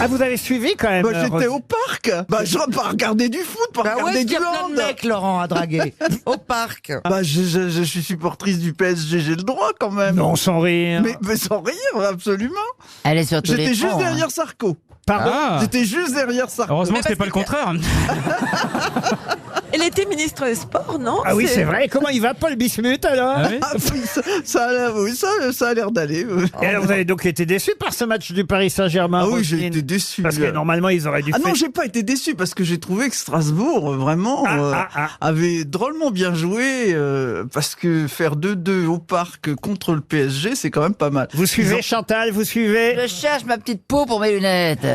Ah, vous avez suivi quand même. J'étais au parc. Je vais pas regarder du foot, pas regarder du y a plein de hand. mecs, Laurent, à draguer. Au parc. Je suis supportrice du PSG, j'ai le droit quand même. Non, sans rire. Mais sans rire, absolument. Elle est sur tous les J'étais juste fronts, hein. derrière Sarko. Pardon. J'étais juste derrière Sarko. Heureusement Mais que c'est parce pas le contraire. Elle était ministre des Sports, non? Ah oui, c'est vrai. Comment il va, Paul Bismuth, alors Ah oui. Ah oui, ça a l'air, ça a l'air d'aller. Et alors, vous avez donc été déçu par ce match du Paris Saint-Germain? Ah oui, j'ai Roselyne? été déçu. Parce que normalement, ils auraient dû Ah faire... non, j'ai pas été déçu parce que j'ai trouvé que Strasbourg, vraiment, avait drôlement bien joué parce que faire 2-2 au parc contre le PSG, c'est quand même pas mal. Vous suivez, Chantal, vous suivez? Je cherche ma petite peau pour mes lunettes.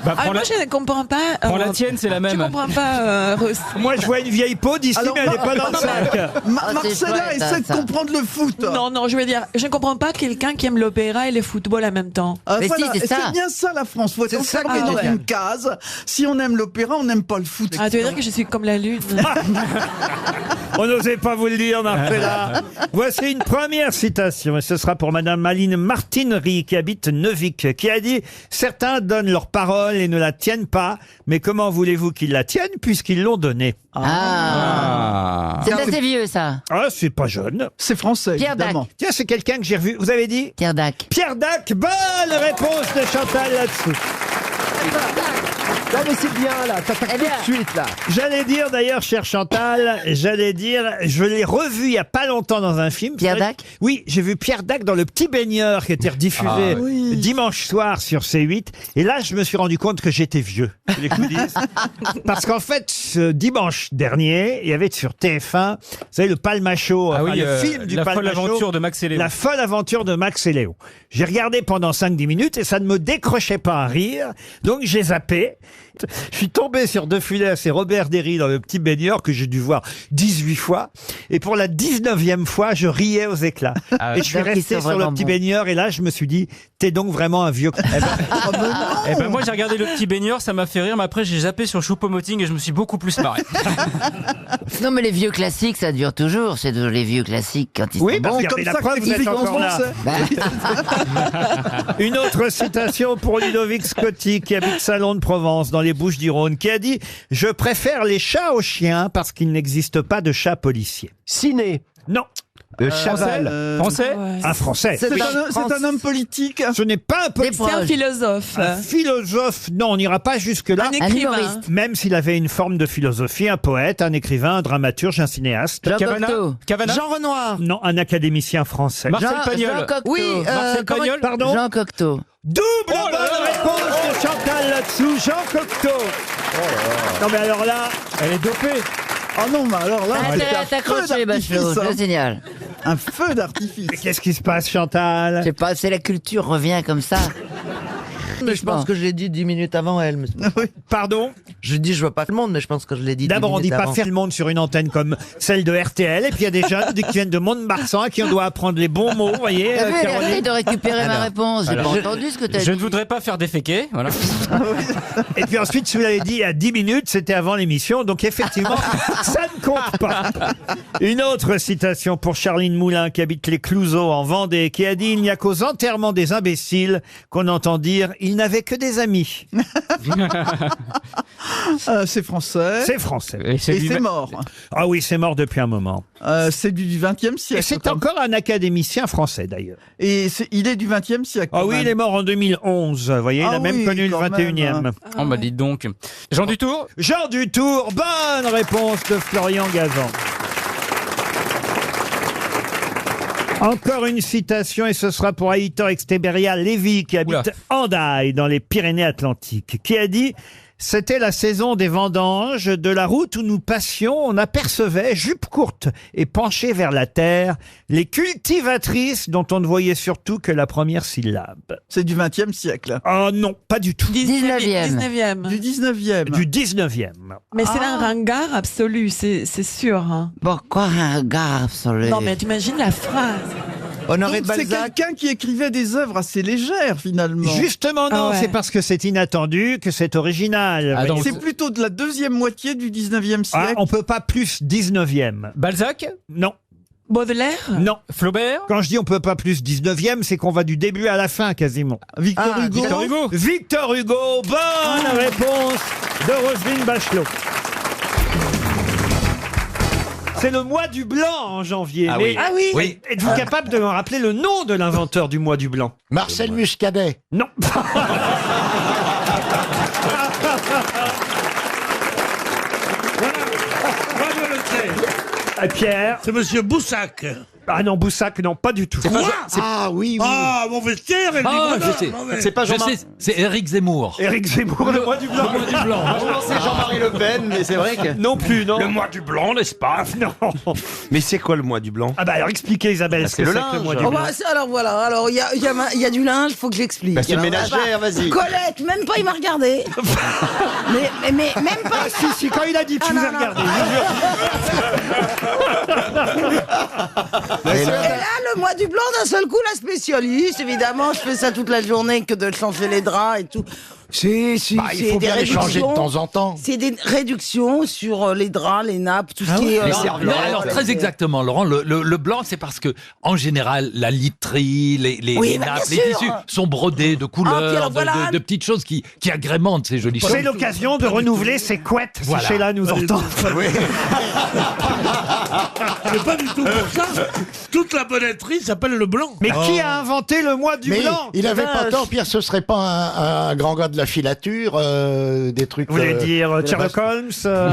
Bah, Ah, moi, je ne comprends pas. prends la tienne, c'est la Je même. comprends pas. Moi, je vois une vieille peau d'ici, Alors, mais elle n'est pas dans le sac. c'est Marcella chouette, essaie de ça. comprendre le foot. Non, je veux dire, je ne comprends pas quelqu'un qui aime l'opéra et le football en même temps. Ah, Mais voilà, si, c'est et ça. c'est bien ça la France. Faut être C'est ça enfermé que dans j'aime. une case. Si on aime l'opéra, on n'aime pas le foot. Ah, tu veux dire que je suis comme la lune? On n'osait pas vous le dire, Marcella. Voici une première citation, et ce sera pour Madame Maline Martinerie, qui habite Neuvic, qui a dit « Certains donnent leur parole et ne la tiennent pas, mais comment voulez-vous qu'ils la tiennent puisqu'ils l'ont donnée ?» Ah. C'est assez vieux, ça. Ah, c'est pas jeune. C'est français, Pierre Dac. évidemment. Tiens, c'est quelqu'un que j'ai revu. Vous avez dit Pierre Dac. Pierre Dac. Bonne réponse de Chantal là-dessous. Non, mais c'est bien, là. T'attaques Eh tout bien. de suite, là. J'allais dire d'ailleurs, cher Chantal, je l'ai revu il y a pas longtemps dans un film. Pierre C'est vrai Dac? que- Oui, j'ai vu Pierre Dac dans Le Petit Baigneur qui était rediffusé dimanche soir sur C8. Et là, je me suis rendu compte que j'étais vieux. Vous voulez que je vous dise Parce qu'en fait, ce dimanche dernier, il y avait sur TF1, vous savez, le Palmacho, Ah enfin, oui, le film du la folle Palmacho. aventure de Max et Léo. La folle aventure de Max et Léo. J'ai regardé pendant 5-10 minutes et ça ne me décrochait pas à rire. Donc j'ai zappé. Je suis tombé sur De Funès et Robert Derry dans Le Petit Baigneur que j'ai dû voir 18 fois. Et pour la 19e fois, je riais aux éclats. Ah, Et je suis donc ils resté sont sur Le vraiment Petit bons. Baigneur et là, je me suis dit, t'es donc vraiment un vieux. Eh ben moi j'ai regardé Le Petit Baigneur, ça m'a fait rire, mais après j'ai zappé sur Choupo-Moting et je me suis beaucoup plus marré. Non, mais les vieux classiques, ça dure toujours. C'est toujours les vieux classiques quand ils Oui, sont bah, bons. regardez la comme ça preuve, que vous êtes t'expliques en encore là. français. Bah, Une autre citation pour Ludovic Scotti, qui habite Salon de Provence, dans les Bouches-du-Rhône, qui a dit « Je préfère les chats aux chiens parce qu'il n'existe pas de chat policier. Ciné. » Non, Chaval. Français Ouais. un Français. C'est un homme politique. Ce n'est pas un Des C'est un proches. philosophe. Un philosophe, non, on n'ira pas jusque-là. Un écrivain. humoriste. Même s'il avait une forme de philosophie, un poète, un écrivain, un dramaturge, un cinéaste. Jean Cavana Cocteau. Cavana Jean Renoir. Non, un académicien français. Marcel Jean Pagnol. Cocteau. Oui, Marcel comment- Pagnol. Pardon Jean Cocteau. Double Oh là bonne là. réponse de Chantal là-dessous, Jean Cocteau. Non mais alors là, Elle est dopée. Ah non, mais alors là, Ah, c'est un t'as feu accroché, Bachelot, d'artifice. je hein. le signale. Un feu d'artifice. mais qu'est-ce qui se passe, Chantal? Je sais pas, c'est la culture revient comme ça. Mais je pense que je l'ai dit 10 minutes avant elle. Pardon? Je dis je vois pas le monde, mais je pense que je l'ai dit 10 D'abord, on dit minutes pas avant. faire le monde sur une antenne comme celle de RTL, et puis il y a des jeunes qui viennent de Mont-de-Marsan à qui on doit apprendre les bons mots, vous voyez, T'as vu, elle Caroline. essaie de récupérer ma Alors, réponse. J'ai pas alors, entendu ce que t'as Je dit. ne voudrais pas faire déféquer, voilà. Et puis ensuite, si vous l'avez dit il y a 10 minutes, c'était avant l'émission, donc effectivement, ça ne compte pas. Une autre citation pour Charline Moulin, qui habite les Clouseaux en Vendée, qui a dit « Il n'y a qu'aux enterrements des imbéciles qu'on entend dire « Ils n'avaient que des amis ». C'est français. C'est français. Et c'est Et lui- c'est mort. Ah oui, c'est mort depuis un moment. C'est du XXe Et siècle. c'est quand même. encore un académicien français, d'ailleurs. Et il est du XXe siècle. Ah quand oui, même. il est mort en 2011, vous voyez, il Ah a même oui, connu le quand même, 21e. Oh bah dites donc. Jean Dutour. Jean Dutour, bonne réponse de Florian Gazan. Encore une citation, et ce sera pour Aitor Exteberia Lévy, qui habite Oula. Andaille, dans les Pyrénées-Atlantiques, qui a dit « C'était la saison des vendanges, de la route où nous passions, on apercevait, jupe courte et penchée vers la terre, les cultivatrices dont on ne voyait surtout que la première syllabe. C'est du XXe siècle. » Oh non, pas du tout. 19e. 19e. Du XIXe. Du 19e. Mais c'est un ringard absolu, c'est sûr. Hein. Pourquoi un regard absolu? Non, mais t'imagines la phrase. Honoré Donc de c'est Balzac. quelqu'un qui écrivait des œuvres assez légères finalement. Justement, non, Ah ouais. c'est parce que c'est inattendu que c'est original. Ah, donc, voyez. C'est plutôt de la deuxième moitié du XIXe Ah, siècle. on peut pas plus 19e. Balzac. Non. Baudelaire? Non. Flaubert? Quand je dis on peut pas plus 19e, c'est qu'on va du début à la fin quasiment. Victor Hugo. Victor Hugo. Victor Hugo, bonne réponse de Roselyne Bachelot. C'est le mois du blanc en janvier. Ah oui. Ah oui. Oui. Êtes-vous capable de me rappeler le nom de l'inventeur du mois du blanc? Marcel Muscadet. Non. Moi, je le sais. Pierre? C'est Monsieur Boussac. Ah non, Boussac, non, pas du tout. Quoi? Ah oui, oui. Ah, mon vestiaire, elle dit Ah, voilà, je sais. mauvais. C'est pas Jean-Marc. C'est Éric Zemmour. Éric Zemmour, le mois du blanc. Le mois du blanc. C'est Jean-Marie Le Pen, mais c'est vrai que... Non plus, non. mois du blanc, n'est-ce pas? Non. Mais c'est quoi le mois du blanc? Ah bah alors expliquez Isabelle ce c'est que le c'est que le linge. mois du Oh blanc. bah, alors voilà, alors il y a du linge, faut que j'explique. Bah, c'est Alors, ménagère, vas-y. Colette, même pas il m'a regardé. mais même pas. Ah si, quand il a dit que je Ah, vous ai non, regardé. Et là, le mois du blanc, d'un seul coup, la spécialiste, évidemment, je fais ça toute la journée que de changer les draps et tout. Il faut bien les changer de temps en temps. C'est des réductions sur les draps, les nappes, tout ce qui est... Non, alors très exactement, Laurent, le blanc, c'est parce que en général, la literie, les Oui, bah, nappes, bien les sûr. tissus sont brodés de puis couleurs, alors, voilà. de petites choses qui agrémentent ces jolies choses. C'est l'occasion de renouveler ses couettes si Voilà. Sheila nous entend. C'est pas du tout pour ça. Toute la bonnetterie s'appelle le blanc. Mais qui a inventé le mois du Mais blanc? il avait pas tort, Pierre, ce serait pas un grand gars de la filature, des trucs... Vous voulez dire de la Sherlock base- Holmes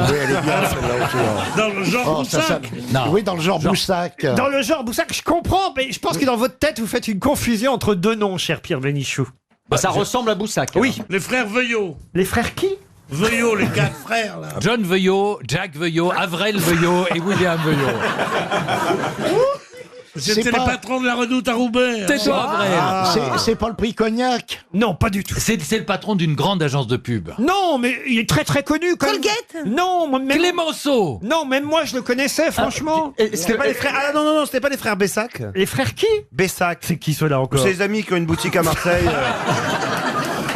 Oui, elle est bien, celle-là aussi. Dans le genre Oh, ça- Boussac. Non. Oui, dans le genre Boussac. Dans le genre Boussac, je comprends, mais je pense que dans votre tête, vous faites une confusion entre deux noms, cher Pierre Bénichou. Ça ressemble à Boussac. Oui. Les frères Veuillot. Les frères qui? Veuillot, les quatre frères, là. John Veuillot, Jack Veuillot, Avril Veuillot et William Veuillot. C'était C'est les pas- patrons de la Redoute à Roubaix. Tais-toi, Avril. C'est pas le prix Cognac. Non, pas du tout. C'est le patron d'une grande agence de pub. Non, mais il est très très connu quand même. Colgate? Non, même... Clémenceau. Non, même moi je le connaissais, franchement. C'était pas les frères. Ah non, c'était pas les frères Bessac. Les frères qui? Bessac. C'est qui ceux-là encore? C'est les amis qui ont une boutique à Marseille.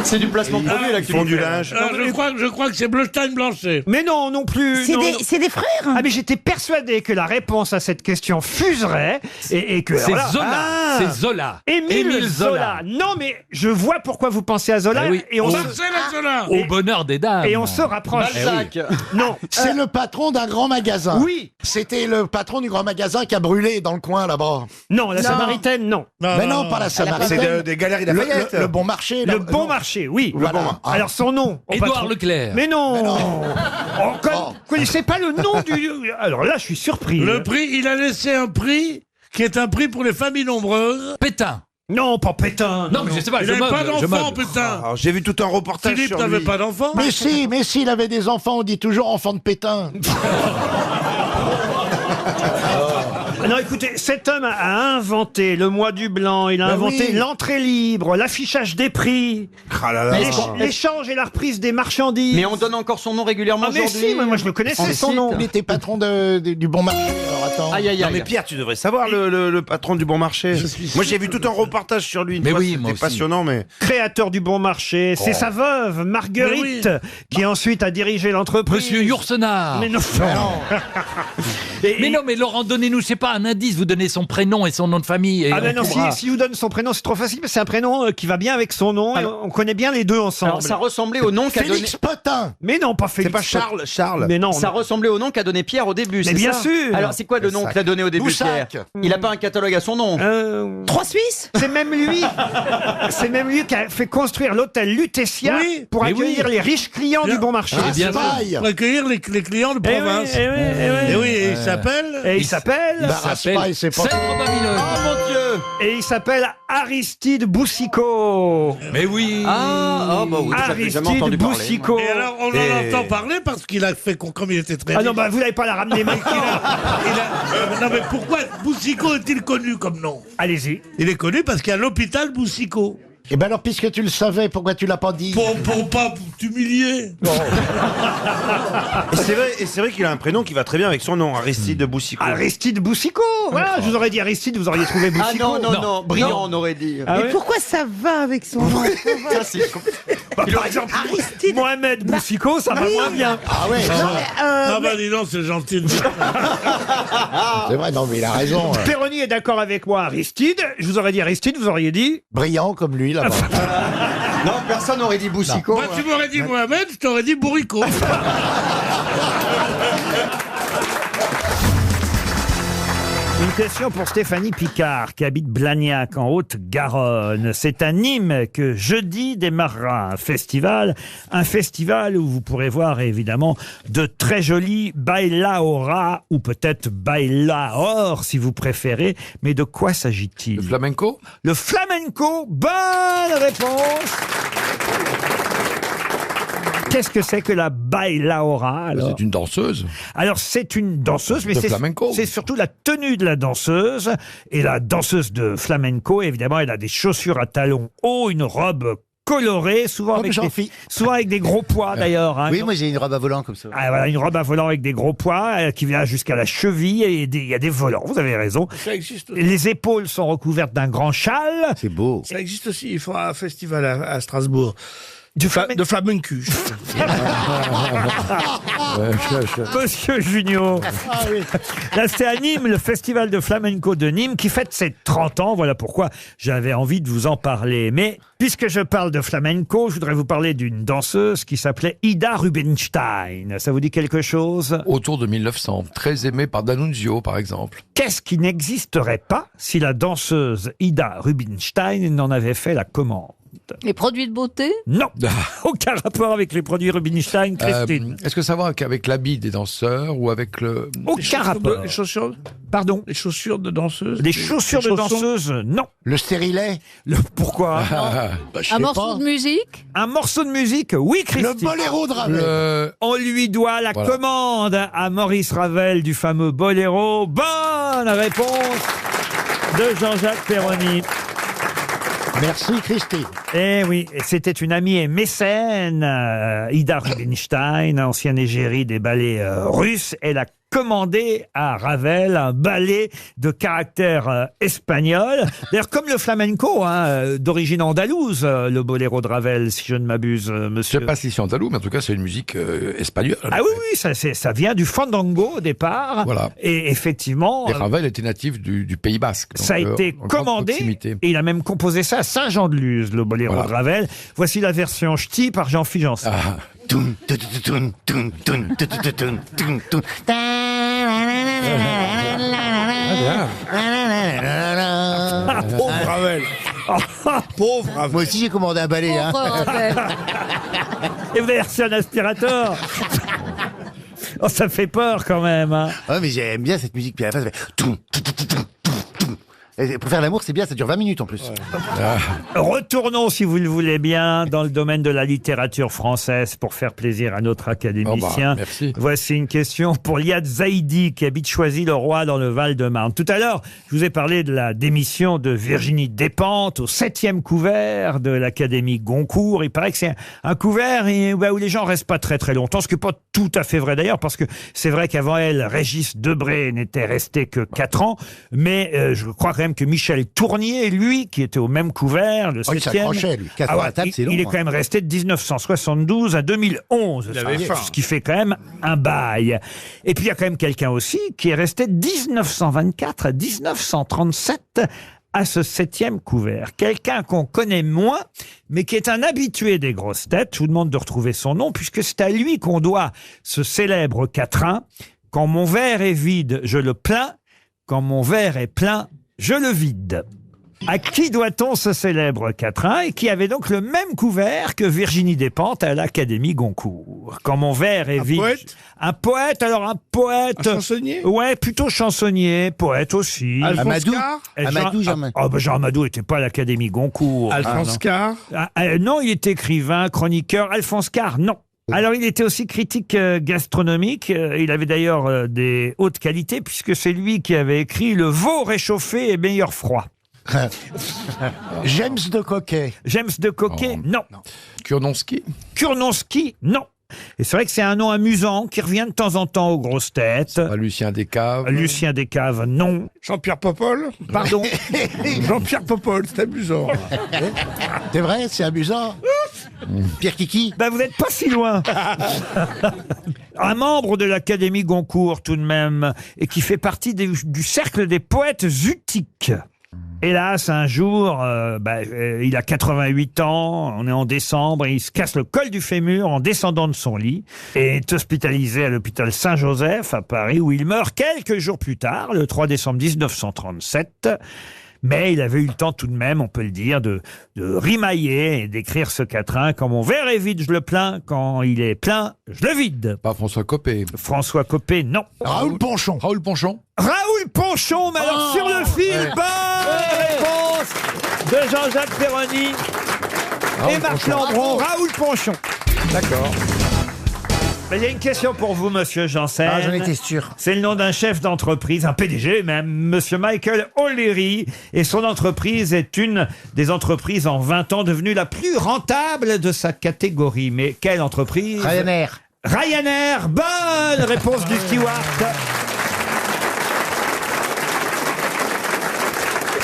C'est du placement de produit là qui font du linge. Je crois que c'est Bleustein-Blanchet. Mais non, non plus. C'est non, des, non. c'est des frères. Ah mais j'étais persuadé que la réponse à cette question fuserait et que C'est voilà. Zola. Ah, C'est Zola. Émile Zola. Non mais je vois pourquoi vous pensez à Zola Eh oui. et on Marcel Zola. Au bonheur des dames. et on se rapproche. Balzac. Non. C'est le patron d'un grand magasin. Oui. C'était le patron du grand magasin qui a brûlé dans le coin là-bas. Non, la Samaritaine, non. Mais non, pas la Samaritaine. C'est des galeries Lafayette. Le bon marché. Le là. bon Non. marché, oui. Voilà. Ah. Alors son nom. au Édouard patron. Leclerc. Mais non. Oh. Vous connaissez pas le nom du. Alors là, je suis surpris. Le prix, il a laissé un prix qui est un prix pour les familles nombreuses. Pétain. Non, pas Pétain. Non, mais je sais pas, Il je n'avait pas meuble. je d'enfant, meuble. putain. Alors, j'ai vu tout un reportage Philippe sur n'avait lui. pas d'enfant. Mais si, il avait des enfants, on dit toujours enfant de Pétain. Non, écoutez, cet homme a inventé le mois du blanc, il a inventé oui. l'entrée libre, l'affichage des prix, Ah là là. l'échange et la reprise des marchandises. Mais on donne encore son nom régulièrement Ah mais aujourd'hui. si, moi je le connaissais son nom. Il était patron du bon marché. Alors attends. Aïe aïe aïe. Non mais Pierre, tu devrais savoir le patron du bon marché. Moi j'ai vu tout un reportage sur lui. Une Mais fois, oui, moi c'était aussi. passionnant, mais Créateur du bon marché, c'est sa veuve, Marguerite, qui ensuite a dirigé l'entreprise. Monsieur Yourcenar. Mais non. Mais non, mais Laurent, donnez-nous, je sais pas, un indice. Vous donnez son prénom et son nom de famille. Et Ah ben on non, trouvera. si je vous donne son prénom, c'est trop facile, parce que c'est un prénom qui va bien avec son nom, et on connaît bien les deux ensemble. alors ça ressemblait au nom qu'a donné. Félix Potin. Mais non, pas C'est Félix. pas Charles. Mais non. Ça ressemblait au nom qu'a donné Pierre au début. Mais c'est bien ça sûr. Alors c'est quoi le nom qu'il a donné au début, Boussac. Pierre? Il a pas un catalogue à son nom. Trois Suisses. C'est même lui qui a fait construire l'hôtel Lutetia Oui, pour mais accueillir oui. les riches clients Bien. du bon marché. Eh bien, Paille. Pour accueillir les clients de Eh oui, province. eh oui, eh oui. Et oui, et il s'appelle. Et il s'appelle Bah, s'appelle Raspail, c'est pas... Sèvres Babylone. Oh mon Dieu. et il s'appelle Aristide Boucicaut. Mais oui. Ah bah oui, j'avais jamais Aristide entendu parler. Boucicaut. Et alors, on en entend parler parce qu'il a fait, comme il était très Ah non, riche, bah vous n'allez pas la ramener, mec. non mais pourquoi Boucicaut est-il connu comme nom? Allez-y. Il est connu parce qu'il y a l'hôpital Boucicaut. Et ben alors, puisque tu le savais, pourquoi tu l'as pas dit? Pour pas t'humilier. Et c'est vrai qu'il a un prénom qui va très bien avec son nom, Aristide Boucicaut. Aristide Boucicaut. Voilà, je vous aurais dit Aristide, vous auriez trouvé Ah Boucicaut. non, brillant on aurait dit. Ah Mais ouais pourquoi ça va avec son nom? Ça, c'est Par exemple, Mohamed Boussicot, ça va moins bien. Ah ouais. Ah bah dis donc, c'est gentil. C'est vrai, non, mais il a raison. Péroni est d'accord avec moi, Aristide. Je vous aurais dit Aristide, vous auriez dit... Brillant comme lui, là-bas. Non, personne n'aurait dit Boussicot. Moi, tu m'aurais dit Mohamed, je t'aurais dit Bourricot. Une question pour Stéphanie Picard, qui habite Blagnac, en Haute-Garonne. C'est à Nîmes que jeudi démarrera un festival où vous pourrez voir évidemment de très jolis bailaora, ou peut-être bailaor si vous préférez. Mais de quoi s'agit-il? Le flamenco? Le flamenco, bonne réponse. Qu'est-ce que c'est que la bailaora alors? C'est une danseuse. Alors c'est une danseuse, mais De flamenco. c'est surtout la tenue de la danseuse. Et la danseuse de flamenco, évidemment, elle a des chaussures à talons hauts, une robe colorée, souvent avec des gros pois d'ailleurs. Hein. Oui, moi j'ai une robe à volant comme ça. Ah, voilà, une robe à volant avec des gros pois qui vient jusqu'à la cheville et il y a des volants. Vous avez raison. Ça existe aussi. Les épaules sont recouvertes d'un grand châle. C'est beau. Ça existe aussi. Il faut un festival à Strasbourg. De flamenco. Monsieur Junio. Là, c'est à Nîmes, le festival de flamenco de Nîmes qui fête ses 30 ans. Voilà pourquoi j'avais envie de vous en parler. Mais puisque je parle de flamenco, je voudrais vous parler d'une danseuse qui s'appelait Ida Rubinstein. Ça vous dit quelque chose? Autour de 1900. Très aimée par D'Annunzio, par exemple. Qu'est-ce qui n'existerait pas si la danseuse Ida Rubinstein n'en avait fait la commande? Les produits de beauté? Non, aucun rapport avec les produits Rubinstein, Christine. Est-ce que ça va avec l'habit des danseurs ou avec le... Aucun rapport. Les chaussures. Pardon? Les chaussures de danseuse. Les chaussures de danseuse, non. Le stérilet. Pourquoi? Un morceau de musique? Un morceau de musique, oui, Christine. Le boléro de Ravel. On lui doit la commande à Maurice Ravel du fameux boléro. Bonne réponse de Jean-Jacques Perroni. Merci Christine. Eh oui, c'était une amie et mécène, Ida Rubinstein, ancienne égérie des ballets russes. Elle a commandé à Ravel un ballet de caractère espagnol. D'ailleurs, comme le flamenco, hein, d'origine andalouse, le boléro de Ravel, si je ne m'abuse, monsieur. Je ne sais pas si c'est andalou, mais en tout cas, c'est une musique espagnole. Ah oui, oui, ça vient du fandango au départ. Voilà. Et effectivement... Et Ravel était natif du Pays Basque. Ça a été commandé, et il a même composé ça à Saint-Jean-de-Luz, le boléro de Ravel. Voici la version ch'ti par Jean-Philippe Janssen. Pauvre Ravel. Pauvre Ravel. Moi aussi j'ai commandé un balai. Hein. Et vous avez reçu un aspirateur. Oh, ça fait peur quand même. Hein. Ouais, mais j'aime bien cette musique. Puis à la fin, ça fait... Et pour faire l'amour, c'est bien, ça dure 20 minutes en plus. Ouais. Retournons, si vous le voulez bien, dans le domaine de la littérature française pour faire plaisir à notre académicien. Merci. Voici une question pour Liad Zaidi, qui habite Choisy-le-Roi dans le Val-de-Marne. Tout à l'heure, je vous ai parlé de la démission de Virginie Despentes au 7e couvert de l'Académie Goncourt. Il paraît que c'est un couvert où les gens restent pas très très longtemps, ce qui n'est pas tout à fait vrai d'ailleurs, parce que c'est vrai qu'avant elle, Régis Debray n'était resté que 4 ans, mais je crois quand même que Michel Tournier, lui, qui était au même couvert, le 7e, il est quand même resté de 1972 à 2011, ce qui fait quand même un bail. Et puis il y a quand même quelqu'un aussi qui est resté de 1924 à 1937 à ce 7e couvert. Quelqu'un qu'on connaît moins, mais qui est un habitué des grosses têtes. Je vous demande de retrouver son nom, puisque c'est à lui qu'on doit ce célèbre quatrain. Quand mon verre est vide, je le plains. Quand mon verre est plein, je le vide. À qui doit-on ce célèbre quatrain et qui avait donc le même couvert que Virginie Despentes à l'Académie Goncourt? Quand mon verre est vide. Poète? Un poète, alors un poète. Un chansonnier? Ouais, plutôt chansonnier, poète aussi. Amadou? Jean Amadou n'était pas à l'Académie Goncourt. Alphonse Carr? Non, il était écrivain, chroniqueur. Alphonse Carr, non. Alors, il était aussi critique gastronomique. Il avait d'ailleurs des hautes qualités, puisque c'est lui qui avait écrit « Le veau réchauffé est meilleur froid ». James de Coquet. James de Coquet, non. Kurnonski? Kurnonski, non. Et c'est vrai que c'est un nom amusant qui revient de temps en temps aux grosses têtes. Lucien Descaves? Lucien Descaves, non. Jean-Pierre Popol? Pardon? Jean-Pierre Popol, c'est amusant. C'est vrai, c'est amusant. Pierre Kiki. Vous n'êtes pas si loin. Un membre de l'Académie Goncourt, tout de même, et qui fait partie du cercle des poètes utiques. Hélas, un jour, il a 88 ans, on est en décembre, et il se casse le col du fémur en descendant de son lit et est hospitalisé à l'hôpital Saint-Joseph à Paris, où il meurt quelques jours plus tard, le 3 décembre 1937. Mais il avait eu le temps tout de même, on peut le dire, de rimailler et d'écrire ce quatrain. Quand mon verre est vide, je le plains. Quand il est plein, je le vide. Pas François Copé. François Copé, non. Raoul Ponchon. Raoul Ponchon, mais alors sur le fil, bonne réponse de Jean-Jacques Perroni et Marc Lambron. Raoul Ponchon. D'accord. Il y a une question pour vous, monsieur Janssen. Ah, j'en étais sûr. C'est le nom d'un chef d'entreprise, un PDG même, monsieur Michael O'Leary. Et son entreprise est une des entreprises en 20 ans devenue la plus rentable de sa catégorie. Mais quelle entreprise? Ryanair. Ryanair, bonne réponse du steward.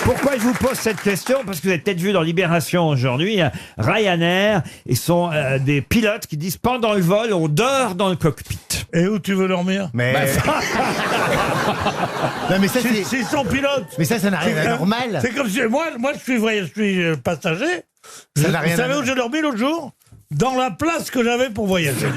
Pourquoi je vous pose cette question? Parce que vous avez peut-être vu dans Libération aujourd'hui, Ryanair, ils sont des pilotes qui disent pendant le vol, on dort dans le cockpit. Et où tu veux dormir? Mais... non, mais ça, c'est... S'ils sont pilotes. Mais ça n'a rien d'anormal. C'est comme si... Moi, je suis passager. Ça n'a rien Vous savez où j'ai dormi l'autre jour? Dans la place que j'avais pour voyager.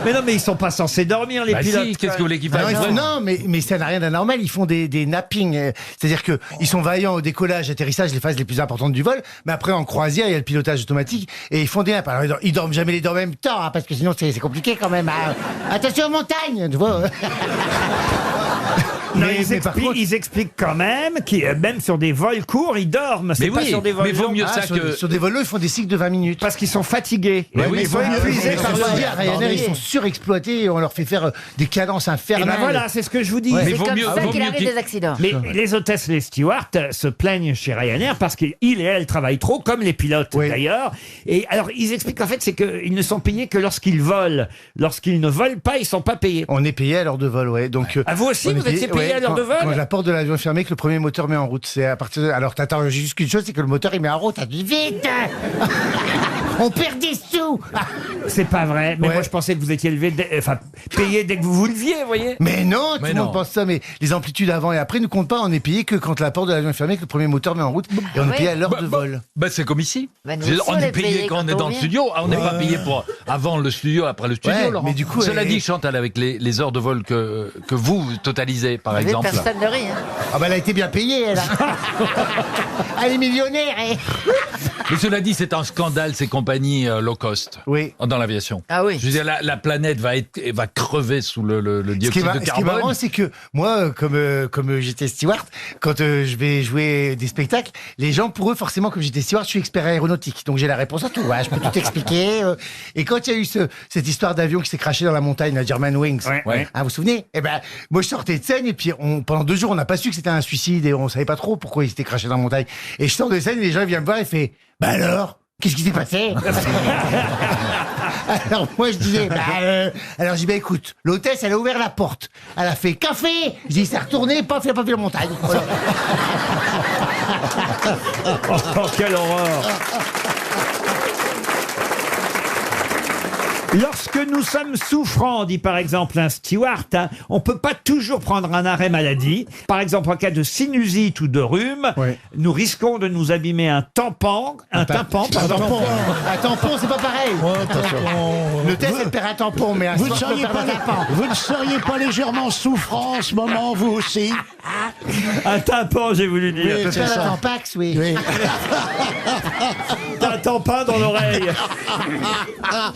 Mais non, mais ils sont pas censés dormir, les pilotes. Si, qu'est-ce que vous voulez qu'ils fassent? Non, mais ça n'a rien d'anormal. Ils font des nappings. C'est-à-dire que ils sont vaillants au décollage, atterrissage, les phases les plus importantes du vol. Mais après, en croisière, il y a le pilotage automatique et ils font des nappes. Alors, ils dorment jamais les deux en même temps, hein, parce que sinon, c'est compliqué quand même. Hein. Attention aux montagnes, tu vois. Non, ils expliquent quand même qu'ils, même sur des vols courts, ils dorment. Mais pas oui, sur des vols mais vaut longs. mieux ça que... Sur des vols longs, ils font des cycles de 20 minutes. Parce qu'ils sont fatigués. Mais oui, ils sont épuisés par le dire. Ryanair, ils sont surexploités. On leur fait faire des cadences Et infernales. ben voilà, c'est ce que je vous dis. Ouais. C'est comme ça qu'il arrive des accidents. Mais les hôtesses, les stewards se plaignent chez Ryanair parce qu'ils et elles travaillent trop, comme les pilotes d'ailleurs. Et alors, ils expliquent en fait, c'est qu'ils ne sont payés que lorsqu'ils volent. Lorsqu'ils ne volent pas, ils sont pas payés. On est payé à l'heure de vol, ouais. Donc, à vous aussi, vous étiez payé à l'heure de vol? Quand la porte de l'avion est fermée, que le premier moteur met en route. C'est à partir de... Alors, t'attends juste qu'une chose, c'est que le moteur, il met en route. T'as dit vite. On perd des sous. C'est pas vrai. Mais moi, je pensais que vous étiez payé dès que vous leviez, vous voyez. Mais non, tout le monde pense ça. Mais les amplitudes avant et après ne comptent pas. On est payé que quand la porte de l'avion est fermée, que le premier moteur met en route. Et on est payé à l'heure de vol. C'est comme ici. Nous On est payé quand on est dans le studio. On n'est pas payé pour avant le studio, après le studio, Laurent. Mais du coup, cela dit, Chantal, avec les heures de vol que vous totalisez, par exemple. Personne ne rit. Hein. Ah bah elle a été bien payée, elle. Elle est millionnaire. Mais cela dit, c'est un scandale, ces compagnies low cost dans l'aviation. Ah oui. Je veux dire, la planète va crever sous le dioxyde de carbone. Ce qui est marrant, c'est que moi, comme j'étais steward, quand je vais jouer des spectacles, les gens, pour eux, forcément, comme j'étais steward, je suis expert aéronautique. Donc j'ai la réponse à tout. Ouais, je peux tout expliquer. Et quand il y a eu cette histoire d'avion qui s'est craché dans la montagne, la Germanwings, vous vous souvenez? Eh ben, moi, je sortais de scène et puis pendant 2 jours, on n'a pas su que c'était un suicide et on savait pas trop pourquoi il s'était craché dans la montagne. Et je sors de scène et les gens viennent me voir et font bah alors, qu'est-ce qui s'est passé? Alors moi je disais, alors je dis écoute, l'hôtesse elle a ouvert la porte, elle a fait café, je dis c'est retourné, paf, il a pas vu la montagne. Voilà. Oh, quelle horreur! Lorsque nous sommes souffrants, dit par exemple un steward, on peut pas toujours prendre un arrêt maladie. Par exemple, en cas de sinusite ou de rhume, nous risquons de nous abîmer un tampon, Un tampon, c'est pas pareil. Le test, elle perd un tampon, mais vous ne seriez pas légèrement souffrant en ce moment, vous aussi? Un tampon, j'ai voulu dire. Oui, c'est ça. Un tampax, oui. Un tampon dans l'oreille.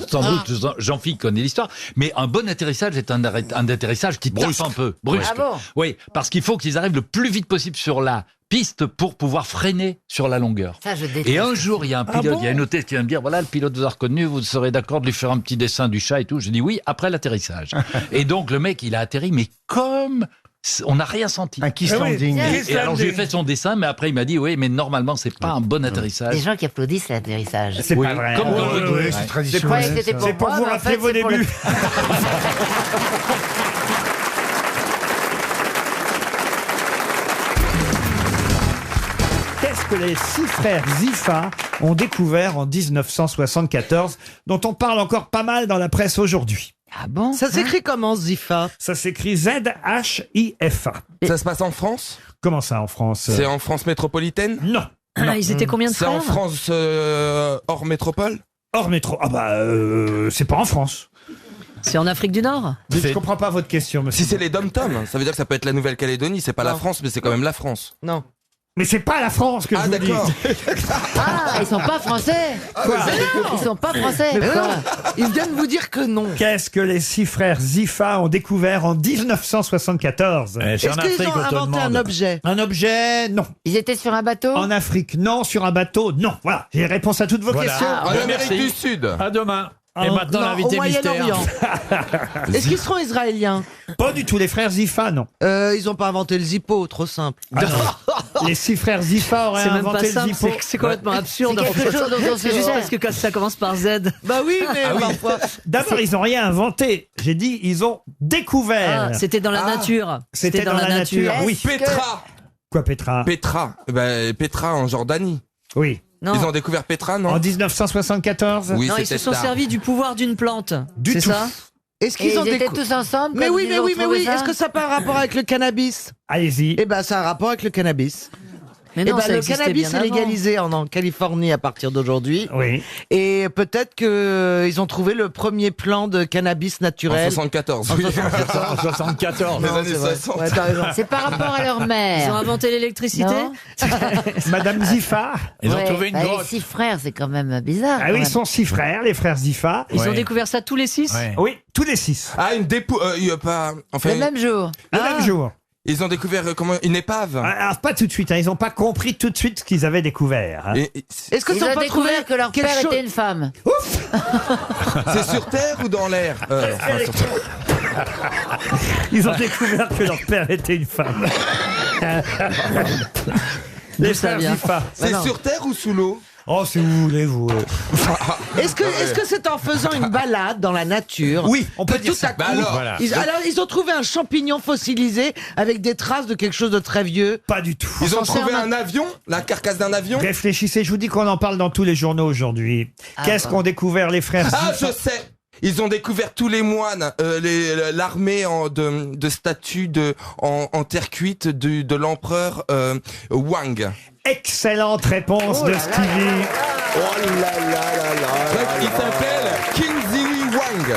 Sans doute, Jean-Philippe connaît l'histoire, mais un bon atterrissage est un atterrissage qui tape un peu, brusque. Ah bon? Oui, parce qu'il faut qu'ils arrivent le plus vite possible sur la piste pour pouvoir freiner sur la longueur. Ça, je déteste. Et un jour, il y a un pilote, il y a une hôtesse qui vient me dire, voilà, le pilote vous a reconnu, vous serez d'accord de lui faire un petit dessin du chat et tout. Je dis oui, après l'atterrissage. Et donc, le mec, il a atterri, mais comme... on n'a rien senti. Un kiss landing. Et alors, j'ai fait son dessin, mais après, il m'a dit, oui, mais normalement, c'est pas un bon atterrissage. Des gens qui applaudissent l'atterrissage. C'est pas vrai. Comme dans le Oui, c'est traditionnel. C'est pour vous rappeler vos débuts. Qu'est-ce que les 6 frères Zifa ont découvert en 1974, dont on parle encore pas mal dans la presse aujourd'hui? Ah bon? Ça s'écrit comment, Zifa? Ça s'écrit Z-H-I-F-A. Ça se passe en France? Comment ça, en France? C'est en France métropolitaine? Non. Ah, ils étaient combien de C'est frères? en France hors métropole? Hors métro. Ah bah, c'est pas en France. C'est en Afrique du Nord? Je comprends pas votre question, monsieur. Si c'est les Dom-Tom, ça veut dire que ça peut être la Nouvelle-Calédonie. C'est pas la France, mais c'est quand même la France. Non. Mais c'est pas la France que je vous dis. d'accord. Ah, ils sont pas français. Quoi? Ils sont pas français. Mais Quoi? non, ils viennent vous dire que non. Qu'est-ce que les 6 frères Zifa ont découvert en 1974? Est-ce qu'ils ont inventé un objet? Un objet, non. Ils étaient sur un bateau? En Afrique, non. Sur un bateau, non. Voilà, j'ai réponse à toutes vos questions. En Amérique du Sud. À demain. Et maintenant, Non, l'invité au Moyen-Orient. Est-ce qu'ils seront israéliens? Pas du tout, les frères Zifa, non. Ils ont pas inventé le Zippo, trop simple. Ah non. Les 6 frères Zifa auraient C'est même pas inventé le simple, Zippo. c'est complètement absurde. C'est quelque chose dont on C'est se juste sert. parce que ça commence par Z. Bah oui, mais Ah oui. parfois. D'abord, ils n'ont rien inventé. J'ai dit, ils ont découvert. Ah, c'était dans la nature. C'était dans la nature, oui. Est-ce que- Petra. Quoi, Petra? Petra. Petra en Jordanie. Oui. Non. Ils ont découvert Petra, non? En 1974? Oui, Non, ils se c'était sont tard. servis du pouvoir d'une plante. Du C'est tout. ça? Est-ce Et qu'ils ont ils étaient décou- tous ensemble? Mais comme oui, ils mais ont oui, mais trouvé oui. ça Est-ce que ça n'a pas un rapport avec le cannabis? Allez-y. Eh ben, ça a un rapport avec le cannabis. Mais Eh non, ben, ça le existait cannabis bien est avant. légalisé en Californie à partir d'aujourd'hui. Oui. Et peut-être que ils ont trouvé le premier plan de cannabis En naturel. 74. En oui. 74. Les Non, années c'est vrai. 60. Ouais, t'as raison. C'est par rapport à leur Ils ont mère. inventé l'électricité? Non. Madame Zifa. Ils ont Ouais, trouvé une bah, grotte. Les 6 frères, c'est quand même bizarre. Ah quand oui, ils même. sont 6 frères, les frères Zifa. Ils ont Ouais. découvert ça tous les 6? Ouais. Oui, tous les 6. Ah, une dépou... pas... Enfin, Le même jour. Le même jour. ils ont découvert comment une épave. Alors, pas tout de suite, hein, ils n'ont pas compris tout de suite ce qu'ils avaient découvert. hein. Est-ce que Ils ça ont n'a pas trouvé découvert que leur quelque père chose- était une femme. C'est sur Terre ou dans l'air enfin, sur Terre. Ils ont découvert que leur père était une femme. Les D'où ça frères vient Zifa. C'est sur Terre ou sous l'eau? Oh, si vous voulez, vous. Est-ce que c'est en faisant une balade dans la nature? Oui, on peut que dire tout ça. à coup, Bah alors, voilà. ils ont trouvé un champignon fossilisé avec des traces de quelque chose de très vieux. Pas du tout. Ils ont s'en sert trouvé un avion? La carcasse d'un avion? Réfléchissez, je vous dis qu'on en parle dans tous les journaux aujourd'hui. Qu'est-ce qu'ont découvert les frères Ah, Zifa? je sais. Ils ont découvert tous les moines, l'armée de statues en terre cuite de l'empereur Wang. Excellente réponse de Stevie. Oh là là là là. Il s'appelle Qinzi Wang.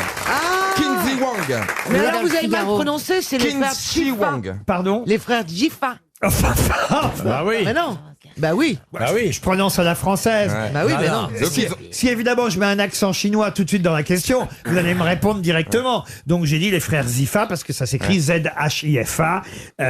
Qinzi Wang. Mais Oui, alors dans vous le avez mal Figaro. prononcé, c'est les frères Qinzi Jifa. Wang. Pardon? Les frères Jifa. Bah oui. Mais non. Bah oui. Bah oui. Je prononce à la française. Ouais. Bah oui, mais Voilà. non. Donc, Si, ils ont- si évidemment je mets un accent chinois tout de suite dans la question, vous allez me répondre directement. Donc j'ai dit les frères Zifa parce que ça s'écrit Z-H-I-F-A.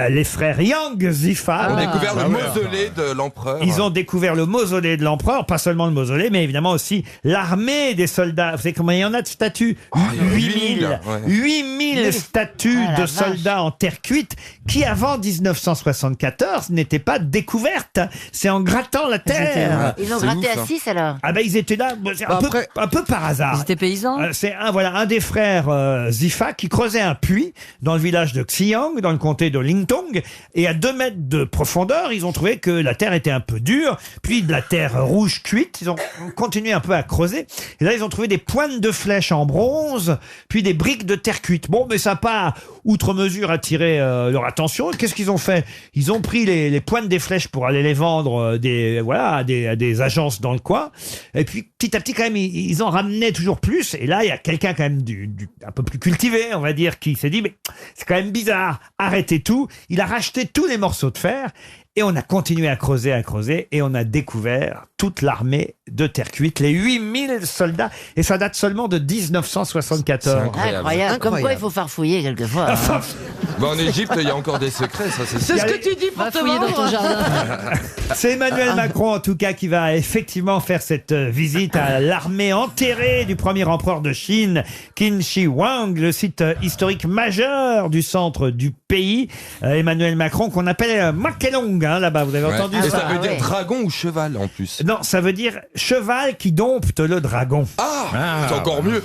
Les frères Yang Zifa. Ils ont découvert bah le ouais. mausolée de l'empereur. Ils ont découvert le mausolée de l'empereur, pas seulement le mausolée, mais évidemment aussi l'armée des soldats. Vous savez combien il y en a de statues? il y en a 8000. ouais. 8000 statues Ah, la de vache. soldats en terre cuite qui, avant 1974, n'étaient pas découvertes. C'est en grattant la terre. Ils ont C'est gratté ouf, à hein. 6 alors. Ah ben ils étaient là, bon, c'est Bah, après- un peu par hasard. Ils étaient paysans? C'est un des frères Zifa qui creusait un puits dans le village de Xiang, dans le comté de Lingtong, et à 2 mètres de profondeur, ils ont trouvé que la terre était un peu dure, puis de la terre rouge cuite. Ils ont continué un peu à creuser, et là ils ont trouvé des pointes de flèches en bronze, puis des briques de terre cuite. Bon, mais ça n'a pas outre mesure attiré leur attention. Qu'est-ce qu'ils ont fait? Ils ont pris les pointes des flèches pour aller les vendre à des agences dans le coin. Et puis petit à petit quand même ils en ramenaient toujours plus. Et là il y a quelqu'un quand même un peu plus cultivé, on va dire, qui s'est dit mais c'est quand même bizarre, arrêtez tout. Il a racheté tous les morceaux de fer. Et on a continué à creuser, et on a découvert toute l'armée de terre cuite, les 8000 soldats, et ça date seulement de 1974. C'est incroyable. Incroyable. Comme quoi il faut farfouiller quelquefois. hein. Bah, en Égypte, il y a encore des secrets, ça c'est sûr. C'est ce que tu dis pour Va te fouiller dans ton vendre. jardin. C'est Emmanuel Macron, en tout cas, qui va effectivement faire cette visite à l'armée enterrée du premier empereur de Chine, Qin Shi Huang, le site historique majeur du centre du pays. Emmanuel Macron, qu'on appelle Makelong. hein, là-bas, vous avez entendu Et ça? ça veut dire dragon ou cheval en plus. Non, ça veut dire cheval qui dompte le dragon. C'est encore mieux.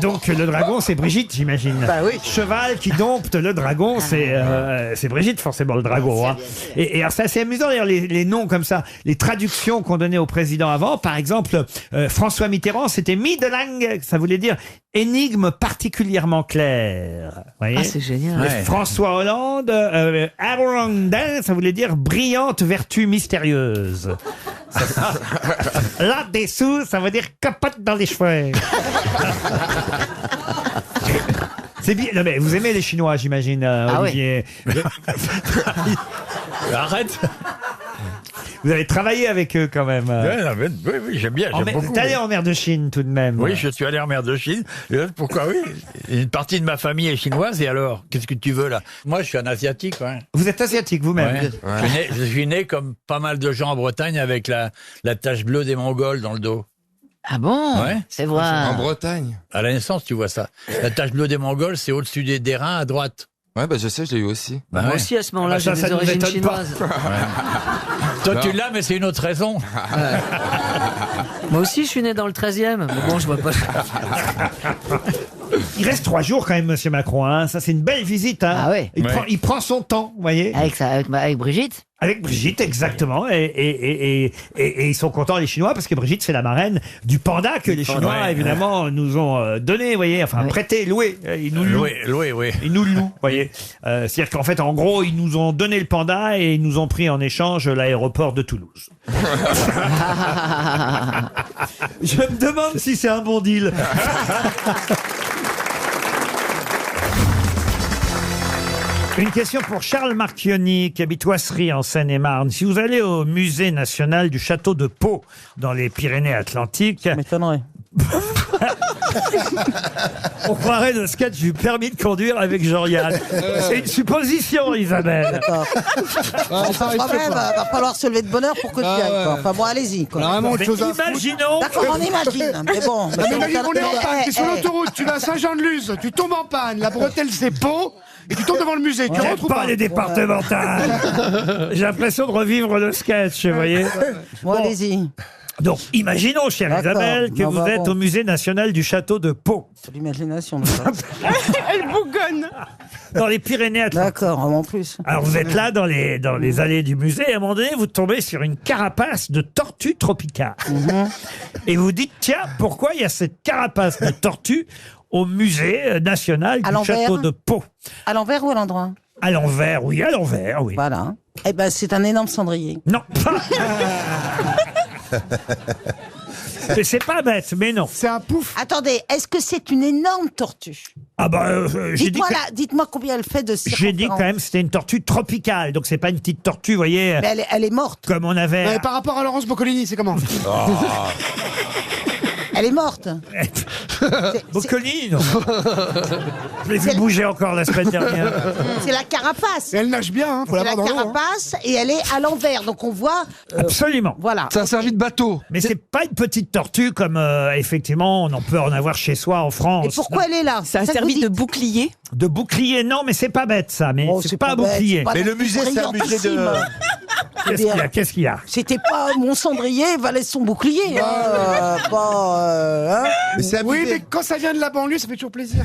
Donc le dragon, c'est Brigitte, j'imagine. Bah oui. Cheval qui dompte le dragon, c'est Brigitte, forcément, le dragon. Hein. Et alors, c'est assez amusant, d'ailleurs, les noms comme ça, les traductions qu'on donnait au président avant. Par exemple, François Mitterrand, c'était Middelang, ça voulait dire énigme particulièrement claire. Vous voyez? Ah, c'est génial. Et François Hollande, Arundel, ça voulait dire brillante vertu mystérieuse. Là-dessous, ça veut dire capote dans les cheveux. C'est bien. Non mais vous aimez les Chinois, j'imagine, Olivier. Arrête. Vous avez travaillé avec eux quand même. Oui, j'aime bien. J'aime beaucoup. T'es allé en mer de Chine tout de même. Oui, je suis allé en mer de Chine. Pourquoi oui? Une partie de ma famille est chinoise et alors, qu'est-ce que tu veux là? Moi, je suis un asiatique. Ouais. Vous êtes asiatique vous-même. Ouais. Je suis né comme pas mal de gens en Bretagne avec la tache bleue des Mongols dans le dos. Ah bon? Ouais. C'est vrai. En Bretagne. À la naissance, tu vois ça. La tache bleue des Mongols, c'est au-dessus des reins à droite. Ouais, bah je sais, je l'ai eu aussi. Bah Moi ouais. aussi, à ce moment-là, j'ai ça des nous origines étonne pas. chinoises. Toi, tu l'as, mais c'est une autre raison. Moi aussi, je suis né dans le 13e. Mais bon, je vois pas. Il reste 3 jours quand même, monsieur Macron. Hein. Ça, c'est une belle visite. Hein. Ah ouais. Il prend son temps, vous voyez. Avec Brigitte? Avec Brigitte, exactement. Et ils sont contents, les Chinois, parce que Brigitte, c'est la marraine du panda que les Chinois, évidemment, nous ont donné, vous voyez. Enfin, prêté, loué. Ils nous louent. Loué, oui. Ils nous le louent, vous voyez. C'est-à-dire qu'en fait, en gros, ils nous ont donné le panda et ils nous ont pris en échange l'aéroport de Toulouse. Je me demande si c'est un bon deal. Une question pour Charles Marchionni, qui habite Oissery, en Seine-et-Marne. Si vous allez au musée national du château de Pau, dans les Pyrénées-Atlantiques... Ça m'étonnerait. On croirait le sketch du permis de conduire avec Jean-Yann. C'est une supposition, Isabelle. Enfin, quand même, va falloir se lever de bonne heure pour que tu y ailles. Quoi. Enfin bon, allez-y. Quoi. Vraiment autre chose à foutre. Imaginons. D'accord, on imagine. Mais bon. Non, mais imagine qu'on est en panne, t'es sur l'autoroute, tu vas à Saint-Jean-de-Luz, tu tombes en panne, la bretelle c'est Pau, et tu tombes devant le musée, tu J'aime rentres ou pas pas? les départementales. J'ai l'impression de revivre le sketch, vous voyez. Bon, allez-y. Donc, imaginons, chère D'accord. Isabelle, que Non, vous bah, êtes bon. au musée national du château de Pau, C'est l'imagination. Elle bougonne. dans les Pyrénées-Atlantiques. D'accord, en plus. Alors, vous êtes là dans les allées du musée, et à un moment donné, vous tombez sur une carapace de tortue tropicale. Et vous dites, tiens, pourquoi il y a cette carapace de tortue au musée national À du l'envers château de Pau? À l'envers ou à l'endroit? À l'envers, oui, à l'envers, oui. Voilà. Eh ben, c'est un énorme cendrier. Non. Mais c'est pas bête, mais non. C'est un pouf. Attendez, est-ce que c'est une énorme tortue? Ah bah, j'ai dit Dites-moi que- là, dites-moi combien elle fait de circonférence. J'ai dit quand même que c'était une tortue tropicale, donc c'est pas une petite tortue, vous voyez, Mais elle est morte. comme on avait... Ouais, par rapport à Laurence Boccolini, c'est comment? Elle est morte. Boccolini, non. Je l'ai vu bouger encore la semaine dernière. C'est la carapace. Et elle nage bien, hein, faut C'est la la voir dans l'eau. Hein. carapace et elle est à l'envers. Donc on voit. Absolument. Voilà. Ça a servi de bateau. Mais c'est pas une petite tortue comme, effectivement, on en peut en avoir chez soi en France. Et pourquoi elle est là? Ça a que servi vous de dites. bouclier. De bouclier, non, mais c'est pas bête, ça. Mais Oh, c'est pas un bête, bouclier. c'est pas Mais non le plus musée, c'est un musée de... brillantissime. Qu'est-ce qu'il y a? Qu'est-ce qu'il y a? C'était pas mon cendrier valait son bouclier. Hein, hein. Mais c'est Oui, abusé. mais quand ça vient de la banlieue, ça fait toujours plaisir.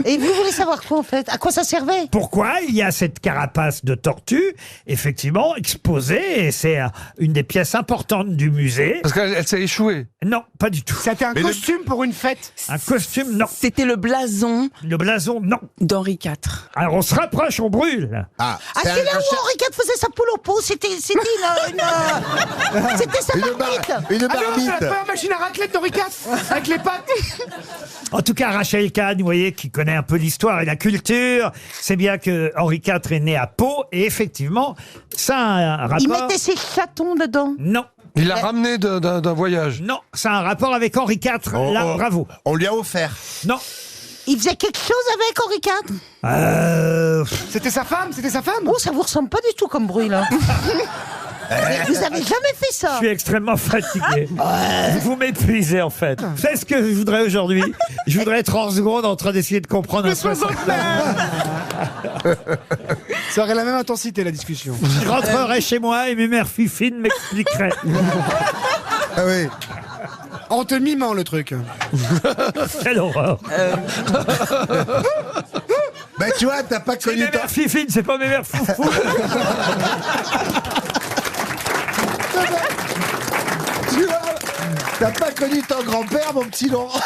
Et vous voulez savoir quoi en fait? À quoi ça servait? Pourquoi il y a cette carapace de tortue, effectivement, exposée, et c'est une des pièces importantes du musée. Parce qu'elle s'est échouée. Non, pas du tout. C'était un costume pour une fête. Un costume, non. C'était le blason Le blason, non. d'Henri IV. Alors on se rapproche, on brûle. Ah, c'est là où Henri IV faisait sa poule au pot. C'était c'était sa marmite. Une Ah non, c'est la première machine à raclette d'Henri IV, avec les pattes. En tout cas, Rachel Kahn, vous voyez, qui connaît un peu l'histoire et la culture, c'est bien que Henri IV est né à Pau, et effectivement, ça a un rapport... Il mettait ses chatons dedans. Non. Il l'a ramené d'un voyage. Non, ça a un rapport avec Henri IV. Là, bravo. On lui a offert. Non. Il faisait quelque chose avec Henri IV. C'était sa femme, c'était sa femme. Oh, ça vous ressemble pas du tout comme bruit là. Mais vous avez jamais fait Je ça. suis extrêmement fatigué. Vous m'épuisez, en fait. C'est ce que je voudrais aujourd'hui. Je voudrais être en seconde en train d'essayer de comprendre un 69. Ça aurait la même intensité, la discussion. Je rentrerai chez moi et mes mères fifines m'expliqueraient. Ah oui. En te mimant, le truc. Quelle horreur. Ben tu vois, t'as pas connu mes mères fifines, c'est pas mes mères foufou. Tu vois, t'as pas connu ton grand-père, mon petit Laurent.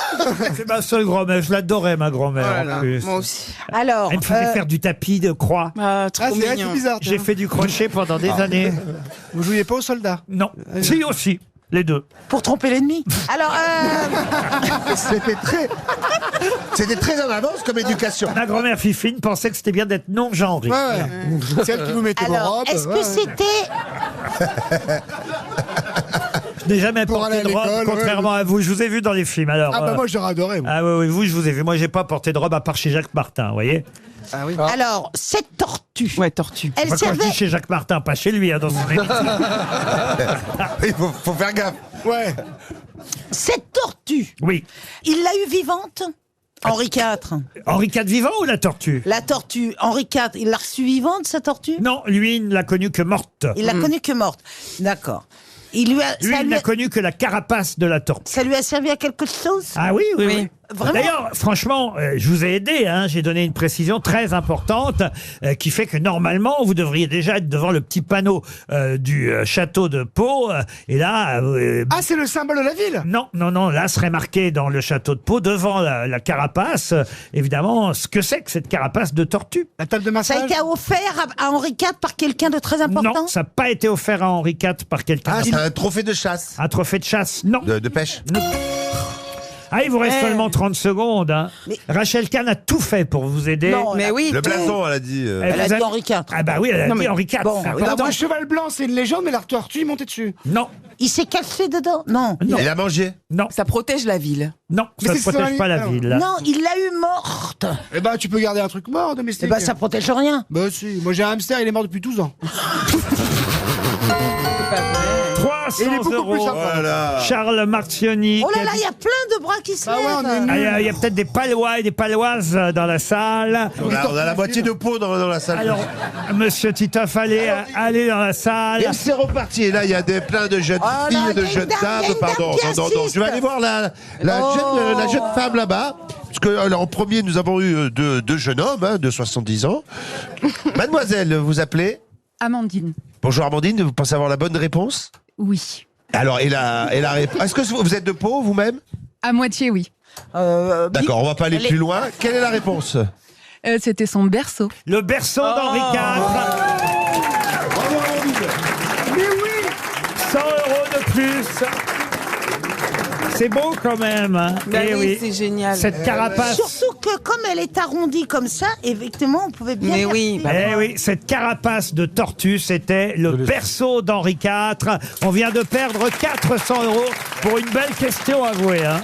C'est ma seule grand-mère, je l'adorais, ma grand-mère. Voilà, en plus. moi aussi. Alors, Elle me faisait faire du tapis de croix. trop c'est vrai, mignon. c'est bizarre. J'ai fait du crochet pendant des années. Vous jouiez pas aux soldats? Non. Si, aussi. Les deux. Pour tromper l'ennemi. Alors, C'était très en avance comme éducation. Ma grand-mère fifine pensait que c'était bien d'être non-genré. Ouais. C'est elle qui vous mettait vos alors robes. est-ce que ouais. c'était... Je n'ai jamais Pour porté aller de à robe, l'école, contrairement à vous. Je vous ai vu dans les films, alors. Ah bah moi j'aurais adoré. Moi. Ah oui, vous, je vous ai vu. Moi, j'ai pas porté de robe à part chez Jacques Martin, vous voyez. Ah oui. Alors, cette tortue. Ouais, tortue. Elle Enfin, quand je servait... dis chez Jacques Martin, pas chez lui, hein, dans son émission. Il faut faire gaffe. Ouais. Cette tortue, Oui. il l'a eu vivante Henri IV. Henri IV vivant ou la tortue? La tortue, Henri IV, il l'a reçue vivante, sa tortue? Non, lui, il ne l'a connue que morte. Il l'a connue que morte. D'accord. Il lui a, Lui, ça il lui n'a a- connu que la carapace de la tortue. ça lui a servi à quelque chose? Ah oui, oui, oui. Vraiment? D'ailleurs, franchement, je vous ai aidé, hein, j'ai donné une précision très importante qui fait que normalement, vous devriez déjà être devant le petit panneau du château de Pau. Et là... Ah, c'est le symbole de la ville? Non, non, non, là serait marqué dans le château de Pau, devant la carapace, évidemment, ce que c'est que cette carapace de tortue. La table de Ça massage? a été offert à Henri IV par quelqu'un de très important? Non, ça n'a pas été offert à Henri IV par quelqu'un. Ah, c'est un trophée de chasse. Un trophée de chasse? Non. De pêche. Ah, il vous reste seulement 30 secondes. Hein. Mais- Rachel Kahn a tout fait pour vous aider. Non, Mais oui. Le blason, elle a dit. Elle a vous dit Henri IV. Ah bah oui, elle a Non, dit mais- Henri IV. Bon, c'est oui, important. Le cheval blanc, c'est une légende, mais la tortue est montée dessus. Non, Il s'est caché dedans? Non. non, Il a mangé. non, Ça protège la ville. non, Mais ça ne c'est protège ça, pas la non. ville. là. Non, il l'a eu morte. Eh ben, tu peux garder un truc mort, Eh domestique. ben, ça protège rien. Bah si, moi j'ai un hamster, il est mort depuis 12 ans. 300 Il est beaucoup plus euros. sympa. Voilà. Charles Marcioni. Oh là qui là, a il dit- y a plein de bras qui se Bah ouais, on est lèvent. Ah, il y a peut-être des Palois et des Paloises dans la salle. On a la moitié de peau dans la salle. Alors, monsieur Titoff, allez dans la salle. Et c'est reparti. Et là, il y a plein de jeunes Oh là, filles, il y de a une jeunes dame, il y a dames. une Pardon, dame qui non, non, non. assiste. Je vais aller voir la jeune femme là-bas. Parce que alors, en premier, nous avons eu deux jeunes hommes de 70 ans. Mademoiselle, vous appelez? Amandine. Bonjour Amandine, vous pensez avoir la bonne réponse? Oui. Alors, et la réponse. Est-ce que vous êtes de Pau vous-même? À moitié, oui. D'accord, on va pas aller Elle est- plus loin. Quelle est la réponse? C'était son berceau. Le berceau d'Henri IV. Mais oui! 100 euros de plus. C'est beau quand même. Hein. Bah Eh oui, c'est génial. Cette carapace. Surtout que comme elle est arrondie comme ça, effectivement, on pouvait bien... Mais dire- oui. Bah, Eh oui, cette carapace de tortue, c'était le berceau d'Henri IV. On vient de perdre 400 euros pour une belle question avouée. Hein.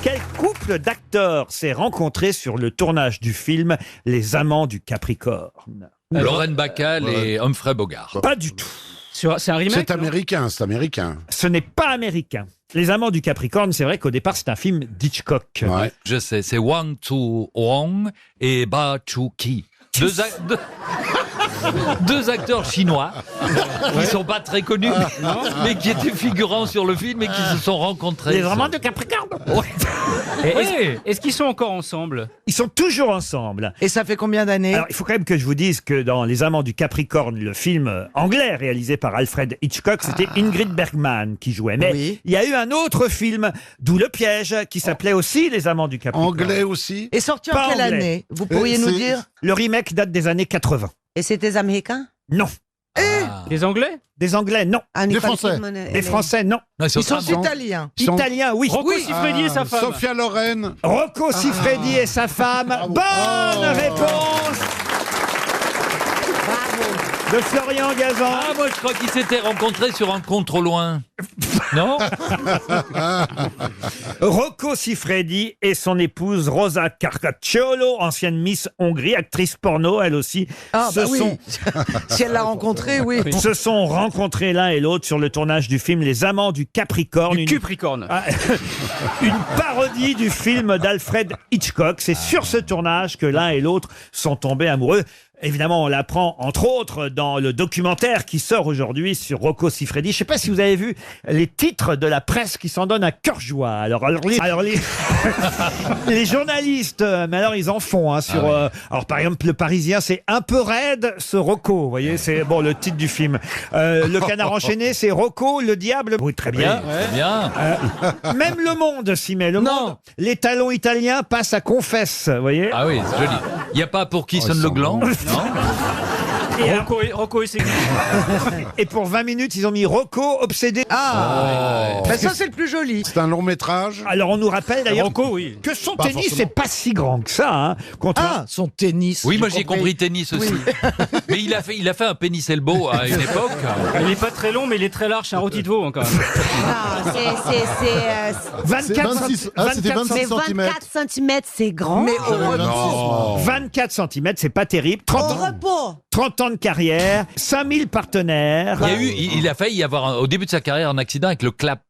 Quel couple d'acteurs s'est rencontré sur le tournage du film Les Amants du Capricorne? Lorraine Bacall et Humphrey Bogart. Pas du tout. C'est un remake. C'est non américain, c'est américain. Ce n'est pas américain. Les Amants du Capricorne, c'est vrai qu'au départ, c'est un film d'Hitchcock. Ouais. Je sais, c'est Wang Tu Wong et Ba Chu Ki. Deux acteurs chinois qui sont pas très connus, mais qui étaient figurants sur le film et qui se sont rencontrés. Les Amants du Capricorne. Et Est-ce qu'ils sont encore ensemble? Ils sont toujours ensemble. Et ça fait combien d'années? Alors, il faut quand même que je vous dise que dans Les Amants du Capricorne, le film anglais réalisé par Alfred Hitchcock, c'était Ingrid Bergman qui jouait. Mais Oui. il y a eu un autre film, d'où le piège, qui s'appelait aussi Les Amants du Capricorne. Anglais aussi. Et sorti Pas en quelle anglais. année? Vous pourriez nous c'est- dire? Le remake date des années 80. Et c'était américain? Non. Les Anglais? Des Anglais, non. Des Français. Des Français, non. Non, Ils sont italiens. Ils sont- Italiens, oui. Rocco Siffredi et sa femme. Sophia Loren. Rocco Siffredi et sa femme. Bonne réponse de Florian Gazan. Ah, moi je crois qu'ils s'étaient rencontrés sur un contre au loin. Non. Rocco Siffredi et son épouse Rosa Carcacciolo, ancienne Miss Hongrie, actrice porno, elle aussi. Ah, bah oui. Si elle l'a rencontré, oui. Se sont rencontrés l'un et l'autre sur le tournage du film Les Amants du Capricorne. Du Cupricorne. Une parodie du film d'Alfred Hitchcock. C'est sur ce tournage que l'un et l'autre sont tombés amoureux. Évidemment, on l'apprend, entre autres, dans le documentaire qui sort aujourd'hui sur Rocco Siffredi. Je ne sais pas si vous avez vu les titres de la presse qui s'en donnent à cœur joie. Alors les journalistes, mais alors ils en font hein, sur. Alors par exemple, Le Parisien, c'est un peu raide ce Rocco. Vous voyez, c'est bon le titre du film. Le Canard enchaîné, c'est Rocco, le diable. Oui, très bien. Oui, bien. Même Le Monde s'y met. Le Monde. Les talons italiens passent à Confesse. Vous voyez. Ah oui, c'est joli. Il n'y a pas pour qui sonne le gland. Non. Rocco et ses Et pour 20 minutes, ils ont mis Rocco obsédé. Ben ça, c'est le plus joli. C'est un long métrage. Alors, on nous rappelle d'ailleurs Rocco, oui. que son Pas tennis forcément. n'est pas si grand que ça. Hein, Son tennis. Oui, moi j'ai compris tennis aussi. Mais il a fait un pénis elbow à une époque. Il est pas très long, mais il est très large. C'est un rôti de veau, encore. Non, c'est 24 c'était 26 cm. 24 cm, c'est grand. Mais au repos. 24 cm, c'est pas terrible. 30 ans de carrière, 5000 partenaires. Il a failli y avoir, au début de sa carrière, un accident avec le clap.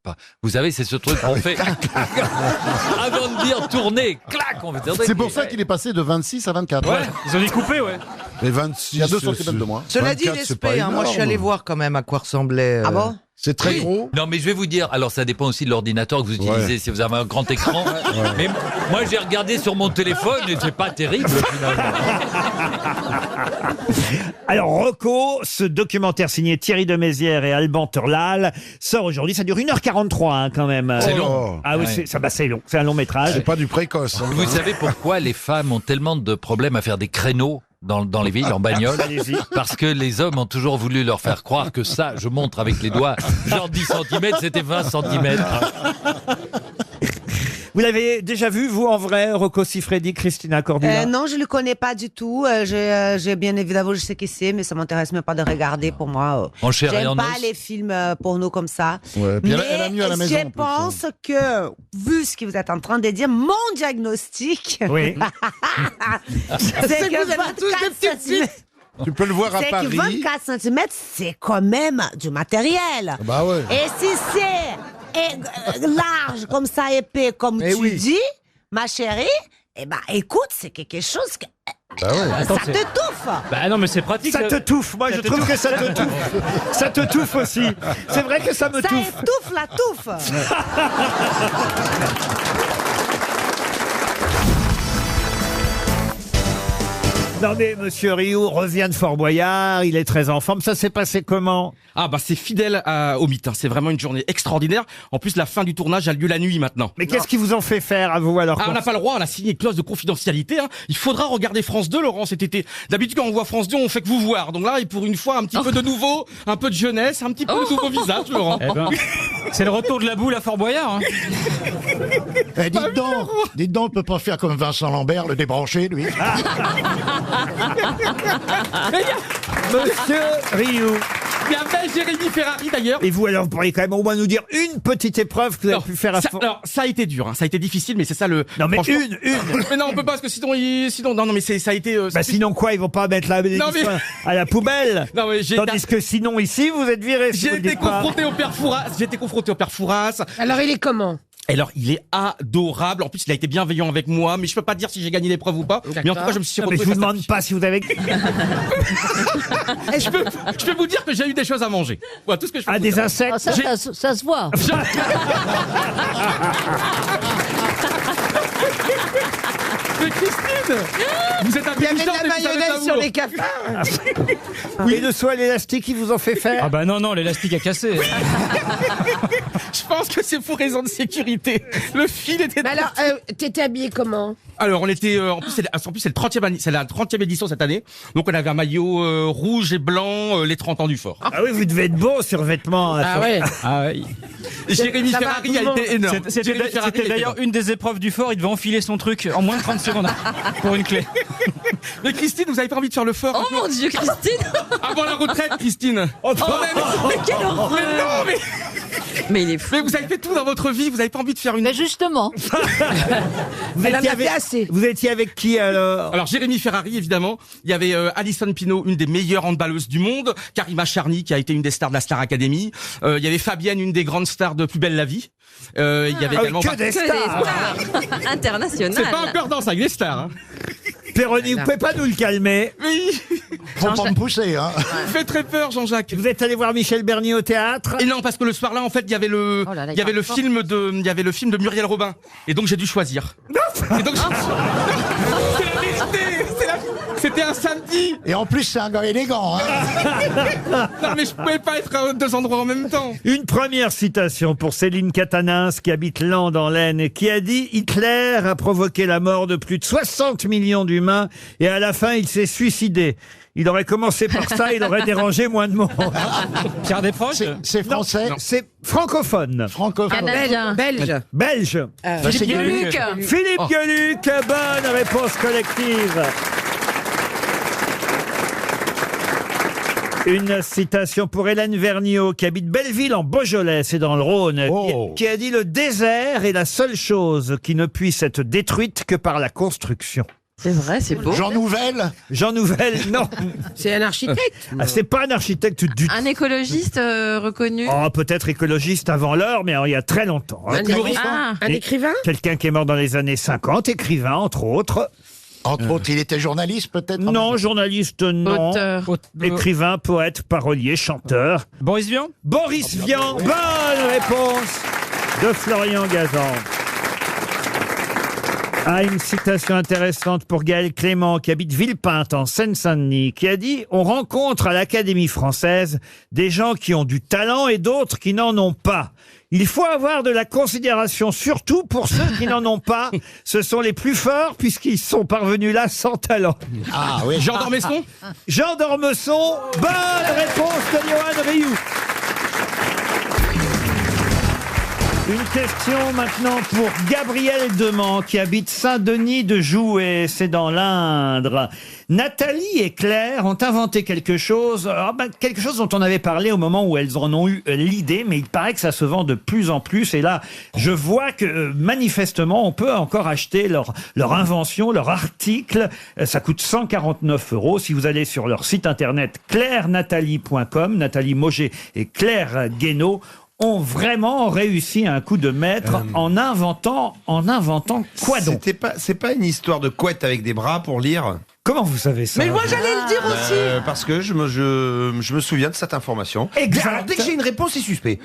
Vous savez, c'est ce truc qu'on fait avant de dire tourner, clac. C'est pour ça qu'il est passé de 26 à 24. Ouais, ils ont découpé, ouais. Mais 26, il y a 2 cm de moins. Cela dit, 24, c'est pas l'esprit, moi je suis énorme. allé voir quand même à quoi ressemblait. Ah bon? C'est très gros. Non, mais je vais vous dire, alors ça dépend aussi de l'ordinateur que vous utilisez, si vous avez un grand écran. Mais moi, j'ai regardé sur mon téléphone et c'est pas terrible, finalement. Alors, Rocco, ce documentaire signé Thierry de Mézières et Alban Turlal, sort aujourd'hui. Ça dure 1h43 hein, quand même. C'est long. Ah oui, Ouais. c'est long. C'est un long métrage. C'est pas du précoce. Hein. Vous savez pourquoi les femmes ont tellement de problèmes à faire des créneaux dans les villes, en bagnole? Allez-y. Parce que les hommes ont toujours voulu leur faire croire que ça, je montre avec les doigts, genre 10 cm, c'était 20 cm. Vous l'avez déjà vu, vous, en vrai, Rocco Siffredi, Christina Cordula? Non, je le connais pas du tout. J'ai bien évidemment, je sais qui c'est, mais ça m'intéresse même pas de regarder pour moi. En chair et J'aime en pas os. les films porno comme ça. Ouais, puis mais elle a mieux à la maison. je en plus, pense que, vu ce que vous êtes en train de dire, mon diagnostic, Oui. c'est que vous avez tous des petits cm. Tu peux le voir à C'est que Paris. 24 cm, c'est quand même du matériel. Bah ouais. Et si c'est large comme ça, épais comme Eh tu oui. dis, ma chérie, eh ben écoute, c'est quelque chose que Bah ouais. Attends, ça te touffe. Bah non, mais c'est pratique. Ça te touffe. Moi, je trouve que ça te touffe. Ça te touffe aussi. C'est vrai que ça me Ça touffe. étouffe la touffe. Non mais Monsieur Rioux revient de Fort Boyard, il est très en forme. Ça s'est passé comment? Ah bah c'est fidèle au mythe, hein. C'est vraiment une journée extraordinaire. En plus la fin du tournage a lieu la nuit maintenant. Mais qu'est-ce qu'ils vous ont fait faire à vous alors? Ah, on n'a pas le droit, on a signé une clause de confidentialité. Hein. Il faudra regarder France 2, Laurent, cet été. D'habitude, quand on voit France 2, on fait que vous voir. Donc là, et pour une fois, un petit peu de nouveau, un peu de jeunesse, un petit peu de nouveau visage, Laurent. Eh ben, c'est le retour de la boule à Fort Boyard. Hein. Eh, dites donc, on peut pas faire comme Vincent Lambert, le débrancher, lui. Monsieur Rioux. Il y avait Jérémy Ferrari d'ailleurs. Et vous alors, vous pourriez quand même au moins nous dire une petite épreuve que vous avez pu faire à ça, Fort. alors, ça a été dur, hein. Ça a été difficile, mais c'est ça le. Non mais franchement- une. Mais non, on peut pas parce que sinon, non, mais ça a été. Bah sinon quoi, ils vont pas mettre la bénédiction Non, mais- à la poubelle. Non, mais Tandis que sinon ici, vous êtes viré. Si J'ai vous le été dites pas. confronté au père Fouras. J'ai été confronté au père Fouras. Alors il est comment? Alors, il est adorable. En plus, il a été bienveillant avec moi, mais je peux pas dire si j'ai gagné l'épreuve ou pas. Mais en tout cas, je me suis Non, mais retrouvé. je vous demande pas si vous avez. je peux vous dire que j'ai eu des choses à manger. Voilà, tout ce que je peux Ah, vous des dire. insectes. Ah, ça se voit. Mais Christine, vous êtes Il y avait de intelligente la et vous savez mayonnaise pas sur où. les cafards. Oui, et le soin élastique qu'ils vous ont fait faire. Ah bah non, l'élastique a cassé. Je pense que c'est pour raison de sécurité. Le fil était. Mais alors, t'étais habillé comment? Alors, on était en plus c'est le 30e la 30e édition cette année. Donc on avait un maillot rouge et blanc les 30 ans du fort. Ah oui, vous devez être beau sur vêtements. Ah ouais. Ah ouais. Jérémy Ça va, Ferrari tout le a monde. été énorme. C'était d'ailleurs une des épreuves du fort. Il devait enfiler son truc en moins de 30 secondes pour une clé. Mais Christine, vous avez pas envie de faire le fort? Oh mon Dieu, Christine. Avant la retraite, Christine. Oh, Mais quelle horreur. Mais non, mais Mais il est fou. Mais vous avez fait tout dans votre vie, vous n'avez pas envie de faire une... Mais justement. Vous étiez avec qui alors? Alors Jérémy Ferrari évidemment, il y avait Alison Pinault, une des meilleures handballeuses du monde, Karima Charny qui a été une des stars de la Star Academy, il y avait Fabienne, une des grandes stars de Plus belle la vie. Il y avait également que des stars. International. C'est pas encore Danse avec les stars. Hein. Péroni, vous pouvez pas nous le calmer? Oui. Faut pas me pousser, hein. Il fait très peur, Jean-Jacques. Vous êtes allé voir Michel Bernier au théâtre? Et non, parce que le soir-là, en fait, il y avait le film de Muriel Robin. Et donc j'ai dû choisir. Et donc c'est la vérité. C'était un samedi. Et en plus, c'est un gars élégant, hein. Non, mais je pouvais pas être à deux endroits en même temps. Une première citation pour Céline Catanins, qui habite Lens dans l'Aisne, et qui a dit « Hitler a provoqué la mort de plus de 60 millions d'humains et à la fin, il s'est suicidé. Il aurait commencé par ça, il aurait dérangé moins de monde. » Pierre Desproges. C'est français. C'est francophone. Canadien. Belge. Philippe Gueluc. Philippe Gueluc, bonne réponse collective. Une citation pour Hélène Vergniaud, qui habite Belleville en Beaujolais, c'est dans le Rhône, qui a dit « Le désert est la seule chose qui ne puisse être détruite que par la construction ». C'est vrai, c'est beau. Jean Nouvel. Jean Nouvel, non. C'est un architecte. Ah, c'est pas un architecte du tout. Un écologiste reconnu. Oh, peut-être écologiste avant l'heure, mais alors, il y a très longtemps. Un écrivain. Quelqu'un qui est mort dans les années 50, écrivain, entre autres. Entre autres, il était journaliste, peut-être? Non, journaliste, non. Auteur. Écrivain, poète, parolier, chanteur. Boris Vian. Boris Vian, bonne réponse de Florian Gazan. Ah, une citation intéressante pour Gaël Clément, qui habite Villepinte, en Seine-Saint-Denis, qui a dit « On rencontre à l'Académie française des gens qui ont du talent et d'autres qui n'en ont pas. Il faut avoir de la considération, surtout pour ceux qui n'en ont pas. Ce sont les plus forts puisqu'ils sont parvenus là sans talent. » Ah oui. Jean d'Ormesson. Jean d'Ormesson, bonne réponse de Johan Rioux. Une question maintenant pour Gabriel Demand, qui habite Saint-Denis de Jouët, c'est dans l'Indre. Nathalie et Claire ont inventé quelque chose dont on avait parlé au moment où elles en ont eu l'idée, mais il paraît que ça se vend de plus en plus. Et là, je vois que manifestement, on peut encore acheter leur invention, leur article. Ça coûte 149 €. Si vous allez sur leur site internet clairenathalie.com, Nathalie Mauger et Claire Guénaud ont vraiment réussi un coup de maître en inventant quoi donc? C'est pas une histoire de couette avec des bras pour lire? Comment vous savez ça? Mais moi j'allais le dire aussi. Parce que je me souviens de cette information. Exact. Alors, dès que j'ai une réponse, c'est suspect.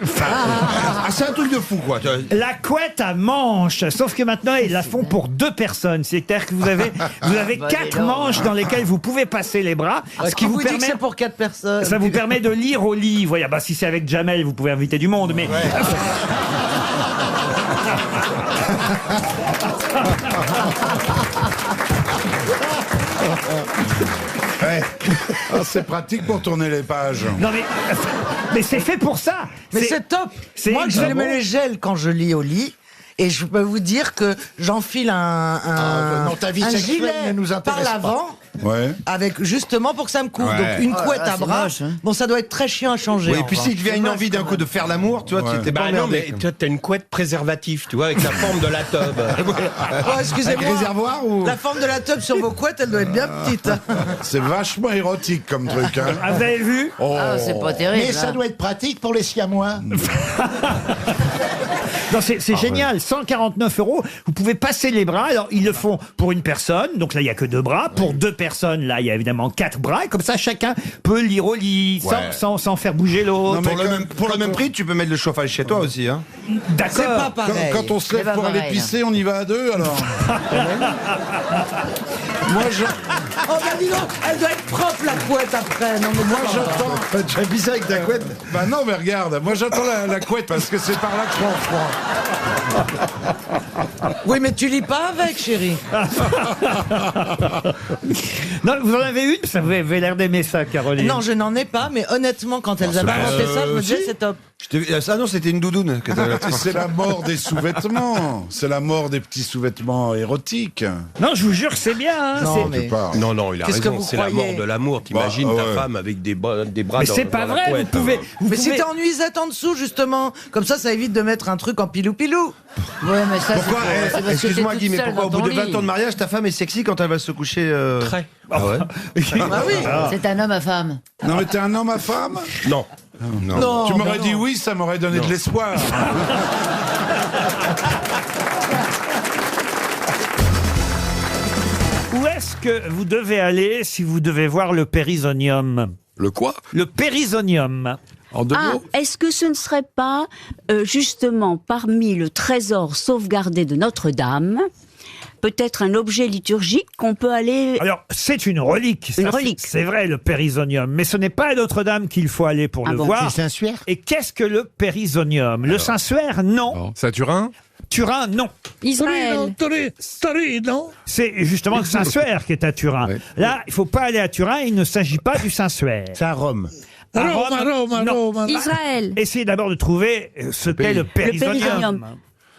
C'est un truc de fou, quoi. La couette à manches, sauf que maintenant ils la font pour 2 personnes. C'est-à-dire que vous avez 4 manches dans lesquelles vous pouvez passer les bras, ce qui vous dit que permet, c'est pour 4 personnes. ça vous permet de lire au lit. Voyez, bah si c'est avec Jamel, vous pouvez inviter du monde, mais. Ouais. Ah, c'est pratique pour tourner les pages. Non mais c'est fait pour ça. Mais c'est top. Moi, je mets les gels quand je lis au lit. Et je peux vous dire que j'enfile un ta vie sexuelle gilet ne nous par intéresse l'avant. Ouais. Avec justement pour que ça me couvre. Ouais. Donc une couette à bras. moche, hein. Bon, ça doit être très chiant à changer. Oui, et puis s'il devient une envie d'un coup de faire l'amour, tu vois, tu t'es pas non, emmerdé. mais toi, t'as une couette préservatif, tu vois, avec la forme de la tub. Oh, excusez-moi. Avec réservoir ou... La forme de la tub sur vos couettes, elle doit être bien petite. C'est vachement érotique comme truc. Hein. Ah, vous avez vu? Oh. Ah, c'est pas terrible. Mais ça doit être pratique pour les siamois. Non, c'est génial. 149 €. Vous pouvez passer les bras. Alors, ils le font pour une personne. Donc là, il n'y a que 2 bras. Pour 2 personnes, là, il y a évidemment 4 bras. Et comme ça, chacun peut lire au lit sans faire bouger l'autre. Pour le même prix, tu peux mettre le chauffage chez toi aussi. Hein. D'accord. C'est pas pareil. Quand on se lève pour aller pisser, on y va à 2 alors. Moi, Oh bah dis donc, elle doit être propre la couette après. Non mais moi j'attends. Tu as pissé avec ta couette? Bah non, mais regarde, moi j'attends la couette parce que c'est par là que je prends froid. Oui, mais tu lis pas avec, chérie. Non, vous en avez une? Ça vous avez l'air d'aimer ça, Caroline. Non, je n'en ai pas, mais honnêtement, quand elles avaient inventé ça, je me disais c'est top. Ah non, c'était une doudoune. C'est la mort des sous-vêtements. C'est la mort des petits sous-vêtements érotiques. Non, je vous jure que c'est bien. Hein, Non, c'est- mais... Non, il a Qu'est-ce que raison. vous C'est la croyez mort de l'amour. T'imagines Bah, ta ouais. femme avec des bras Mais c'est pas dans la vrai, vous couette, pouvez. hein. Vous Mais pouvez- si t'as en nuisette en dessous, justement, comme ça évite de mettre un truc en pilou-pilou. Ouais, mais ça, Pourquoi c'est parce que Excuse-moi t'es Guy, toute mais seule pourquoi au dans bout de ton 20 lit. ans de mariage, ta femme est sexy quand elle va se coucher Très. Ah ouais Ah oui. C'est un homme à femme. Non, mais t'es un homme à femme? Non. Non. Tu m'aurais non. dit oui, ça m'aurait donné de l'espoir. Où est-ce que vous devez aller si vous devez voir le périsonium? Le quoi? Le périsonium. En deux mots? Est-ce que ce ne serait pas justement parmi le trésor sauvegardé de Notre-Dame, peut-être un objet liturgique qu'on peut aller... Alors, c'est une relique. Une ça, relique. C'est vrai, le périsonium. Mais ce n'est pas à Notre-Dame qu'il faut aller pour Ah le bon, voir. C'est Saint-Suaire. Et qu'est-ce que le périsonium? Le Saint-Suaire, non. C'est à Turin? Turin, non. Israël. Non. C'est justement le Saint-Suaire qui est à Turin. Là, il faut pas aller à Turin, il ne s'agit pas du Saint-Suaire. C'est à Rome. À Rome, non. Rome. Israël. Essayez d'abord de trouver ce qu'est le périsonium. périsonium.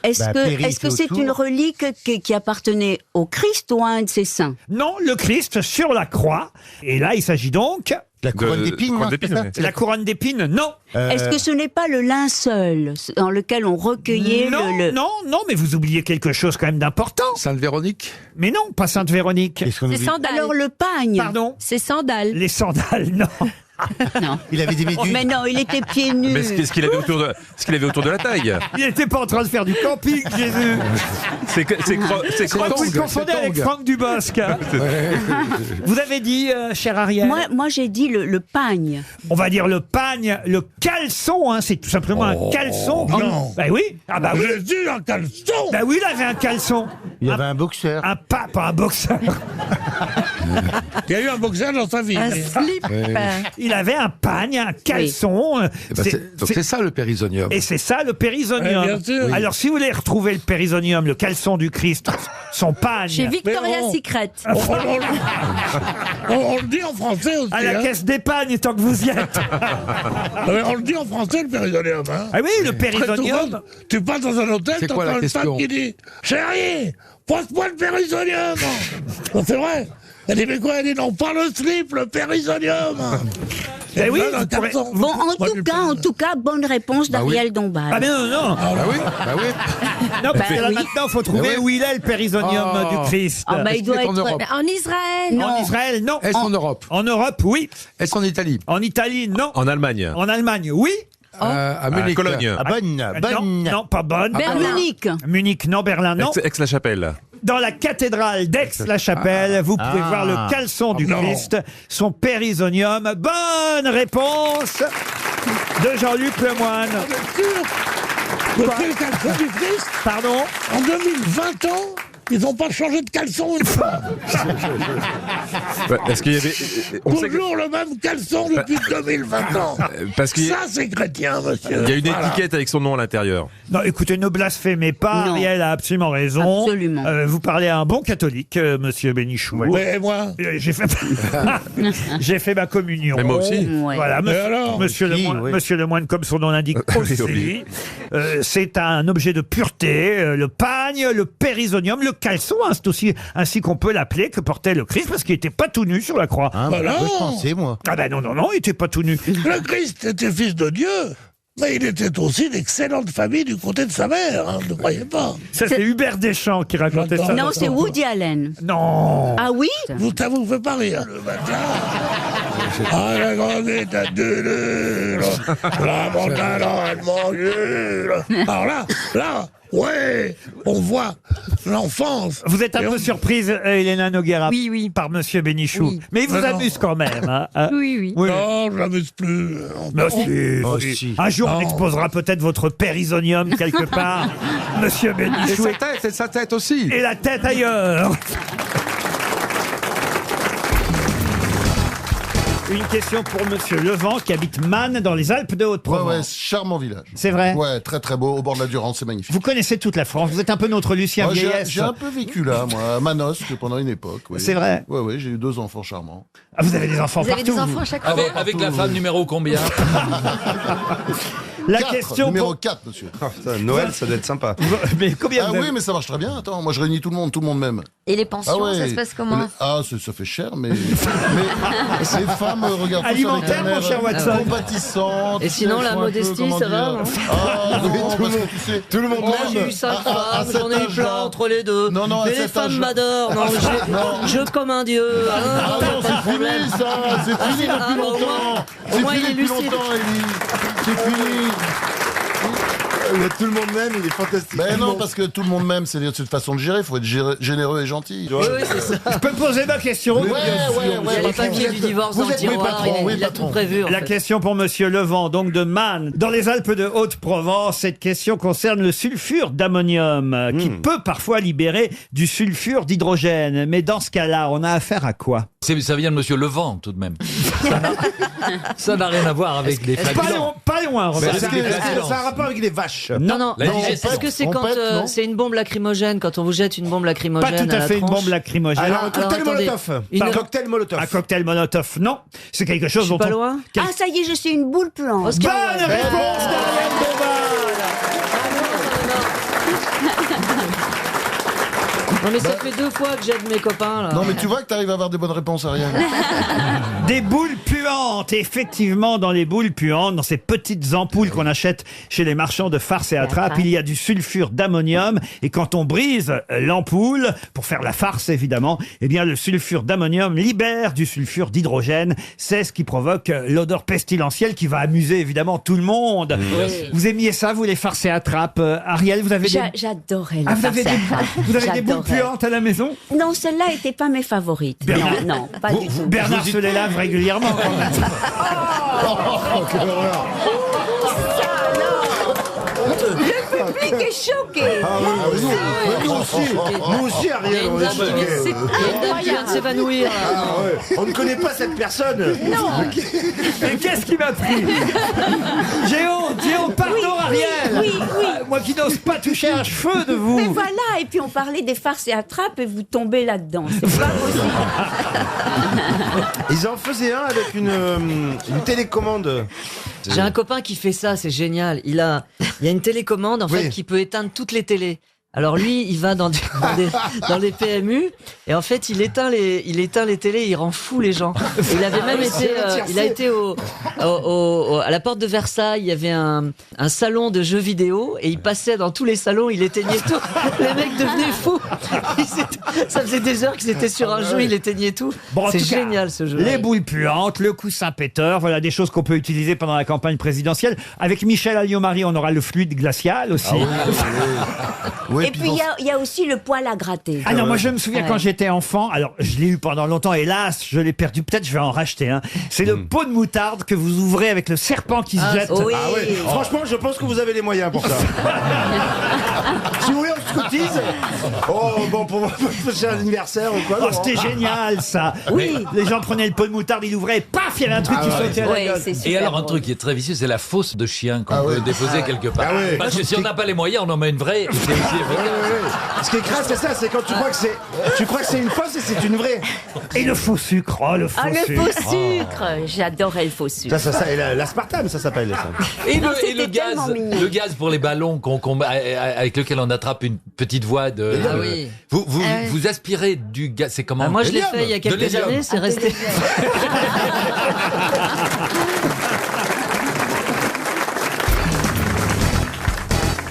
Est-ce Bah, que Péris, est-ce que c'est c'est autour. une relique qui appartenait au Christ ou à un de ses saints? Non, le Christ sur la croix. Et là, il s'agit donc... La couronne d'épines, non, c'est ça La couronne d'épines, non. Est-ce que ce n'est pas le linceul dans lequel on recueillait Non, le... non, mais vous oubliez quelque chose quand même d'important. Sainte Véronique? Mais non, pas Sainte Véronique. Qu'est-ce qu'on C'est oublie sandales. Alors le pagne. Pardon? C'est sandales. Les sandales, non. Non. Il avait des méduses. Mais non, il était pieds nus. Mais ce qu'il avait autour de la taille. Il n'était pas en train de faire du camping, Jésus. C'est Vous le confondez avec Franck Dubosc. Vous avez dit, cher Ariel? Moi j'ai dit le pagne. On va dire le pagne, le caleçon, hein, c'est tout simplement un caleçon. Non. Bah oui. Ah bah oui. Jésus, un caleçon. Bah oui, il avait un caleçon. Il y avait un boxeur. Pas un boxeur. Il y a eu un boxeur dans sa vie. Un slip. Il avait un pagne, un caleçon. Donc c'est ça le périsonium. Et c'est ça le périsonium. Ouais, bien sûr. Alors si vous voulez retrouver le périsonium, le caleçon du Christ, son pagne. Chez Victoria's Mais on- Secret. On le dit en français aussi. À la hein. caisse d'épargne tant que vous y êtes. Mais on le dit en français, le périsonium. Hein. Ah oui, le Après, périsonium. souvent, tu passes dans un hôtel, C'est quoi la t'entends une question femme qui dit « Chérie, passe-moi le périsonium !» Non, c'est vrai. Elle dit « Mais quoi ?» Elle dit « Non, pas le slip, le périsonium !» Eh oui, un vous pourrez- carton. Bon, Moi, en tout cas, bonne réponse d'Ariel Dombal. Ah mais non. Ah oui. Non, parce que là, oui. maintenant, il faut trouver Mais oui. où il est le périsonium Oh. du Christ. Ah bah, il doit est en être... Europe. En Israël. En Israël, non. Est-ce en Europe? En Europe, oui. Est-ce en Italie? En Italie, non. En Allemagne? En Allemagne, oui. À Munich? Cologne? Ah, bonne. Non, pas bonne. Berlin. Munich. Munich, non. Berlin, non. Aix-la-Chapelle? Dans la cathédrale d'Aix-la-Chapelle, vous pouvez voir le caleçon du Non. Christ, son périsonium. Bonne réponse de Jean-Luc Lemoyne. Le caleçon du Christ, Pardon? en 2020 ans, ils n'ont pas changé de caleçon une fois. Est-ce qu'il y avait... Toujours le même caleçon depuis 2020 ans. Parce qu'il y a- Ça, c'est chrétien, monsieur. Il y a une Voilà. étiquette avec son nom à l'intérieur. Non, écoutez, ne blasphémez pas. Non. Ariel a absolument raison. Absolument. Vous parlez à un bon catholique, monsieur Bénichou. Ouais, et moi J'ai fait... J'ai fait ma communion. Mais moi aussi. Ouais. Voilà, Et alors monsieur Oui, oui. Monsieur Lemoyne, comme son nom l'indique aussi. Oui. C'est un objet de pureté, le pagne, le périsonium, le caleçon, hein, c'est aussi ainsi qu'on peut l'appeler, que portait le Christ, parce qu'il n'était pas tout nu sur la croix. Ah, Bah bah, non. je pensais, moi. Ah ben non, il n'était pas tout nu. Le Christ était fils de Dieu, mais il était aussi d'excellente famille du côté de sa mère, hein, ne croyez pas. Ça, c'est Hubert Deschamps qui racontait ça. Non, c'est Woody Allen. Non. Ah oui? Ça vous fait pas rire le matin. Ah, la grande état de l'heure, la montagne elle mange. Alors là, ouais, on voit l'enfance. Vous êtes un Et peu on- surprise, Elena Noguera, Oui. par monsieur Bénichou. Oui. Mais il vous Mais non. amuse quand même. Hein. Oui. Non, je m'amuse plus. Mais si, Oh, si. si. Un jour, on Non. exposera peut-être votre périsonium quelque part, monsieur Bénichou, et sa tête aussi. et la tête ailleurs. Une question pour monsieur Levent qui habite Mannes dans les Alpes de Ouais, Haute-Provence. charmant village. C'est vrai? Ouais, très très beau, au bord de la Durance, c'est magnifique. Vous connaissez toute la France, vous êtes un peu notre Lucien Ouais, Vieillesse. j'ai un peu vécu là, moi, à Manosque pendant une époque. Oui. C'est vrai? Ouais, j'ai eu 2 enfants charmants. Ah, vous avez des enfants Vous avez partout. des enfants à chaque fois. Avec la femme numéro combien? La 4, question numéro pour- 4, monsieur. Noël, ça doit être sympa. Mais combien Ah vous avez- oui, mais ça marche très bien. Attends, moi je réunis tout le monde m'aime. Et les pensions, Ah ouais. ça se passe comment Ça fait cher, mais les femmes regardent tous Alimentaire, avec un mon cher air Watson. compatissant. Et sinon, la modestie, ça va, non Ah non, parce que tu sais, Tout le monde Oh, même. j'ai eu 5 À femmes, cet j'en ai eu âge-là. plein entre les deux. Non, non, à mais les cet femmes âge-là. m'adorent. Non, Non. je comme un dieu. Ah non, c'est fini ça, c'est fini Ah, depuis bah, au longtemps. moins, C'est au moins, fini il est depuis lucide. longtemps, Élie. C'est fini. Tout le monde m'aime, il est fantastique. Ben non, parce que tout le monde m'aime, c'est une façon de gérer. Il faut être généreux et gentil. Oui, c'est ça. Je peux poser ma question Ouais, Il y a les papiers du divorce dans le tiroir, il a tout prévu. en La fait. question pour Monsieur Levent, donc de Man. Dans les Alpes de Haute-Provence, cette question concerne le sulfure d'ammonium, qui peut parfois libérer du sulfure d'hydrogène. Mais dans ce cas-là, on a affaire à quoi? Ça vient de Monsieur Levent, tout de même. Ça n'a rien à voir avec les Pas flatulents. loin, pas loin, Mais remarque. est-ce que- est-ce que Ça a un rapport avec les vaches. Non, non. La digestion. Est-ce que c'est On quand pète, non c'est une bombe lacrymogène, quand on vous jette une bombe lacrymogène Pas tout à la fait une tronche bombe lacrymogène. Alors, un cocktail attendez. Molotov. Une- Un cocktail Molotov. Un cocktail Molotov, non. C'est quelque chose Je suis dont pas on... loin. Quel- Ah, ça y est, je suis une boule puante. Oscar Bonne Wilde. réponse d'Ariel Dombal. Non mais ça fait 2 fois que j'aide mes copains là. Non, mais tu vois que t'arrives à avoir des bonnes réponses, Ariel. Des boules puantes. Et effectivement, dans les boules puantes, dans ces petites ampoules qu'on achète chez les marchands de farce et attrape, il y a du sulfure d'ammonium. Et quand on brise l'ampoule, pour faire la farce évidemment, eh bien le sulfure d'ammonium libère du sulfure d'hydrogène. C'est ce qui provoque l'odeur pestilentielle qui va amuser évidemment tout le monde. Oui. Vous aimiez ça, vous, les farces et attrapes? Ariel, vous avez des... J'adorais les Ah, vous avez farces des, à attrape. vous avez des boules J'adorais. puantes à la maison? Non, celle-là n'était pas mes favorites. Bernard- Non, non, pas du tout. Bernard se les lave régulièrement quand même. Le public est choqué. Nous aussi, Il y a Ariel, une on dame est qui vient choqués. de s'évanouir. Ah ouais. On ne connaît pas cette personne. Non. Mais qu'est-ce qui m'a pris? J'ai honte, pardon Oui, Ariel. oui, oui. Moi qui n'ose pas toucher un cheveu de vous. Mais voilà, et puis on parlait des farces et attrapes et vous tombez là-dedans. C'est pas possible. Ils en faisaient un avec une télécommande. J'ai un copain qui fait ça, c'est génial. Il y a une télécommande en fait qui peut éteindre toutes les télés. Alors lui, il va dans les PMU et en fait, il éteint les télés, il rend fou les gens. Il avait même été, il a été à la porte de Versailles. Il y avait un salon de jeux vidéo et il passait dans tous les salons, il éteignait tout. Les mecs devenaient fous. Ça faisait des heures qu'ils étaient sur un jeu, il éteignait tout. Bon, en C'est tout cas, génial ce jeu. Les boules puantes, le coussin péteur, voilà des choses qu'on peut utiliser pendant la campagne présidentielle. Avec Michel Alliot-Marie, on aura le fluide glacial aussi. Et puis il y a aussi le poil à gratter. Ah non, moi je me souviens Ouais. quand j'étais enfant, alors je l'ai eu pendant longtemps, hélas, je l'ai perdu, peut-être je vais en racheter un. C'est le pot de moutarde que vous ouvrez avec le serpent qui se jette. oui. Ah ouais. Franchement, je pense que vous avez les moyens pour ça. Si vous voulez, on se cotise. Oh, bon, pour votre anniversaire ou quoi. Oh, Laurent. c'était génial ça. Oui. Les gens prenaient le pot de moutarde, ils l'ouvraient, et paf, il y avait un truc qui sautait à la Ouais, gueule. c'est super Et alors un drôle. truc qui est très vicieux, c'est la fosse de chien qu'on peut déposer quelque part. Ah ouais. Parce que si on n'a pas les moyens, on en met une vraie. Et c'est aussi efficace. Ce qui est crasse, c'est ça, c'est quand tu crois que c'est une fausse et c'est une vraie. Et le faux sucre, oh le faux Ah, le sucre. faux sucre. J'adorais le faux sucre. Ça, et l'aspartame, ça s'appelle. Ça. Et, Non, le, et le c'était gaz, tellement mignon. le gaz pour les ballons avec lequel on attrape une petite voix de. Ah oui. Vous aspirez du gaz. C'est comment? Ah, moi je l'ai L'hélium. fait il y a De quelques l'hélium. années, c'est resté.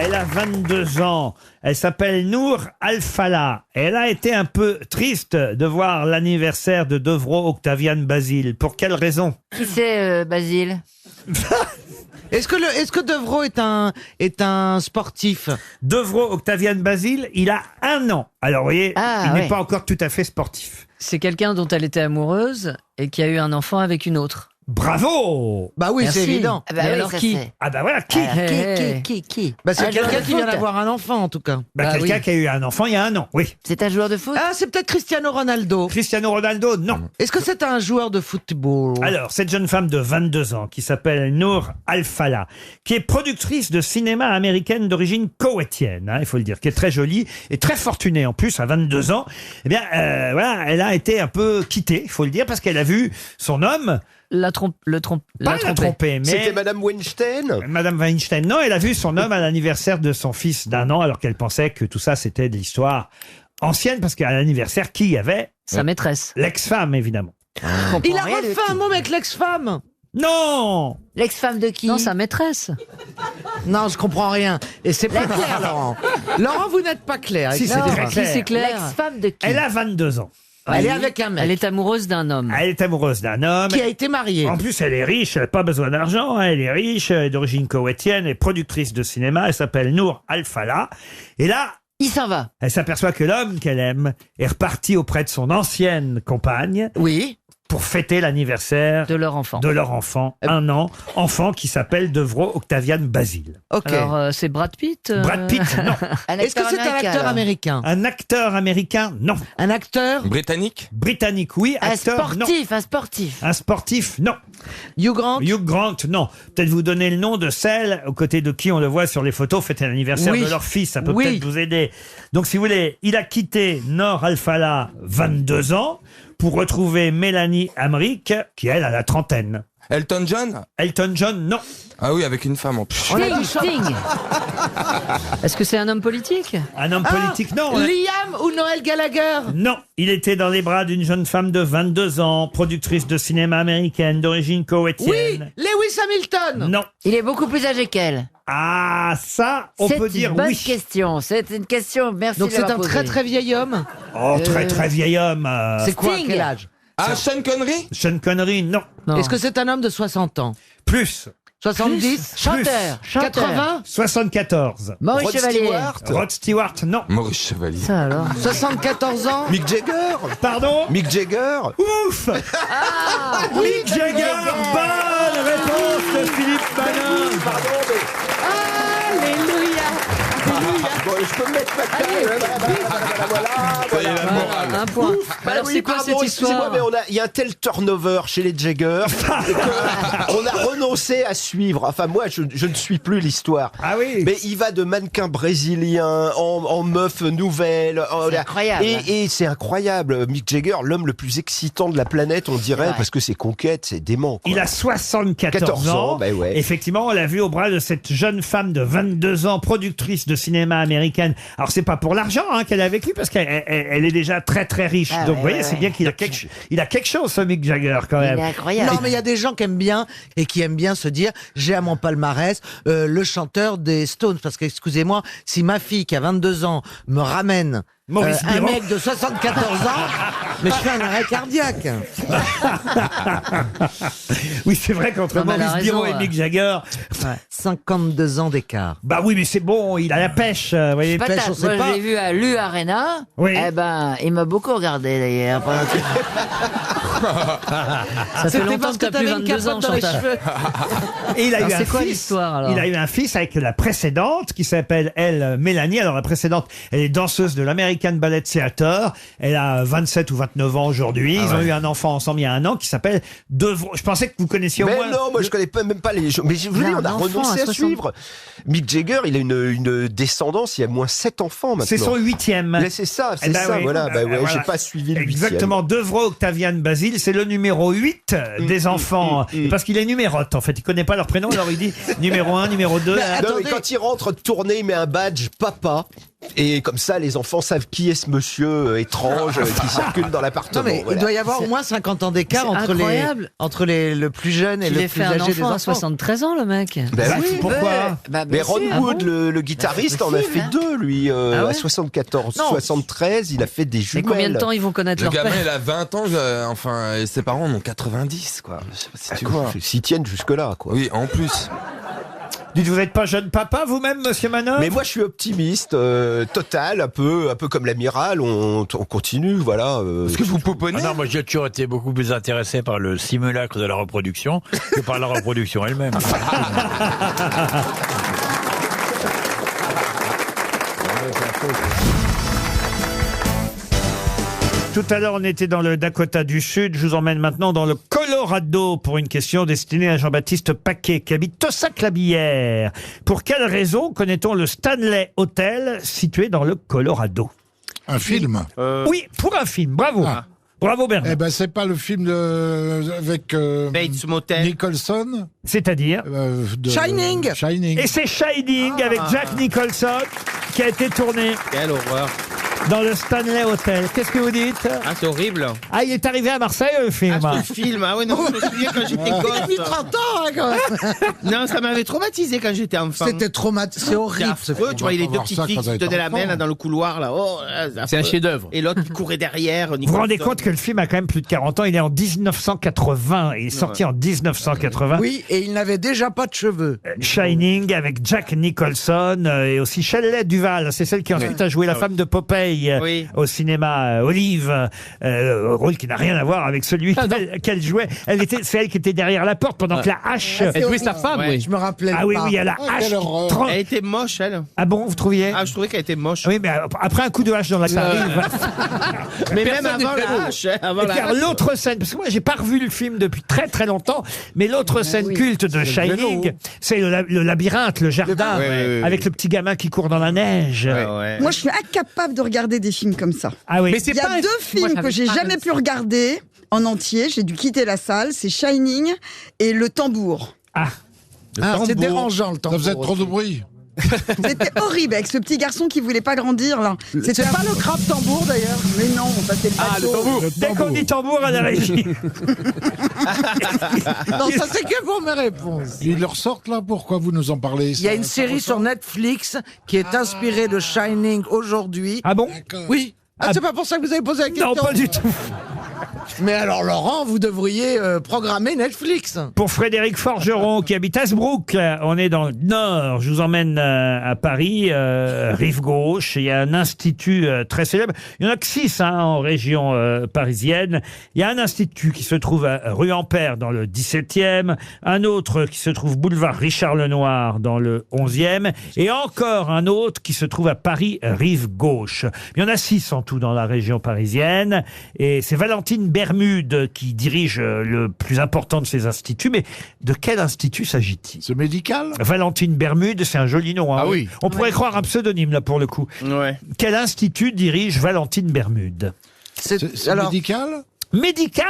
Elle a 22 ans. Elle s'appelle Nour Al-Fallah. Elle a été un peu triste de voir l'anniversaire de Devro Octavian Basile. Pour quelle raison? Qui c'est, Basile? Est-ce que Devro est un sportif? Devro Octavian Basile, il a 1 an. Alors, vous voyez, il n'est pas encore tout à fait sportif. C'est quelqu'un dont elle était amoureuse et qui a eu un enfant avec une autre. Bravo! Bah oui, Merci. c'est évident. Ah bah Mais oui, alors ça qui c'est. Ah bah voilà, qui? Qui Bah c'est Un joueur quelqu'un de qui vient foot. d'avoir un enfant en tout cas. Bah, quelqu'un qui a eu un enfant il y a 1 an, oui. C'est un joueur de foot? Ah, c'est peut-être Cristiano Ronaldo. Cristiano Ronaldo, non. Est-ce que c'est un joueur de football? Alors, cette jeune femme de 22 ans qui s'appelle Nour Al-Fallah, qui est productrice de cinéma américaine d'origine koweïtienne, il faut le dire, qui est très jolie et très fortunée en plus à 22 ans, eh bien, voilà, elle a été un peu quittée, il faut le dire, parce qu'elle a vu son homme la Pas la tromper, mais... C'était Madame Weinstein. Madame Weinstein, non, elle a vu son homme à l'anniversaire de son fils d'1 an, alors qu'elle pensait que tout ça, c'était de l'histoire ancienne, parce qu'à l'anniversaire, qui y avait? Sa maîtresse. L'ex-femme, évidemment. Il a refait un mot avec l'ex-femme. Non! L'ex-femme de qui? Non, sa maîtresse. Non, je comprends rien. Et c'est pas clair, Laurent. Laurent, vous n'êtes pas clair. Si, c'est très clair. Si, c'est clair. L'ex-femme de qui? Elle a 22 ans. Elle est avec un mec. Elle est amoureuse d'un homme. Elle est amoureuse d'un homme. Qui a été marié. En plus, elle est riche, elle n'a pas besoin d'argent. Elle est riche, elle est d'origine koweïtienne, elle est productrice de cinéma. Elle s'appelle Nour Al-Fallah. Et là, il s'en va. Elle s'aperçoit que l'homme qu'elle aime est reparti auprès de son ancienne compagne. Oui. Pour fêter l'anniversaire de leur enfant. 1 an. Enfant qui s'appelle Devro Octavian Basile. Ok. Alors, c'est Brad Pitt Brad Pitt, non. Est-ce que c'est un acteur américain? Un acteur américain, non. Un acteur Britannique? Britannique, oui. Un Acteur, non. sportif. Un sportif, non. Hugh Grant? Hugh Grant, non. Peut-être vous donner le nom de celle aux côtés de qui on le voit sur les photos fêter l'anniversaire de leur fils. Ça peut peut-être vous aider. Donc, si vous voulez, il a quitté Nour Al-Fallah 22 ans pour retrouver Mélanie Hamrick, qui elle a la trentaine. Elton John? Elton John, non. Ah oui, avec une femme en plus. Sting. Est-ce que c'est un homme politique? Un homme politique, non. Liam ou Noël Gallagher? Non, il était dans les bras d'une jeune femme de 22 ans, productrice de cinéma américaine d'origine koweïtienne. Oui, Lewis Hamilton. Non. Il est beaucoup plus âgé qu'elle. Ah, ça, on peut dire C'est une bonne oui. question. C'est une question. Merci. Donc de c'est l'avoir un posée. très très vieil homme. Oh, très très vieil homme. C'est quoi, Sting. quel âge? Ah, Sean Connery? Sean Connery, non. Est-ce que c'est un homme de 60 ans? Plus. 70? Chanteur. 80? 74. Maurice Chevalier. Rod Stewart, non. Maurice Chevalier. Ça alors. 74 ans? Mick Jagger. Pardon? Mick Jagger. Ouf! Mick Jagger, bonne réponse de Philippe Manin. Pardon, mais... Alléluia! Bon, je peux me mettre ma Ça y est, la morale. Un point. Bah Alors, oui, c'est quoi pardon, cette excusez-moi, histoire? mais il y a un tel turnover chez les Jagger on a renoncé à suivre. Enfin, moi, je ne suis plus l'histoire. Ah oui. Mais il va de mannequin brésilien en meuf nouvelle. C'est incroyable. Et c'est incroyable. Mick Jagger, l'homme le plus excitant de la planète, on dirait, parce que ses conquêtes, c'est dément. Quoi. Il a 74 14 ans. ans, bah ouais. Effectivement, on l'a vu au bras de cette jeune femme de 22 ans, productrice de cinéma américaine. Alors, c'est pas pour l'argent qu'elle est avec lui, parce qu'elle est déjà très très riche. Ah, donc, ouais, vous voyez, ouais, c'est ouais. bien qu'il a quelque chose, ce Mick Jagger, quand Il même. est incroyable. Non, mais il y a des gens qui aiment bien et qui aiment bien se dire j'ai à mon palmarès le chanteur des Stones. Parce que, excusez-moi, si ma fille qui a 22 ans me ramène Maurice un Biron. mec de 74 ans, mais je fais un arrêt cardiaque. Oui, c'est vrai qu'entre Non, mais elle a Maurice Biron raison, et Mick Jagger, 52 ans d'écart. bah oui, mais c'est bon, il a la pêche, vous voyez. Pêche, on Patate. sait Moi, pas. je l'ai vu à l'U Arena. Oui. Eh ben, il m'a beaucoup regardé d'ailleurs. Ça fait C'était longtemps parce que que t'as plus t'avais une 22 ans, capote dans les Chantal. cheveux. Et il a Alors, eu un c'est quoi fils. l'histoire, alors Il a eu un fils avec la précédente qui s'appelle Mélanie. Alors la précédente, elle est danseuse de l'American Ballet Theatre. Elle a 27 ou 29 ans aujourd'hui. Ils ont eu un enfant ensemble il y a 1 an qui s'appelle Devro. Je pensais que vous connaissiez au Mais moins. non, moi je connais même pas les gens. Mais je vous Il a dis, on un a enfant renoncé à à 60. suivre. Mick Jagger, il a une descendance, il y a moins 7 enfants maintenant. C'est son 8e. Mais c'est ça, Eh ben oui. voilà. Bah ouais, Voilà. j'ai pas suivi le 8e. Exactement, Devro Octavian Basile, c'est le numéro 8 des enfants. Parce qu'il est numérote en fait, il connaît pas leur prénom, alors il dit numéro 1, numéro 2. Non, mais Attendez. quand il rentre de tournée, il met un badge papa. Et comme ça, les enfants savent qui est ce monsieur étrange qui circule dans Non, l'appartement. mais voilà. il doit y avoir au moins 50 ans d'écart C'est entre incroyable. le plus jeune et Il le a plus fait un âgé des enfant à enfants. 73 ans, le mec. Ben Bah, oui, pourquoi Bah, mais bien Ron sûr. Wood, le guitariste, en a fait 2, lui, Ah ouais à 74, Non. 73, il a fait des Et jumelles. combien de temps ils vont connaître Le leur gamin, père? il a 20 ans, enfin, et ses parents en ont 90, quoi. Je sais pas si tu Ah, vois. S'ils tiennent jusque-là, quoi. Oui, en plus. Dites, vous n'êtes pas jeune papa vous-même, monsieur Manon? Mais moi, je suis optimiste, total, un peu comme l'amiral, on continue, voilà. Est-ce que vous pouponnez? Ah Non, moi j'ai toujours été beaucoup plus intéressé par le simulacre de la reproduction que par la reproduction elle-même. Tout à l'heure, on était dans le Dakota du Sud. Je vous emmène maintenant dans le Colorado pour une question destinée à Jean-Baptiste Paquet, qui habite Tossac-la-Bière. Pour quelle raison connaît-on le Stanley Hotel situé dans le Colorado? Un film. Oui, pour un film. Bravo. Bravo Bernard. Eh ben, c'est pas le film avec Bates Motel. Nicholson. C'est-à-dire Shining. Shining. Et c'est Shining avec Jack Nicholson qui a été tourné Quelle horreur. dans le Stanley Hotel. Qu'est-ce que vous dites? Ah, c'est horrible. Ah, il est arrivé à Marseille, le film. Ah, ce film. Ah ouais, non, je me souviens quand j'étais gosse. Il a mis 30 ans, hein, quand même. Non, ça m'avait traumatisé quand j'étais enfant. C'était traumatisé. C'est horrible. C'est affreux, tu vois, les deux petites filles qui se donnaient la main là, dans le couloir, là. Oh, c'est un chef-d'œuvre. Et l'autre qui courait derrière. Vous vous rendez compte que le film a quand même plus de 40 ans. Il est en 1980. Il est sorti en 1980. Oui, et il n'avait déjà pas de cheveux. Shining avec Jack Nicholson et aussi Shelley Duvall. C'est celle qui ensuite a joué la femme de Popeye au cinéma Olive. Rôle qui n'a rien à voir avec celui qu'elle jouait. C'est elle qui était derrière la porte pendant que la hache... Elle jouait sa femme, oui. Je me rappelais Ah oui, oui, il y a la hache. Elle était moche, elle. Ah bon, vous trouviez? Ah, je trouvais qu'elle était moche. Oui, mais après un coup de hache dans la ça arrive. Mais même avant la hache. Car l'autre scène, parce que moi j'ai pas revu le film depuis très très longtemps, mais l'autre scène culte de Shining, c'est le labyrinthe, le jardin, avec le petit gamin qui court dans la neige. Moi, je suis incapable de regarder des films comme ça. Ah oui. Il y a deux films que j'ai jamais pu regarder en entier. J'ai dû quitter la salle. C'est Shining et Le Tambour. Ah. C'est dérangeant le tambour. Ça faisait trop de bruit. C'était horrible avec ce petit garçon qui voulait pas grandir là. C'est pas le crabe tambour d'ailleurs. Mais non, c'est le bateau. Le tambour. Dès qu'on dit tambour à la régie. Non, ça c'est que pour mes réponses. Ils le ressortent là, pourquoi vous nous en parlez? Il y a une série sur Netflix qui est inspirée de Shining aujourd'hui. Ah bon? Oui. Ah, c'est pas pour ça que vous avez posé la question? Non, pas du tout. Mais alors, Laurent, vous devriez programmer Netflix. Pour Frédéric Forgeron, qui habite Hasbrook, on est dans le Nord. Je vous emmène à Paris, rive gauche. Il y a un institut très célèbre. Il n'y en a que 6 en région parisienne. Il y a un institut qui se trouve à rue Ampère, dans le 17e. Un autre qui se trouve boulevard Richard Lenoir, dans le 11e. Et encore un autre qui se trouve à Paris, rive gauche. Il y en a 6 en tout dans la région parisienne. Et c'est Valentine Bermude qui dirige le plus important de ces instituts. Mais de quel institut s'agit-il? C'est médical? Valentine Bermude, c'est un joli nom. Hein. Ah oui. On pourrait croire un pseudonyme là pour le coup. Ouais. Quel institut dirige Valentine Bermude? C'est médical? Médical,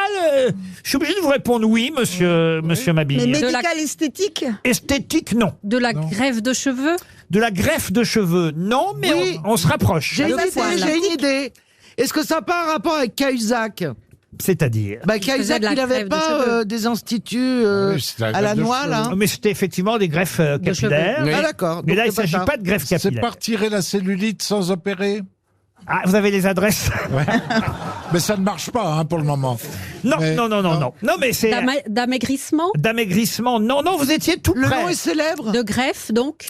je suis obligé de vous répondre oui, monsieur Mabille. Mais médical esthétique? Esthétique, non. De la greffe de cheveux? De la greffe de cheveux, non, mais Oui. on se rapproche. J'ai une idée. Est-ce que ça n'a pas un rapport avec Cahuzac? C'est-à-dire Cahuzac, il n'avait pas des instituts à la noix, là? Mais c'était effectivement des greffes capillaires. Ah d'accord. Mais Donc, là, il ne c'est pas s'agit ça. pas de greffe C'est capillaire. pas retirer la cellulite sans opérer? Ah, vous avez les adresses? Mais ça ne marche pas pour le moment. Non, non, non, mais c'est... D'amaigrissement? D'amaigrissement, non, vous étiez tout Le près. nom est célèbre? De greffe, donc?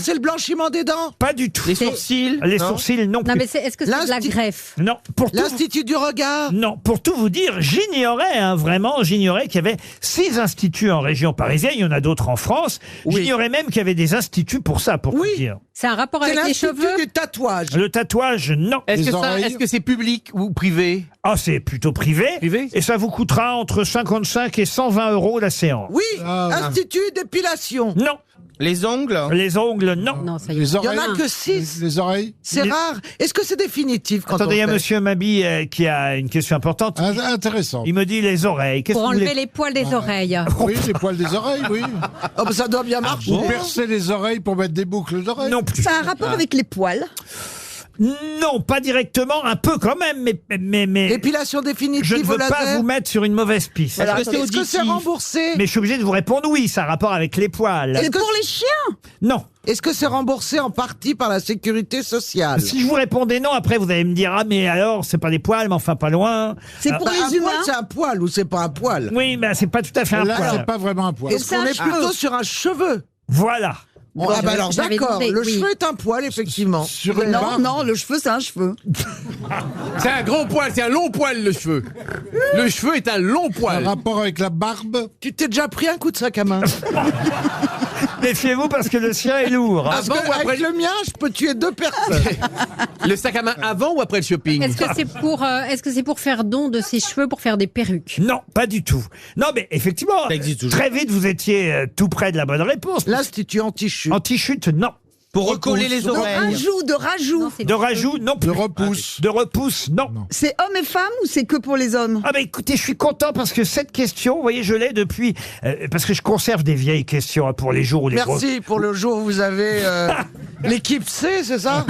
C'est le blanchiment des dents? Pas du tout. Les sourcils? Les sourcils, non plus. Non, mais est-ce que c'est de la greffe? Non, pour tout... L'Institut du regard? Non, pour tout vous dire, j'ignorais, vraiment, qu'il y avait 6 instituts en région parisienne, il y en a d'autres en France. Oui. J'ignorais même qu'il y avait des instituts pour ça, pour vous dire. C'est un rapport avec les cheveux? du tatouage. Le tatouage, non. Est-ce que c'est public ou privé? Ah, c'est plutôt privé. Et ça vous coûtera entre 55 et 120 € la séance. Oui, Institut d'épilation. Non. Les ongles? Les ongles, non. Non, ça y est. Les Il y oreilles? en a que 6. Les oreilles? C'est rare. Est-ce que c'est définitif quand Attendez, il y a on fait monsieur Mabille qui a une question importante. Intéressant. Il me dit les oreilles. Qu'est-ce Pour que vous enlever voulez... les poils des oreilles. Oui, les poils des oreilles, oui. Oh, bah, ça doit bien marcher. Vous percez les oreilles pour mettre des boucles d'oreilles? Non plus. Ça a un rapport avec les poils? Non, pas directement, un peu quand même, mais L'épilation définitive je ne veux au laser? pas vous mettre sur une mauvaise piste. Est-ce que c'est remboursé? Mais je suis obligé de vous répondre oui, ça a rapport avec les poils. C'est pour les chiens? Non. Est-ce que c'est remboursé en partie par la sécurité sociale? Si je vous répondais non, après vous allez me dire ah mais alors c'est pas des poils, mais enfin pas loin. C'est pour Un les poil, humains? c'est un poil ou c'est pas un poil? Oui, mais c'est pas tout à fait un Là, poil. c'est pas vraiment un poil. Est-ce qu'on est plutôt sur un cheveu? Voilà. Ah bah alors j'avais d'accord, demandé, le oui. cheveu est un poil effectivement. Sur une Non, barbe? non, le cheveu, c'est un cheveu. C'est un grand poil, c'est un long poil le cheveu. Le cheveu est un long Un poil. rapport avec la barbe? Tu t'es déjà pris un coup de sac à main? Méfiez-vous parce que le sien est lourd. Parce Avant que ou après avec le mien, je peux tuer 2 personnes. Le sac à main avant ou après le shopping? Est-ce que c'est pour faire don de ses cheveux pour faire des perruques? Non, pas du tout. Non, mais effectivement, Ça existe toujours. très vite vous étiez tout près de la bonne réponse. L'Institut anti-chute. Anti-chute, non. Pour recoller les Donc, oreilles. de rajout. De rajout, non plus. De repousse. De repousse, non. C'est homme et femme ou c'est que pour les hommes? Ah bah écoutez, je suis content parce que cette question, vous voyez, je l'ai depuis... parce que je conserve des vieilles questions pour les jours où les Merci pour le jour où vous avez l'équipe C, c'est ça?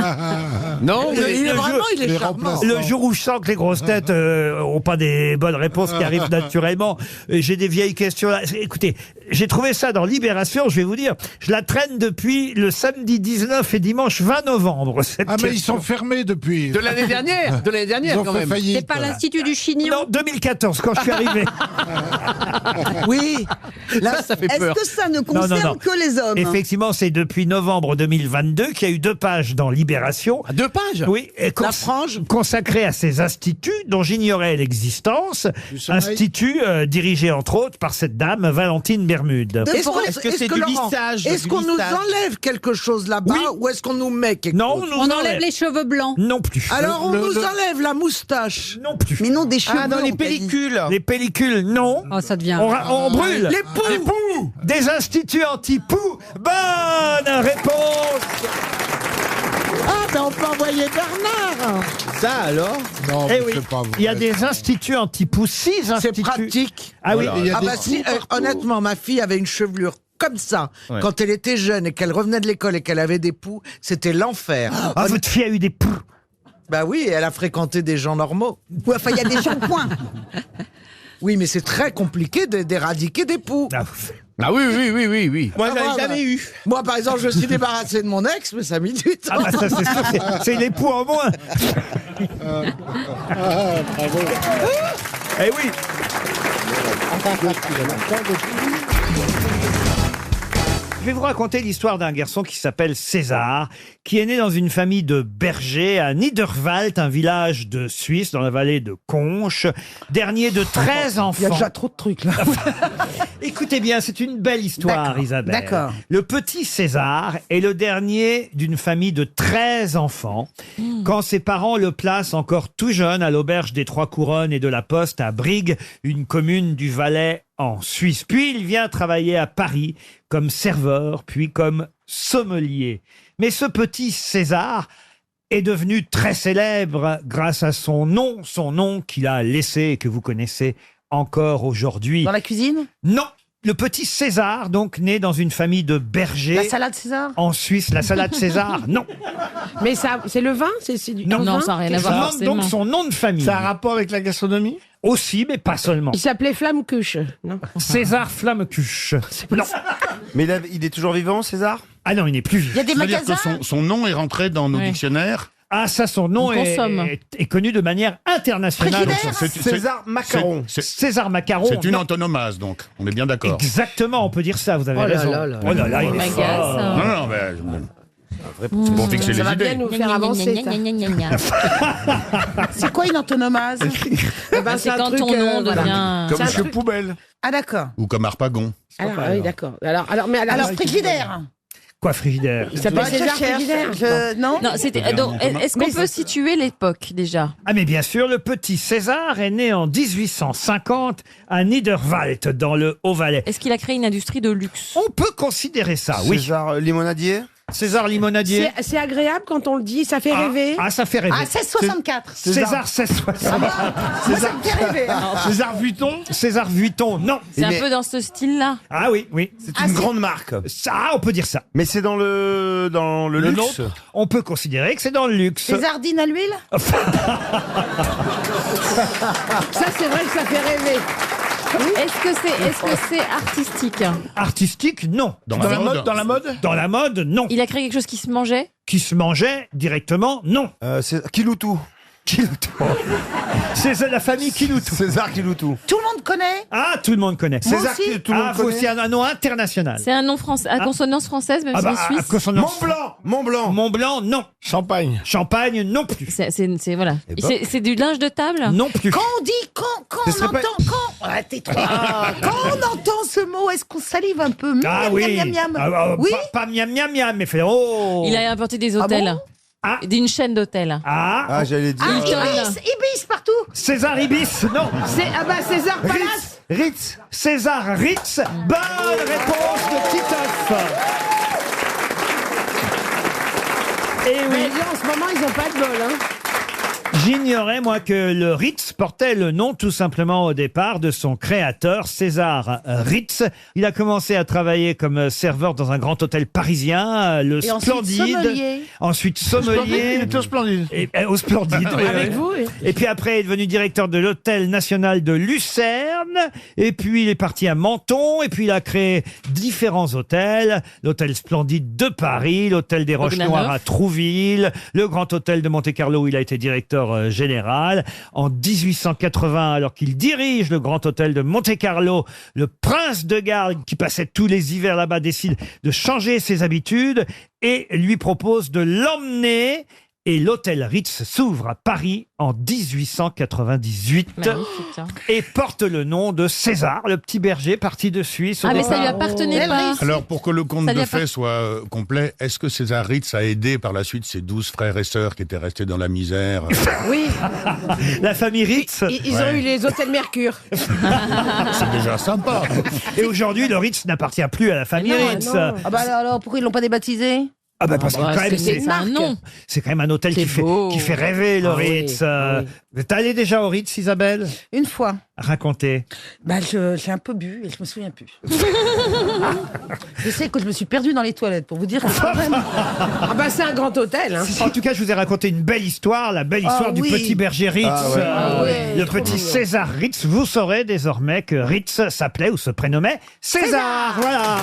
Non, il est vraiment, il est charmant. Le jour où je sens que les grosses têtes ont pas des bonnes réponses qui arrivent naturellement, j'ai des vieilles questions là. Écoutez, j'ai trouvé ça dans Libération, je vais vous dire, je la traîne depuis le samedi 19 et dimanche 20 novembre. Cette Ah, mais ils question. sont fermés depuis. de l'année dernière. De l'année dernière, Ils ont quand fait même. faillite. C'est pas l'Institut du Chignon. Non, 2014, quand je suis arrivé. Oui. Là, Ça fait Est-ce peur. que ça ne concerne non. que les hommes? Effectivement, c'est depuis novembre 2022 qu'il y a eu 2 pages dans Libération. 2 pages. Oui, et La frange. consacré à ces instituts dont j'ignorais l'existence. Instituts dirigés entre autres par cette dame, Valentine Bermude. Est-ce que c'est du lissage? Est-ce qu'on nous enlève quelque chose là-bas Oui. ou est-ce qu'on nous met quelque Non, chose? nous On enlève les cheveux blancs. Non plus. Alors on nous enlève la moustache. Non plus. Mais non, des cheveux. Ah, dans les on t'a dit. pellicules. Les pellicules, non. Oh, ça devient. On brûle. Les poux. Des instituts anti-poux. Bonne réponse. Ah ben on peut envoyer Bernard. Ça alors? Non, Eh mais oui, c'est pas vrai. il y a des instituts anti-poux, 6 C'est instituts. pratique. Ah oui. Voilà. Il y a Ah des bah si, honnêtement, ma fille avait une chevelure comme ça. Ouais. Quand elle était jeune et qu'elle revenait de l'école et qu'elle avait des poux, c'était l'enfer. Ah, votre fille a eu des poux. Bah oui, elle a fréquenté des gens normaux. Ouais, enfin, il y a des shampoings. Oui, mais c'est très compliqué d'éradiquer des poux. Ah oui. Moi, Ah, j'en ai bah, jamais eu. Moi, par exemple, je suis débarrassé de mon ex, mais ça a mis du temps. Ah bah ça c'est sûr, c'est les poux en moins. Bravo. Eh oui. Je vais vous raconter l'histoire d'un garçon qui s'appelle César, qui est né dans une famille de bergers à Niederwald, un village de Suisse dans la vallée de Conches. Dernier de 13 enfants. Il y a déjà trop de trucs là. Écoutez bien, c'est une belle histoire, D'accord, Isabelle. d'accord. Le petit César est le dernier d'une famille de 13 enfants. Quand ses parents le placent encore tout jeune à l'auberge des Trois Couronnes et de la Poste à Brigue, une commune du Valais en Suisse. Puis il vient travailler à Paris comme serveur, puis comme sommelier. Mais ce petit César est devenu très célèbre grâce à son nom qu'il a laissé et que vous connaissez encore aujourd'hui. Dans la cuisine? Non. Le petit César, donc, né dans une famille de bergers. La salade César? En Suisse, la salade César, non. Mais ça, c'est le vin? C'est du Non, vin? ça n'a rien à voir. Je demande donc son nom de famille. Ça a un rapport avec la gastronomie? Aussi, mais pas seulement. Il s'appelait Flammekuche, non? César Flammekuche. Non. Mais il est toujours vivant, César? Ah non, il n'est plus Il y a des C'est-à-dire que magasins? son nom est rentré dans nos Ouais. dictionnaires. Ah, ça, son nom On consomme. est connu de manière internationale. Frigidaire? César Macaron. César Macaron. C'est une non. antonomase, donc. On est bien d'accord. Exactement, on peut dire ça, vous avez Oh là raison. là là. Oh là là, il est M'agace, fort. hein. Non, mais... C'est pour fixer Ça les va bien idées. nous faire avancer, ça. C'est quoi une antonomase? Eh ben, C'est un quand truc, ton nom voilà. devient. Comme C'est un Monsieur truc- Poubelle. Ah d'accord. Ou comme Harpagon. Alors, oui, d'accord. Alors, frigidaire. Quoi, frigidaire? Il s'appelle César Frigidaire. Non? Non, c'était. Donc, est-ce qu'on peut situer l'époque déjà? Ah mais bien sûr, le petit César est né en 1850 à Niederwald, dans le Haut-Valais. Est-ce qu'il a créé une industrie de luxe? On peut considérer ça, oui. César Limonadier? César Limonadier. C'est agréable quand on le dit, ça fait rêver. Ah, ça fait rêver. Ah, 1664. César 1660. Moi, ça me fait rêver. César Vuitton? César Vuitton, non. C'est un peu dans ce style-là. Ah oui, oui. C'est une grande marque. Ça, on peut dire ça. Mais c'est dans le luxe? nôtre, on peut considérer que c'est dans le luxe. Césardine à l'huile? Ça, c'est vrai que ça fait rêver. Est-ce que c'est artistique? Artistique, non. Dans la mode. Dans la mode? Dans la mode, non. Il a créé quelque chose qui se mangeait? Qui se mangeait directement, non. C'est Kiloutou. Kiloutou. C'est la famille Kiloutou. César Kiloutou. Tout le monde connaît? Ah, tout le monde connaît. Moi César aussi. qui tout le monde Ah, faut connaît. aussi un nom international. C'est un nom français, à consonance française, même Ah si bah, c'est suisse. consonance- Mont Blanc. Mont Blanc, non. Champagne. Champagne, non plus. C'est voilà. Eh ben. C'est du linge de table? Non plus. Quand on dit, quand on serait pas- entend, quand on entend ce mot, est-ce qu'on salive un peu? Ah Miam, oui. miam, miam, miam. Ah, bah, Oui. Pas miam miam miam, mais fait oh. Il a inventé des hôtels. bon Ah. D'une chaîne d'hôtels. Ah. J'allais dire. Ibis partout. César Ibis, non. César Palace. Ritz. César Ritz. Bonne réponse de Titoff. Et oui. Mais là, en ce moment, ils n'ont pas de bol, hein. J'ignorais, moi, que le Ritz portait le nom tout simplement au départ de son créateur, César Ritz. Il a commencé à travailler comme serveur dans un grand hôtel parisien, le Et ensuite, Splendide. sommelier. Ensuite, sommelier. Il était au Splendide. Au Splendide, oui, Avec oui. vous, oui. Et puis après, il est devenu directeur de l'Hôtel National de Lucerne. Et puis, il est parti à Menton. Et puis, il a créé différents hôtels. L'Hôtel Splendide de Paris, l'Hôtel des Roches Noires à Trouville, le Grand Hôtel de Monte-Carlo où il a été directeur général. En 1880, alors qu'il dirige le Grand Hôtel de Monte-Carlo, le prince de Galles, qui passait tous les hivers là-bas, décide de changer ses habitudes et lui propose de l'emmener. Et l'hôtel Ritz s'ouvre à Paris en 1898 et porte le nom de César, le petit berger parti de Suisse. Ah, mais ça lui appartenait pas. Alors, pour que le conte Ça lui de a pas- fées soit complet, est-ce que César Ritz a aidé par la suite ses 12 frères et sœurs qui étaient restés dans la misère Oui, La famille Ritz. ils ont eu les hôtels Mercure. C'est déjà sympa. Et aujourd'hui, le Ritz n'appartient plus à la famille Ritz. Ah bah alors, pourquoi ils l'ont pas débaptisé? Ah bah parce que quand même, c'est un nom. c'est quand même un hôtel qui fait rêver, le Ritz. T'es allé déjà au Ritz, Isabelle? Une fois. Racontez. Bah, j'ai un peu bu et je me souviens plus. Je sais que je me suis perdue dans les toilettes, pour vous dire. Ah bah c'est un grand hôtel. Hein. En tout cas, je vous ai raconté une belle histoire, la belle histoire du oui. petit berger Ritz. ouais, Le trop petit mignon. César Ritz. Vous saurez désormais que Ritz s'appelait ou se prénommait César. Voilà.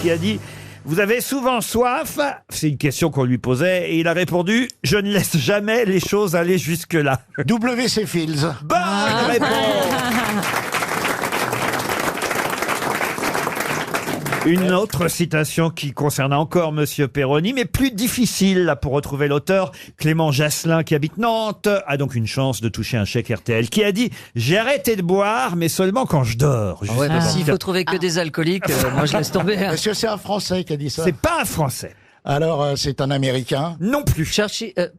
Qui a dit: vous avez souvent soif? C'est une question qu'on lui posait et il a répondu: je ne laisse jamais les choses aller jusque-là. W.C. Fields. Bonne réponse. Une autre citation qui concerne encore Monsieur Perroni, mais plus difficile là, pour retrouver l'auteur. Clément Jasselin, qui habite Nantes, a donc une chance de toucher un chèque RTL, qui a dit: j'ai arrêté de boire, mais seulement quand je dors. Ah ouais, bah, s'il faut trouver que des alcooliques, moi je laisse tomber. hein. Est-ce que c'est un Français qui a dit ça? C'est pas un Français. Alors, c'est un Américain? Non plus.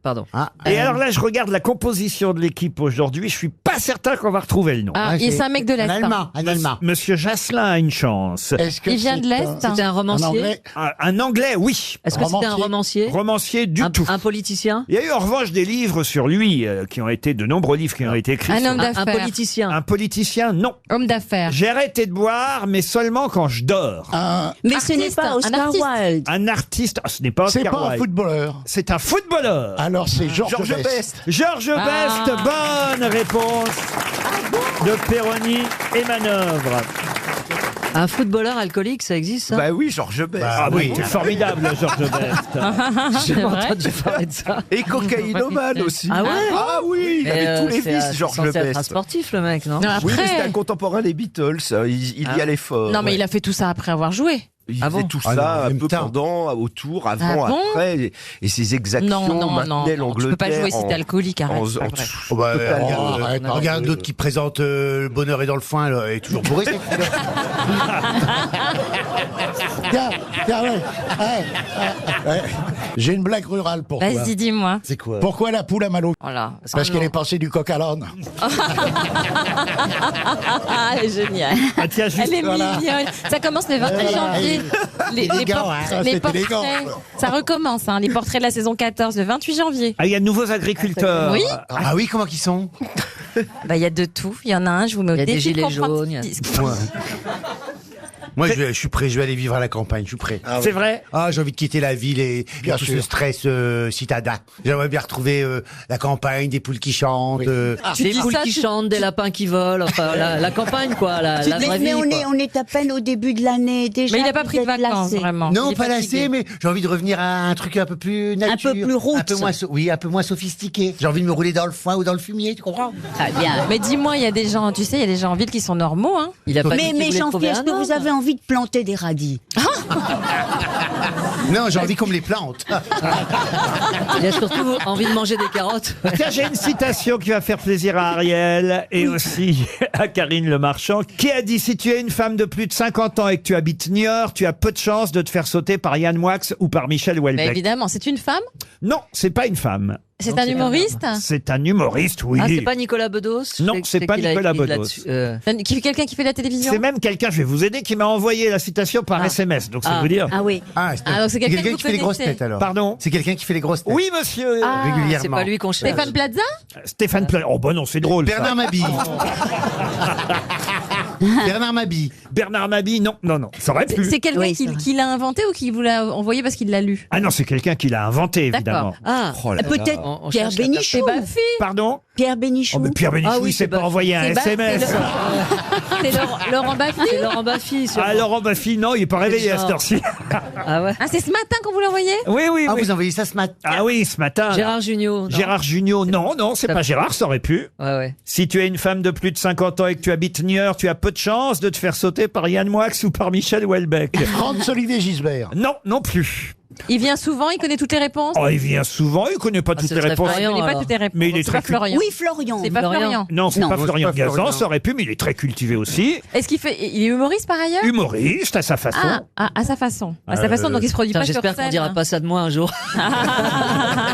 Pardon. Et alors là, je regarde la composition de l'équipe aujourd'hui, je suis pas certain qu'on va retrouver le nom. Ah, et c'est un mec de l'Est. hein. Un Allemand. Monsieur Jasselin a une chance. Est-ce que Il vient de c'est l'Est. C'était un romancier. Anglais? Un Anglais, oui. Est-ce que c'était un romancier? Romancier du tout. Un politicien? Il y a eu en revanche des livres sur lui, qui ont été, de nombreux livres qui ont été écrits. Un sur- homme Un d'affaires. politicien? Un politicien, non. Homme d'affaires. J'ai arrêté de boire, mais seulement quand je dors. Mais ce n'est Artiste, pas un Oscar artiste. Wilde. Un artiste, ce n'est pas C'est Oscar pas un Wilde. footballeur. C'est un footballeur. Alors, c'est Georges Best. Georges Best, bonne réponse de Perroni et Manœuvre. Un footballeur alcoolique, ça existe ça? Bah oui, Georges Best. Ah oui, c'est formidable, Georges Best. J'ai pas entendu parler de ça. Et cocaïnomane aussi. Ah ouais? Ah oui, il avait tous les vices, Georges C'est censé être un Best. sportif, le mec, non? Non, Oui, mais c'était après. un contemporain des Beatles. Il y allait fort. Non, mais ouais. il a fait tout ça après avoir joué. Il Ah faisait bon tout Ah ça non, en un même peu temps. pendant, autour, avant, Ah bon après, et ses exactions Non, non, non. maintenaient non. Tu peux pas l'Angleterre jouer si t'es alcoolique, arrête. en- c'est pas en- vrai. Oh bah, Total, regarde, regarde l'autre qui présente Le Bonheur est dans le foin, là, est toujours bourré. Tiens, ouais. Ouais. J'ai une blague rurale pour toi. Vas-y, dis-moi. C'est quoi? Pourquoi la poule a mal au Voilà. Parce qu'elle est passée du coq à l'âne. Ah, elle est géniale. Ah, tiens, juste, Elle est voilà. mignonne. Ça commence le 28 janvier. Les élégant, portraits, hein. les C'est portraits. élégant. Ça recommence, hein, les portraits de la saison 14, le 28 janvier. Ah, il y a de nouveaux agriculteurs. Oui. Ah oui, comment qu'ils sont? Bah, il y a de tout. Il y en a un, je vous mets au Il y a des défi de gilets comprendre jaunes, ce il y a- qu'ils disent. Moi, je suis prêt, je vais aller vivre à la campagne, je suis prêt. C'est vrai? Ah, j'ai envie de quitter la ville et Bien tout sûr. ce stress citadin. J'aimerais bien retrouver la campagne, des poules qui chantent. Des poules qui chantent, des lapins qui volent, enfin la campagne quoi, la vraie vie. Mais quoi. on est à peine au début de l'année déjà. Mais il n'a pas vous pris de êtes vacances, lassés. vraiment. Non, Il est pas fatigué. lassé, mais j'ai envie de revenir à un truc un peu plus nature. peu plus roots. Un peu moins, oui, un peu moins sophistiqué. J'ai envie de me rouler dans le foin ou dans le fumier, tu comprends? Très bien. Mais dis-moi, il y a des gens, tu sais, il y a des gens en ville qui sont normaux, hein. Il a pas dit qu'il Mais voulait trouver Jean-Pierre, est-ce un que vous homme. avez envie de planter des radis? Non, j'ai envie qu'on me les plante. Il a surtout envie de manger des carottes. Tiens, j'ai une citation qui va faire plaisir à Ariel et aussi à Karine Le Marchand, qui a dit: si tu es une femme de plus de 50 ans et que tu habites Niort, tu as peu de chances de te faire sauter par Yann Moix ou par Michel Houellebecq. Mais évidemment, c'est une femme? Non, c'est pas une femme. C'est un humoriste? C'est un humoriste, oui. Ah, c'est pas Nicolas Bedos? Non, c'est pas Nicolas Bedos. Quelqu'un qui fait de la télévision? C'est même quelqu'un, je vais vous aider, qui m'a envoyé la citation par SMS. Donc, ça veut dire. Ah oui. Ah, donc c'est quelqu'un que vous qui fait les grosses connaissez. têtes alors. Pardon? C'est quelqu'un qui fait les grosses têtes. Oui, monsieur. Régulièrement. C'est pas lui qu'on cherche. Stéphane Plaza? Stéphane Plaza. Oh, bah non, c'est drôle. Bernard ça. Mabille. Bernard Mabille. Bernard Mabille, non. Ça aurait pu. C'est quelqu'un qui l'a inventé ou qui vous l'a envoyé parce qu'il l'a lu? Ah non, c'est quelqu'un qui l'a inventé, évidemment. Ah, Peut-être Pierre Bénichou. Pardon? Pierre Bénichou. Oh, mais Pierre Bénichou, il s'est pas envoyé un SMS. C'est Laurent Baffy? C'est Laurent Baffy. Ah, Laurent Baffy, non, il est pas réveillé à cette heure-ci. Ah ouais. Ah, c'est ce matin qu'on vous l'a envoyé? Oui. Ah, vous envoyez ça ce matin? Ah oui, ce matin. Gérard Jugnot. Gérard Jugnot, non, c'est pas Gérard, ça aurait pu. Ouais. Si tu es une femme de plus de 50 ans et que tu habites Niort, tu as peu de chances de te faire sauter par Yann Moix ou par Michel Houellebecq. Franz-Olivier Gisbert. Non plus. Il vient souvent, il connaît toutes les réponses? Oh, il vient souvent, il connaît pas toutes les réponses. Il connaît pas toutes les réponses. Mais il est C'est très pas Florian. Oui, Florian. C'est pas Florian. Non, c'est pas Florian c'est pas Gazan, Florian. ça aurait pu, mais il est très cultivé aussi. Est-ce qu'il il est humoriste par ailleurs? Humoriste à sa façon. À sa façon. À sa façon, donc il se produit Putain, pas sur scène. j'espère qu'on dira pas ça de moi un jour.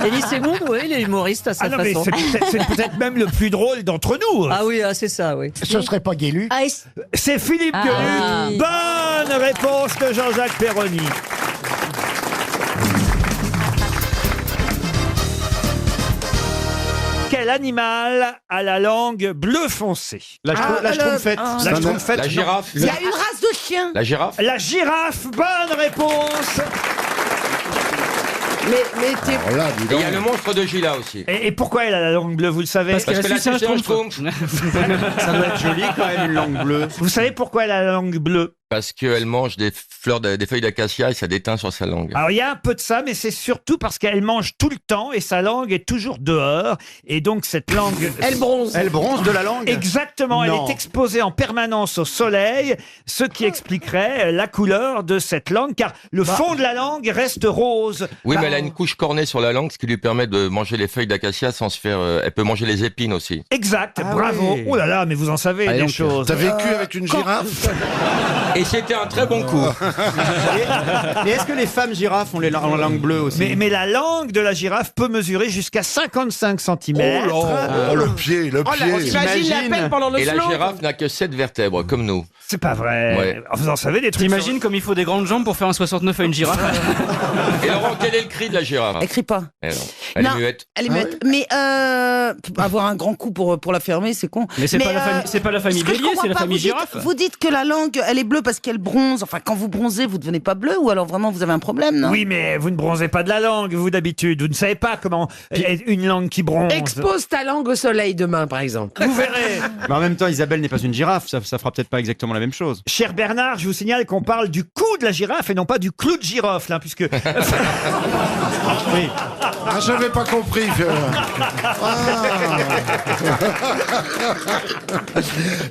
Elie Semoun, oui, il est humoriste à sa Ah non, mais façon. c'est peut-être même le plus drôle d'entre nous. Ah oui, c'est ça, oui. Ce serait pas Guélu? Ah, C'est Philippe Gueluc. Bonne réponse de Jean-Jacques Perroni. Quel animal a la langue bleu foncé? La schtroumpfette. La schtroumpfette, La non. girafe. Il y a une race de chien. La girafe. La girafe, bonne réponse. Mais t'es... Et il y a le monstre de Gila aussi. Et pourquoi elle a la langue bleue, vous le savez? Parce que la suce, c'est un schtroumpf. Ça doit être joli quand même, une langue bleue. Vous savez pourquoi elle a la langue bleue? Parce qu'elle mange des fleurs, des feuilles d'acacia et ça déteint sur sa langue. Alors il y a un peu de ça, mais c'est surtout parce qu'elle mange tout le temps et sa langue est toujours dehors. Et donc cette langue... Elle bronze. Elle bronze de la langue. Exactement, elle Non. est exposée en permanence au soleil, ce qui expliquerait la couleur de cette langue, car le fond de la langue reste rose. Oui, mais elle a une couche cornée sur la langue, ce qui lui permet de manger les feuilles d'acacia sans se faire... elle peut manger les épines aussi. Exact, bravo. oui. Oh là là, mais vous en savez des choses. T'as vécu avec une girafe? Et c'était un très bon coup. Mais est-ce que les femmes girafes ont la langue bleue aussi? Mais la langue de la girafe peut mesurer jusqu'à 55 cm. Oh, le pied, le pied. J'imagine l'appel pendant le Et la slow. girafe n'a que 7 vertèbres, comme nous. C'est pas vrai. Ouais. Vous en savez des trucs. T'imagines comme il faut des grandes jambes pour faire un 69 à une girafe? Et Laurent, quel est le cri de la girafe? Elle crie pas. Eh non, elle Non. est muette. Elle est muette. Mais avoir un grand coup pour la fermer, c'est con. Mais c'est pas la famille ce que je bélier, comprends c'est la pas, famille vous dites- girafe. Vous dites que la langue, elle est bleue parce qu'elle bronze. Enfin, quand vous bronzez, vous devenez pas bleu ou alors vraiment vous avez un problème, non? Oui, mais vous ne bronzez pas de la langue, vous d'habitude. Vous ne savez pas comment est une langue qui bronze. Expose ta langue au soleil demain, par exemple. Vous verrez. Mais en même temps, Isabelle n'est pas une girafe, ça fera peut-être pas exactement la même chose. Cher Bernard, je vous signale qu'on parle du cou de la girafe et non pas du clou de girofle, hein, puisque... Oui. Ah, j'avais pas compris.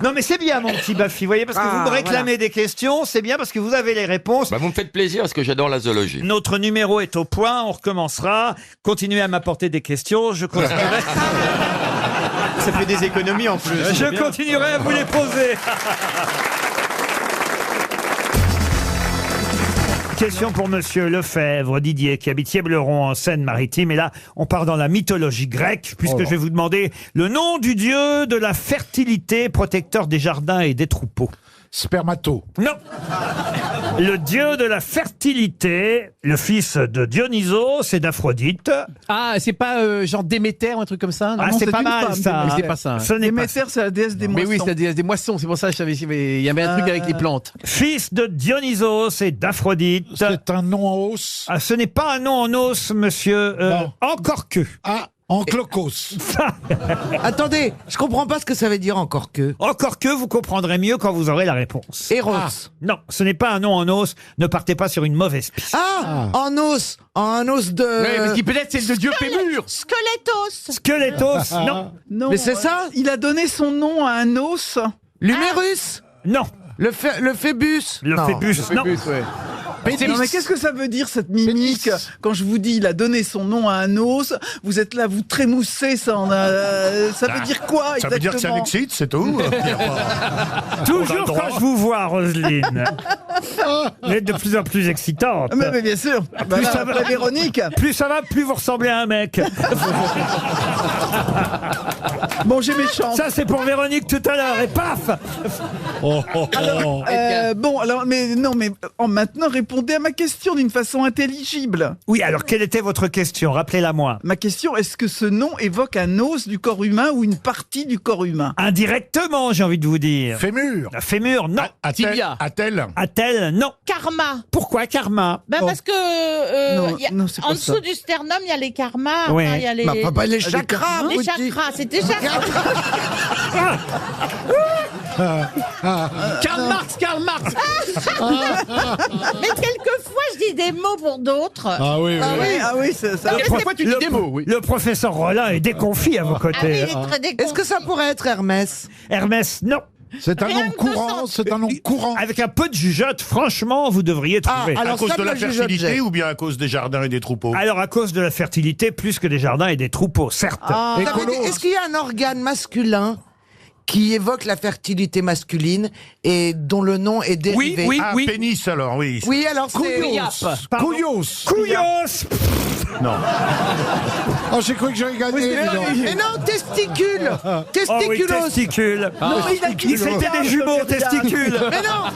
Non, mais c'est bien, mon petit Baffy, vous voyez, parce que vous me réclamez des questions, c'est bien parce que vous avez les réponses. Bah, vous me faites plaisir parce que j'adore la zoologie. Notre numéro est au point, on recommencera. Continuez à m'apporter des questions, je continuerai... Ça fait des économies en plus. Je continuerai à vous les poser. Question pour Monsieur Lefebvre, Didier, qui habite Yébleron en Seine-Maritime. Et là, on part dans la mythologie grecque, puisque je vais vous demander le nom du dieu de la fertilité, protecteur des jardins et des troupeaux. Spermato. Non. Le dieu de la fertilité, le fils de Dionysos et d'Aphrodite. Ah, c'est pas genre Déméter ou un truc comme ça? Ah, c'est pas une mal, femme, ça. Mais c'est pas ça. Ce n'est pas Déméter, c'est la déesse des moissons. Mais oui, c'est la déesse des moissons. C'est pour ça que je savais il y avait un truc avec les plantes. Fils de Dionysos et d'Aphrodite. C'est un nom en hausse. Ah, ce n'est pas un nom en os, monsieur. Encore que. Ah, Anklokos. Attendez, je comprends pas ce que ça veut dire encore que. Encore que vous comprendrez mieux quand vous aurez la réponse. Eros. Non, ce n'est pas un nom en os. Ne partez pas sur une mauvaise piste. En os de... Ouais, parce qu'il peut-être c'est le dieu Pémur. Squelettos. Squelettos, non. Mais c'est ça? Il a donné son nom à un os. L'humérus. Non. Le phébus. Le phébus, non. ouais. Non mais qu'est-ce que ça veut dire cette mimique? Quand je vous dis il a donné son nom à un os, vous êtes là, vous trémoussez, ça veut dire quoi Ça veut dire que ça exactement? l'excite, c'est tout. Toujours quand je vous vois, Roselyne. Vous êtes de plus en plus excitante. Mais bien sûr. Plus ça va, Véronique. plus ça va, plus vous ressemblez à un mec. Bon, j'ai mes chances. Ça, c'est pour Véronique tout à l'heure, et paf. Maintenant, répondez à ma question d'une façon intelligible. Oui, alors quelle était votre question? Rappelez-la-moi. Ma question, est-ce que ce nom évoque un os du corps humain ou une partie du corps humain? Indirectement, j'ai envie de vous dire. Fémur. Fémur, non. Tibia. Attelle. Attelle, non. Karma. Pourquoi karma? Parce que Non, non, c'est pas en ça. dessous du sternum, il y a les karmas. Oui. Enfin, il y a les... Pas les chakras, les Brutti. chakras, c'est déjà ça. Karl Marx. Mais quelquefois, je dis des mots pour d'autres. Ah oui, oui. Ça. Pourquoi tu dis des mots, oui. Le professeur Rollin est déconfit à vos Ah oui, côtés. il est très déconfit. Est-ce que ça pourrait être Hermès? Hermès, non. C'est un Rien nom que courant, c'est un nom courant. Avec un peu de jugeote, franchement, vous devriez trouver. À cause de la jugeote, fertilité j'ai. ou bien à cause des jardins et des troupeaux? Alors, à cause de la fertilité, plus que des jardins et des troupeaux, certes. Ça veut dire, est-ce qu'il y a un organe masculin qui évoque la fertilité masculine et dont le nom est dérivé? Oui. Pénis alors, oui. Oui, alors c'est... Pardon. Couillos. Non. Oh, j'ai cru que j'avais gagné. Mais non, testicule. Oh oui, Testiculos. testicules. C'était des jumeaux testicules. Mais non.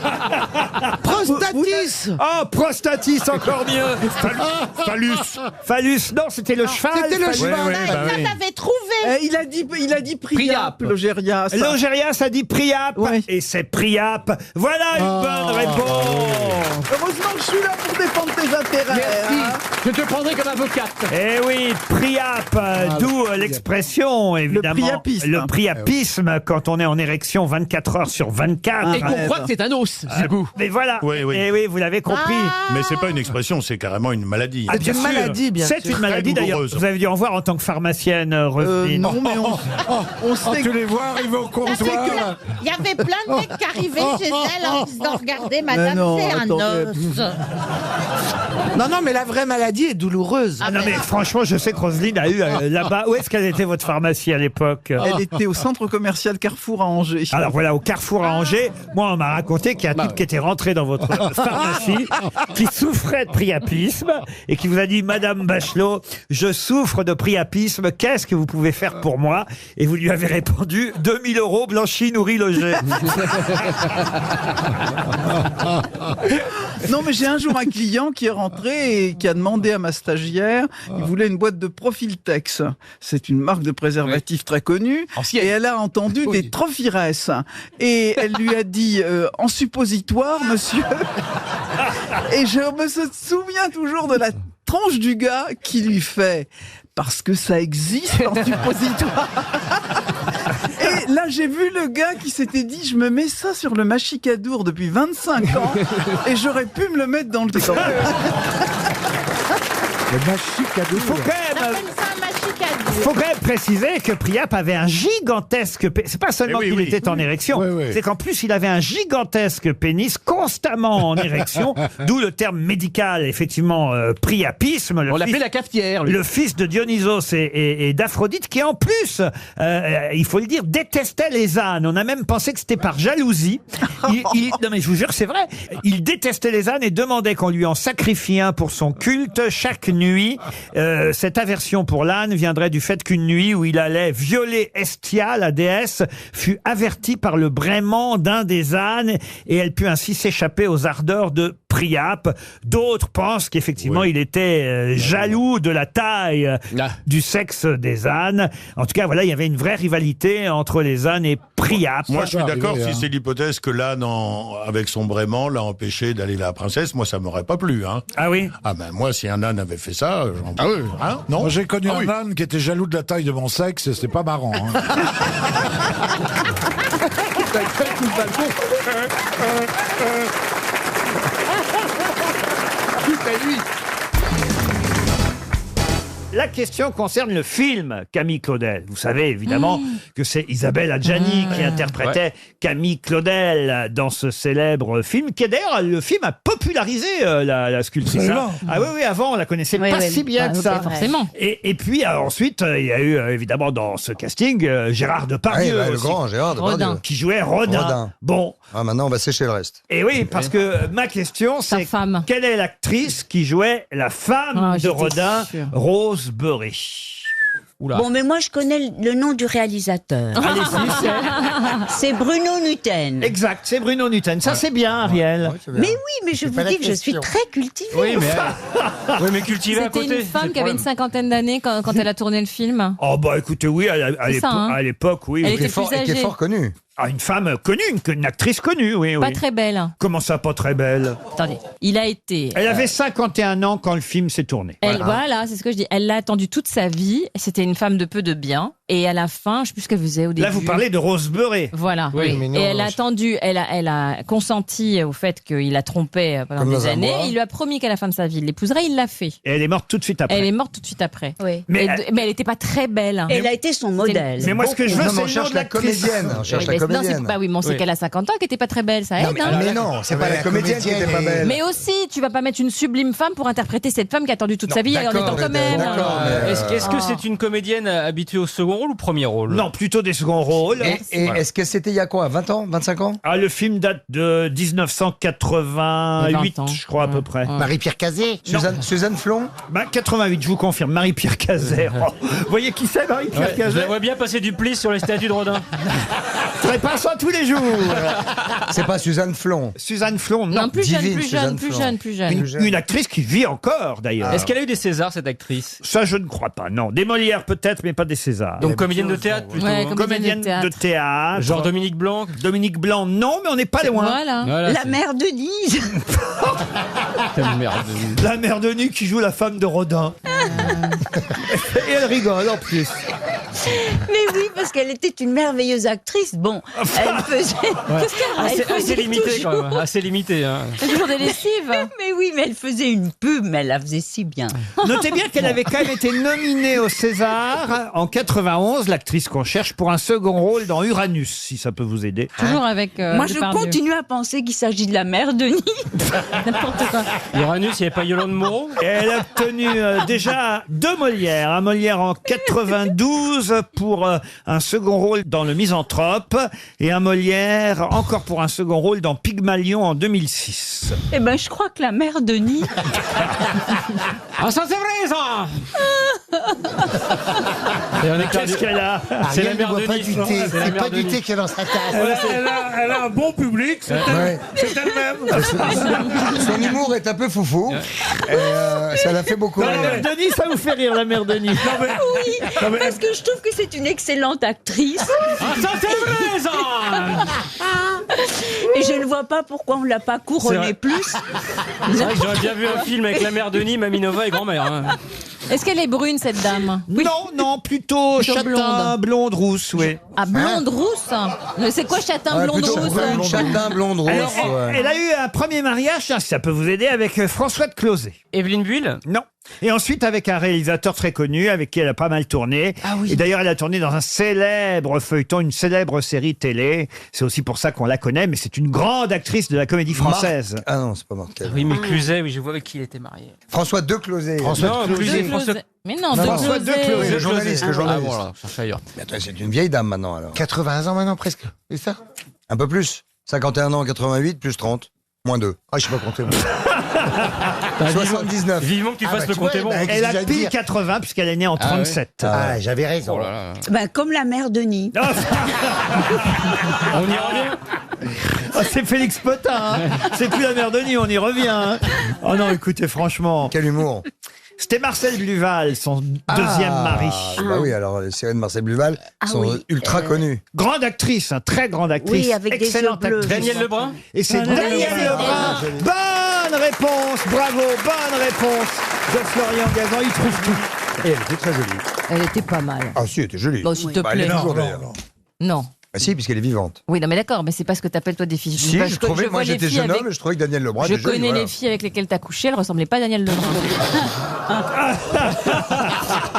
Prostatis. Oh, prostatis, encore mieux. Phallus. Phallus, non, c'était le cheval. C'était le Phallus. cheval. Ça, t'avais trouvé. Il a dit Priap, Logérias. Logérias a dit Priap, et c'est Priap. Voilà une bonne réponse. Heureusement que je suis là pour défendre tes intérêts. Merci. Je te prendrai comme avocate. Eh oui, Priap, d'où l'expression, évidemment. priapisme. Le priapisme, quand on est en érection 24 heures sur 24. Et qu'on croit que c'est un os, du coup. Mais voilà. Oui. Eh oui, vous l'avez compris. Mais c'est pas une expression, c'est carrément une maladie. Ah, bien une sûr. maladie, bien C'est sûr. une maladie, Très d'ailleurs. douloureuse. Vous avez dû en voir en tant que pharmacienne, Roselyne. Non, mais on sait Tu les vois arriver au comptoir. Il y avait plein de mecs qui arrivaient chez elle en disant regardez, madame, non, c'est un attendez. os. Non, mais la vraie maladie est douloureuse. Ah non, mais franchement, je sais que Roselyne a eu là-bas. Où est-ce qu'elle était, votre pharmacie, à l'époque? Elle était au centre commercial Carrefour à Angers. Alors voilà, au Carrefour à Angers, moi, on m'a raconté qu'il y a un type qui était rentré dans votre pharmacie, qui souffrait de priapisme, et qui vous a dit, Madame Bachelot, je souffre de priapisme, qu'est-ce que vous pouvez faire pour moi? Et vous lui avez répondu, 2000 € blanchi, nourri, logé. Non, mais j'ai un jour un client qui est rentré et qui a demandé à ma stagiaire, il voulait une boîte de Profiltex. C'est une marque de préservatif très connue. Et elle a entendu des Trophires. Et elle lui a dit, en suppositoire, monsieur. Et je me souviens toujours de la tronche du gars qui lui fait, parce que ça existe en suppositoire. Et là, j'ai vu le gars qui s'était dit, je me mets ça sur le machicadour depuis 25 ans et j'aurais pu me le mettre dans le temps. Le machicadour. Faut quand même préciser que Priap avait un gigantesque c'est pas seulement qu'il était en érection, c'est qu'en plus il avait un gigantesque pénis constamment en érection, d'où le terme médical, effectivement, priapisme. On l'appelait la cafetière, lui. Le fils de Dionysos et d'Aphrodite, qui en plus, il faut le dire, détestait les ânes. On a même pensé que c'était par jalousie. Non mais je vous jure, c'est vrai. Il détestait les ânes et demandait qu'on lui en sacrifie un pour son culte chaque nuit. Cette aversion pour l'âne viendrait du fait qu'une nuit où il allait violer Hestia, la déesse, fut avertie par le braiement d'un des ânes et elle put ainsi s'échapper aux ardeurs de Priap. D'autres pensent qu'effectivement il était jaloux de la taille du sexe des ânes. En tout cas, voilà, il y avait une vraie rivalité entre les ânes et Priap. Moi, je suis d'accord si c'est l'hypothèse que l'âne, avec son braiement, l'a empêché d'aller la princesse. Moi, ça m'aurait pas plu. Hein. Ah oui? Ah ben moi, si un âne avait fait ça, j'en... Ah oui. Hein, non. Moi, j'ai connu un âne qui était jaloux de la taille de mon sexe et c'était pas marrant. Hein. La La question concerne le film Camille Claudel. Vous savez évidemment que c'est Isabelle Adjani qui interprétait Camille Claudel dans ce célèbre film, qui d'ailleurs, le film a popularisé la sculpture. Ah oui, avant on la connaissait pas si bien que ça. Forcément. Et puis ensuite, il y a eu évidemment dans ce casting Gérard Depardieu, le aussi, grand Gérard Depardieu, qui jouait Rodin. Bon. Maintenant, on va sécher le reste. Et oui, parce que ma question, c'est quelle est l'actrice qui jouait la femme de Rodin, Rose Beury? Bon, mais moi, je connais le nom du réalisateur. Allez-y, c'est Bruno Nutten. Exact, c'est Bruno Nutten. Ça, c'est bien, Ariel. Mais oui, mais je vous dis que je suis très cultivée. Oui, mais cultivée à côté. C'était une femme qui avait une cinquantaine d'années quand elle a tourné le film. Oh, bah écoutez, oui, à l'époque, oui. Elle était plus âgée. Qui est fort connue. Ah, une femme connue, une actrice connue, oui. Pas très belle. Comment ça, pas très belle? Attendez, il a été... Elle avait 51 ans quand le film s'est tourné. Voilà, c'est ce que je dis. Elle l'a attendu toute sa vie. C'était une femme de peu de bien. Et à la fin, je ne sais plus ce qu'elle faisait au début. Là, vous parlez de Rose Beury. Voilà. Oui. Et elle a attendu, elle a consenti au fait qu'il la trompait pendant des années. Il lui a promis qu'à la fin de sa vie, il l'épouserait. Il l'a fait. Et elle est morte tout de suite après. Elle est morte tout de suite après. Oui. Mais elle n'était pas très belle. Elle a été son modèle. Mais moi, ce que je veux, c'est on cherche la comédienne. On cherche la comédienne. Oui, mais on sait qu'elle a 50 ans, qu'elle n'était pas très belle. Ça aide. Mais non, c'est pas la comédienne qui n'était pas belle. Mais aussi, tu vas pas mettre une sublime femme pour interpréter cette femme qui a attendu toute sa vie en étant quand même. Est-ce que c'est une comédienne habituée au second rôle ou premier rôle? Non, plutôt des seconds rôles. Et est-ce que c'était il y a quoi, 20 ans, 25 ans? Ah, le film date de 1988, je crois, à peu près. Marie-Pierre Cazet. Suzanne Flon. 88, je vous confirme. Marie-Pierre Cazet. Vous voyez qui c'est, Marie-Pierre Cazet? Je la vois bien passer du pli sur les statues de Rodin. Je ferai pas ça tous les jours. C'est pas Suzanne Flon. Suzanne Flon, non. Plus jeune. Une actrice qui vit encore, d'ailleurs. Est-ce qu'elle a eu des Césars, cette actrice? Ça, je ne crois pas, non. Des Molières peut-être, mais pas des Césars. Donc comédienne de théâtre plutôt. Ouais, comédienne de théâtre. Genre Dominique Blanc. Dominique Blanc, non, mais on n'est pas loin. Voilà. La mère Denise. La mère Denis qui joue la femme de Rodin. Et elle rigole en plus. Mais oui, parce qu'elle était une merveilleuse actrice. Bon, elle faisait... Assez limité quand même. Assez limité. C'est toujours des lessives. Mais oui, mais elle faisait une pub, mais elle la faisait si bien. Notez bien qu'elle avait quand même été nominée au César en 91, l'actrice qu'on cherche, pour un second rôle dans Uranus, si ça peut vous aider. Toujours avec Moi, je continue à penser qu'il s'agit de la mère Denis. N'importe quoi. Uranus, il n'y avait pas Yolande Moreau? Et elle a obtenu déjà 2 Molières. Un Molière en 92 pour un second rôle dans Le Misanthrope et un Molière encore pour un second rôle dans Pygmalion en 2006. Eh ben, je crois que la mère Denis... Ah, ça c'est vrai, ça. Qu'est-ce qu'elle a? C'est la mère de Nice. C'est pas du thé qu'elle a dans sa tasse. Elle a un bon public, c'est elle-même. Son humour est un peu foufou. Et, ça l'a fait beaucoup La rire. mère Denis, ça vous fait rire, la mère Denis? Oui, parce que je trouve que c'est une excellente actrice. Ah, ça c'est vrai, ça. Et je ne vois pas pourquoi on l'a pas couronnée plus. C'est vrai que j'aurais bien vu un film avec la mère Denis, Maminova et grand-mère. Est-ce qu'elle est brune, cette dame? Non, plutôt châtain, blonde, rousse, oui. Ah, blonde, rousse? Mais c'est quoi châtain, blonde, rousse? Châtain, blonde, rousse. Alors, elle a eu un premier mariage, ça peut vous aider, avec François de Closet. Evelyne Buil? Non. Et ensuite avec un réalisateur très connu, avec qui elle a pas mal tourné. Ah oui. Et d'ailleurs, elle a tourné dans un célèbre feuilleton, une célèbre série télé. C'est aussi pour ça qu'on la connaît, mais c'est une grande actrice de la comédie française. Ah non, c'est pas Marc. Oui, mais Cluzet, oui, je vois avec qui il était marié. François de Closet. Non, Cluzet, François... Mais non, François de Closet. Le journaliste. Ah voilà, cherche ailleurs. Mais attends, c'est une vieille dame maintenant alors. 80 ans maintenant presque, c'est ça? Un peu plus. 51 ans, 88, plus 30. Moins 2. Ah, je sais pas compter. Moi. 79. Vivement que tu fasses le compter bon. Elle a pile 80 puisqu'elle est née en 37. Ah, j'avais raison. Oh là là. Ben, comme la mère Denis. Ah, On y revient. c'est Félix Potin, hein. C'est plus la mère Denis, on y revient. Hein. Oh non, écoutez, franchement. Quel humour. C'était Marcel Bluval, son deuxième mari. Bah oui, alors les séries de Marcel Bluval sont ultra connues. Grande actrice, très grande actrice. Oui, avec des excellente yeux bleus. actrice. Daniel Lebrun? Et c'est Daniel Lebrun. Bonne réponse, bravo, bonne réponse de Florian Gazan, il trouve tout. Et elle était très jolie. Elle était pas mal. Ah si, elle était jolie. Bon, s'il te Bah, elle est plaît. toujours, d'ailleurs. Non. Ah si, puisqu'elle est vivante. Oui, non mais d'accord, mais c'est pas ce que t'appelles toi des filles. Si, Parce je que trouvais, je moi vois les j'étais filles jeune avec- homme et je trouvais que Daniel Lebrun Je était joli, connais voilà. les filles avec lesquelles t'as couché, elles ressemblaient pas à Daniel Lebrun.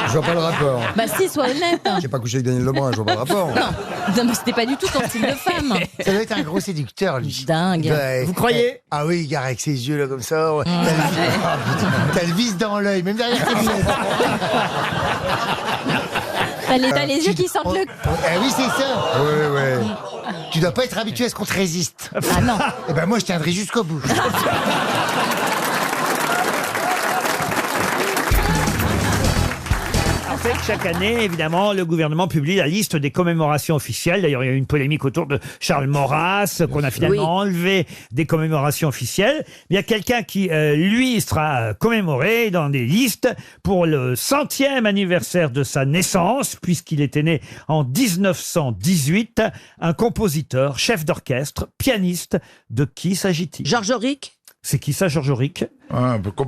Je vois pas le rapport. Bah si, sois honnête. J'ai pas couché avec Daniel Lebrun, je vois pas le rapport. Non, mais c'était pas du tout ton style de femme. Ça doit être un gros séducteur, lui. Dingue. Ouais. Vous croyez? Ah oui, il garde avec ses yeux là comme ça. Ouais. T'as le vis dans l'œil, même derrière tes lunettes. T'as les yeux qui sentent le... Eh oui, c'est ça. Ouais, ouais. Tu dois pas être habitué à ce qu'on te résiste. Ah non. Eh ben moi, je tiendrai jusqu'au bout. En fait, chaque année, évidemment, le gouvernement publie la liste des commémorations officielles. D'ailleurs, il y a eu une polémique autour de Charles Maurras, qu'on a finalement enlevé des commémorations officielles. Mais il y a quelqu'un qui, lui, sera commémoré dans des listes pour le 100e anniversaire de sa naissance, puisqu'il était né en 1918. Un compositeur, chef d'orchestre, pianiste. De qui s'agit-il? Georges Auric. C'est qui ça, Georges Auric?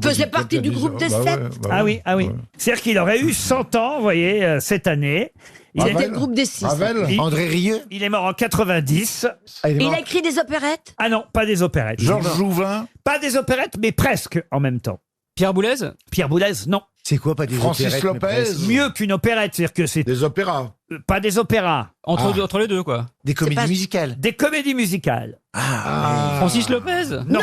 Faisait partie du groupe des Sept. Ah oui, ah oui. C'est-à-dire qu'il aurait eu 100 ans, vous voyez, cette année. C'était le groupe des Six. André Rieu. Il est mort en 90. Il a écrit des opérettes. Ah non, pas des opérettes. Georges Jouvin. Pas des opérettes, mais presque en même temps. Pierre Boulez? Pierre Boulez, non. C'est quoi, pas des Francis opérettes, mais Lopez. presque. Mieux qu'une opérette, c'est-à-dire que c'est Des opéras. pas des opéras. Entre les deux, quoi. Des comédies pas- musicales. Des comédies musicales. Francis Lopez? Non.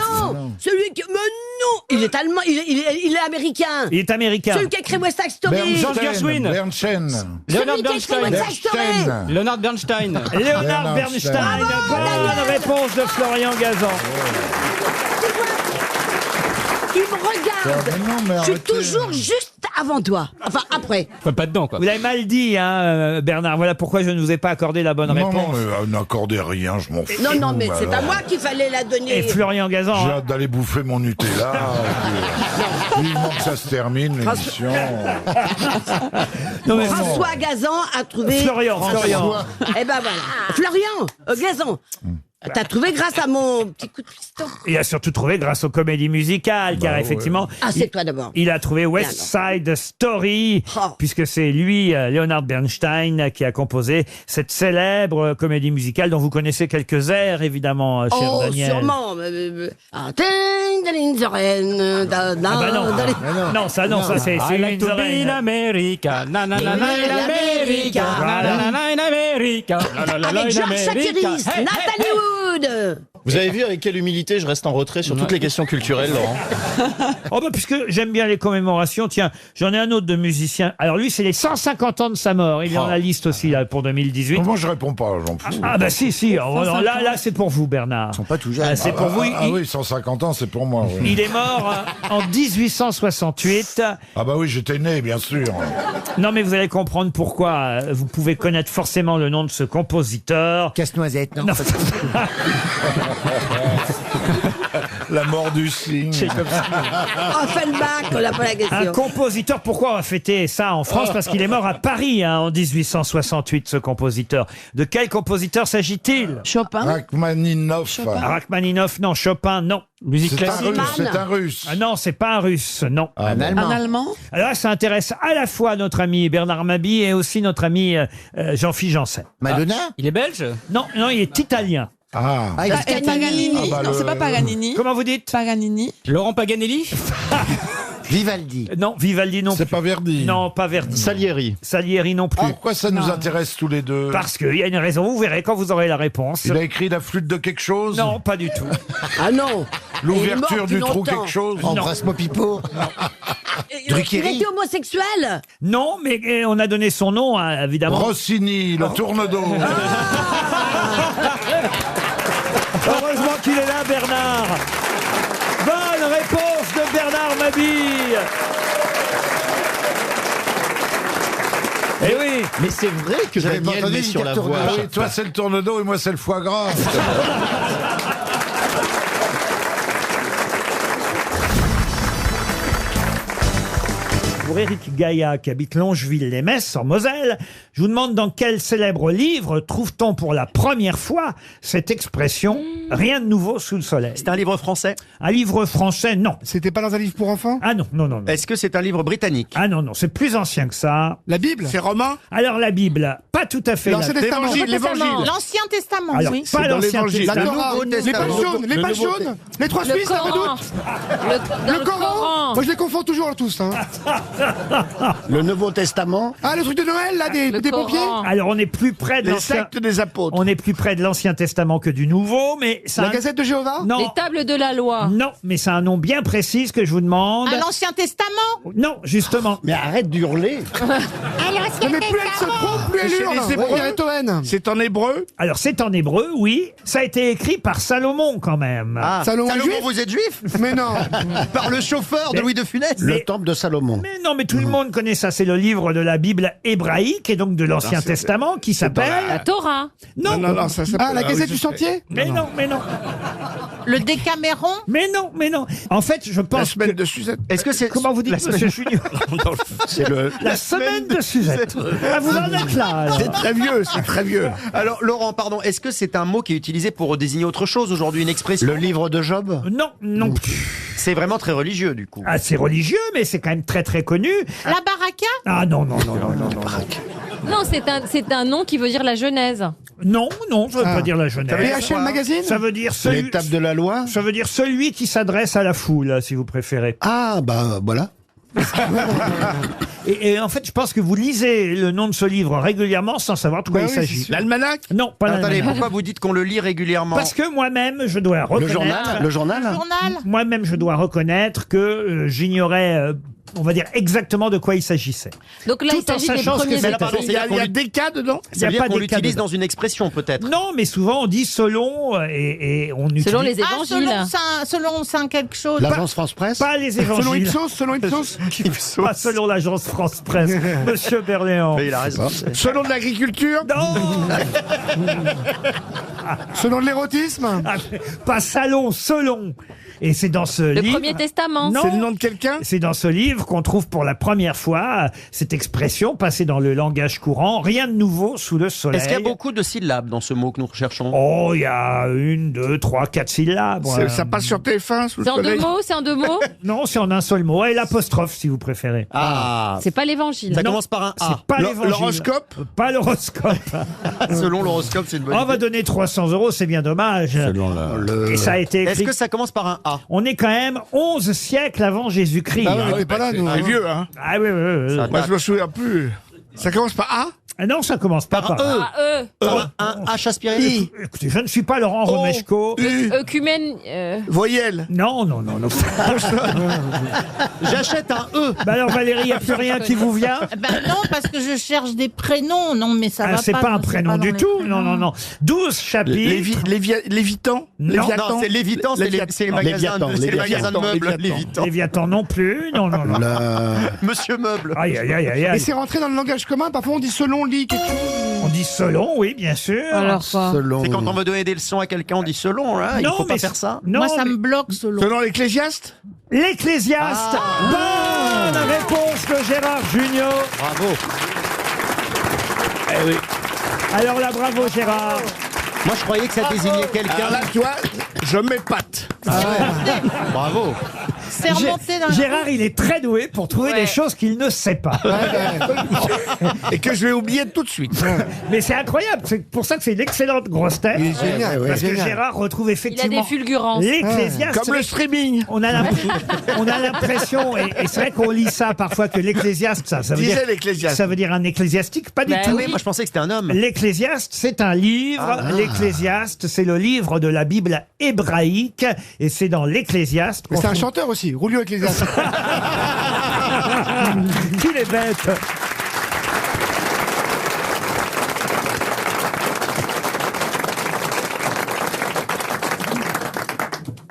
Celui qui. Mais non. Il est allemand. Il est américain. Il est américain. Celui qui a écrit West Side Story. George Gershwin. Bernstein. Leonard Celui qui a écrit Bernstein. West Side Story. Leonard Bernstein. Léonard Bernstein. Bonne réponse de Florian Gazan. Il me regarde. Mais non, mais Je suis arrêtez. toujours juste avant toi. Enfin, après. Pas dedans, quoi. Vous l'avez mal dit, hein, Bernard. Voilà pourquoi je ne vous ai pas accordé la bonne Non, réponse. non, mais n'accordez rien, je m'en fous. Non, mais c'est alors. à moi qu'il fallait la donner. Et Florian Gazan. J'ai hein. hâte d'aller bouffer mon Nutella. Vivement que ça se termine, l'émission. Non, mais François Gazan a trouvé. Florian. Eh ben voilà. Florian Gazan. T'as trouvé grâce à mon petit coup de piston. Il a surtout trouvé grâce aux comédies musicales, car effectivement, Ah, c'est toi d'abord. il a trouvé West Side Story, puisque c'est lui, Leonard Bernstein, qui a composé cette célèbre comédie musicale dont vous connaissez quelques airs, évidemment, cher Oh, Daniel. sûrement. Ah, ding, the rain, Ah bah non, non, ça c'est I like une to be in oreille. America. Na na na na in America. Na na na na in America. La la la la avec in Georges America. Chakiris, Hey, Nathalie Wood. Vous avez vu avec quelle humilité je reste en retrait sur toutes les questions culturelles, Laurent? Oh bah puisque j'aime bien les commémorations, tiens, j'en ai un autre de musicien. Alors lui, c'est les 150 ans de sa mort. Il est dans la liste aussi là pour 2018. Moi, je réponds pas, j'en fous. Ah bah si. Oh, non, là c'est pour vous, Bernard. Ils sont pas tout jeunes. c'est pour vous. Ah oui, 150 ans, c'est pour moi. Oui. Il est mort en 1868. Ah bah oui, j'étais né, bien sûr. Non, mais vous allez comprendre pourquoi. Vous pouvez connaître forcément le nom de ce compositeur. Casse-noisette, non, Non. La mort du cygne. Offenbach, on n'a pas la Un question. compositeur, pourquoi on va fêter ça en France? Parce qu'il est mort à Paris hein, en 1868, ce compositeur. De quel compositeur s'agit-il? Chopin. Rachmaninoff. Rachmaninoff, non. Chopin, non. Musique C'est un classique. russe, c'est un russe. Ah non, c'est pas un russe, non. Un Allemand. Un Allemand. Alors là, ça intéresse à la fois notre ami Bernard Mabie et aussi notre ami Jean-Philippe Janssen. Madonna. Il est belge? Non, il est italien. Ah. Ah, il a Paganini. Ah bah, Non, le- c'est pas Paganini. Comment vous dites? Paganini. Laurent Paganelli? Vivaldi. Non, Vivaldi non C'est plus. pas Verdi. Non, pas Verdi. Salieri. Salieri non plus. Pourquoi ça nous intéresse tous les deux? Parce qu'il y a une raison, vous verrez quand vous aurez la réponse. Il a écrit la flûte de quelque chose? Non, pas du tout. Ah non. L'ouverture Il est du mort trou depuis longtemps. quelque chose? Embrasse-moi Pipo. Il Druckeri. était homosexuel. Non, mais on a donné son nom, hein, évidemment. Rossini, le tourne-dos. Heureusement qu'il est là, Bernard. Bonne réponse de Bernard Mabille. Eh oui. Mais c'est vrai que J'avais pas Daniel entendu met sur la voix. Ah oui, toi c'est le tourne-dos et moi c'est le foie gras. pour Éric Gaillat, qui habite Longeville-les-Metz, en Moselle. Je vous demande dans quel célèbre livre trouve-t-on pour la première fois cette expression « rien de nouveau sous le soleil ». C'est un livre français? Un livre français, non. C'était pas dans un livre pour enfants? Ah non, non, non, non. Est-ce que c'est un livre britannique? Ah non, non, c'est plus ancien que ça. La Bible? C'est romain? Alors la Bible, pas tout à fait. L'Ancien Testament. L'évangile. L'Ancien Testament, Alors, oui. pas dans l'Ancien l'Évangile. La Testament. Torah, les pages jaunes, les pages jaunes, les trois Suisses, la redoute. Le Coran. Moi je les confonds toujours tous. Hein. Le Nouveau Testament. Ah, le truc de Noël, là, des pompiers? Alors on est plus près de Les l'Ancien... sectes des apôtres. On est plus près de l'Ancien Testament que du Nouveau, mais ça... La Gazette de Jéhovah? Non. Les tables de la loi. Non, mais c'est un nom bien précis que je vous demande. À l'Ancien Testament? Non, justement. Mais arrête d'hurler. Non, mais plus elle se trompe, plus elle C'est hurle. les Hébreux. On dirait Toen. C'est en hébreu. Alors c'est en hébreu, oui. Ça a été écrit par Salomon quand même. Ah, Salomon Salomon, juif? vous êtes juif? Mais non. Par le chauffeur de Louis de Funès? Le temple de Salomon. Mais non, mais tout le monde connaît ça. C'est le livre de la Bible hébraïque et donc de l'Ancien Testament qui s'appelle... La Torah. Non, ça s'appelle- Ah, la Gazette oui, du je sais. Sentier? mais non, mais non. Le Décaméron? Mais non, mais non. En fait, je La pense semaine que... de Suzette. Est-ce que c'est... Comment vous dites, monsieur Junior? C'est le. La semaine de Suzette. Ah, vous en êtes là, alors. C'est très vieux, c'est très vieux. Alors, Laurent, pardon, est-ce que c'est un mot qui est utilisé pour désigner autre chose aujourd'hui, une expression? Le livre de Job. Non, non plus. C'est vraiment très religieux, du coup. Ah, c'est religieux, mais c'est quand même très très connu. La Baraka? Ah non, non, non, non, non, non. Non, c'est un nom qui veut dire la Genèse. Non, non, ça veut pas dire la Genèse. PHL Magazine? Ça veut dire celui... L'étape de la loi. Ça veut dire celui qui s'adresse à la foule, si vous préférez. Ah, bah voilà. Et en fait, je pense que vous lisez le nom de ce livre régulièrement sans savoir de quoi Bah il oui, s'agit. c'est sûr. L'almanach. Non, pas Attendez, l'almanach. pourquoi vous dites qu'on le lit régulièrement? Parce que moi-même, je dois reconnaître... Le journal. Journal? Moi-même, je dois reconnaître que j'ignorais... on va dire exactement de quoi il s'agissait. Donc là, Tout il s'agit en des sachant ce que premiers c'est. états. pardon, Il y a des cas dedans. Il y Ça a veut dire pas qu'on des cas l'utilise dedans. dans une expression, peut-être? Non, mais souvent on dit selon et on utilise Selon les Ah, évangiles. selon Saint quelque chose. L'agence France Presse. pas les évangiles. Selon Ipsos, selon Ipsos. Pas selon l'agence France Presse. Monsieur Berléand. Mais il a raison. Selon de l'agriculture. Non. Selon de l'érotisme. Ah, pas salon, selon. Et c'est dans ce Le livre. Premier Testament. Non. C'est le nom de quelqu'un. C'est dans ce livre qu'on trouve pour la première fois cette expression passée dans le langage courant. Rien de nouveau sous le soleil. Est-ce qu'il y a beaucoup de syllabes dans ce mot que nous recherchons? Oh, il y a 1, 2, 3, 4 syllabes. Ça passe sur TF1 sous le C'est en deux soleil. mots, c'est en deux mots. Non, c'est en un seul mot. Et l'apostrophe, si vous préférez. Ah, C'est pas l'évangile. ça Non, commence par un A. C'est pas l'évangile. L'horoscope. Pas l'horoscope. Selon l'horoscope, c'est une bonne On va idée. donner 300 €, c'est bien dommage. Et ça a été Est-ce écrit. que ça commence par un A? On est quand même 11 siècles avant Jésus-Christ. Ah ouais, on est pas là, nous. C'est vieux, hein. Ah oui, oui, oui. Ça Moi, je me souviens plus. Ça commence par A. Ah non, ça commence pas par... Ah, Un H aspiré? Écoutez, je ne suis pas Laurent Romeshko. œcumène. Voyelle. Non, non, non, non. J'achète un E. Bah alors Valérie, il n'y a plus rien qui vous vient? Ben non, parce que je cherche des prénoms. Non, mais ça Ah, va c'est pas un non, prénom pas du dans les tout. prénoms. Non, non, non. 12 chapitres. Lévitan. Non. Non, c'est Lévitan, c'est les magasins de meubles. Lévitan. Léviathan non plus. Non, non, non. Monsieur Meuble. Aïe, aïe, aïe, aïe, Et aïe. c'est rentré dans le langage commun. Parfois, on dit selon, lit, quelque chose. On dit selon, oui, bien sûr. Alors quoi? C'est quand on veut donner des leçons à quelqu'un, on dit selon, hein. Il Non, faut pas mais faire ça. Non, Moi, ça mais- me bloque selon. Selon l'Ecclésiaste. L'Ecclésiaste. Bonne réponse de Gérard Junior. Bravo. Eh oui. Alors là, bravo Gérard. Moi, je croyais que ça désignait quelqu'un. Alors là, tu vois, je m'épate. Bravo. C'est remonté dans la... Gérard, il est très doué pour trouver des choses qu'il ne sait pas. Et que je vais oublier tout de suite. Mais c'est incroyable. C'est pour ça que c'est une excellente grosse tête. Il est génial. Parce que génial. Gérard retrouve Il a effectivement des fulgurances. l'Ecclésiaste. Comme le streaming. On a l'impression, et c'est vrai qu'on lit ça parfois, que l'Ecclésiaste, ça veut dire, Disait l'Ecclésiaste. ça veut dire un ecclésiastique, pas du Bah tout. Oui, moi, je pensais que c'était un homme. L'Ecclésiaste, c'est un livre. L'Ecclésiaste, c'est le livre de la Bible hébraïque. Et c'est dans l'Ecclésiaste qu'on Mais c'est un trouve- chanteur aussi. Roulio Ecclésiaste. Qu'il est bête.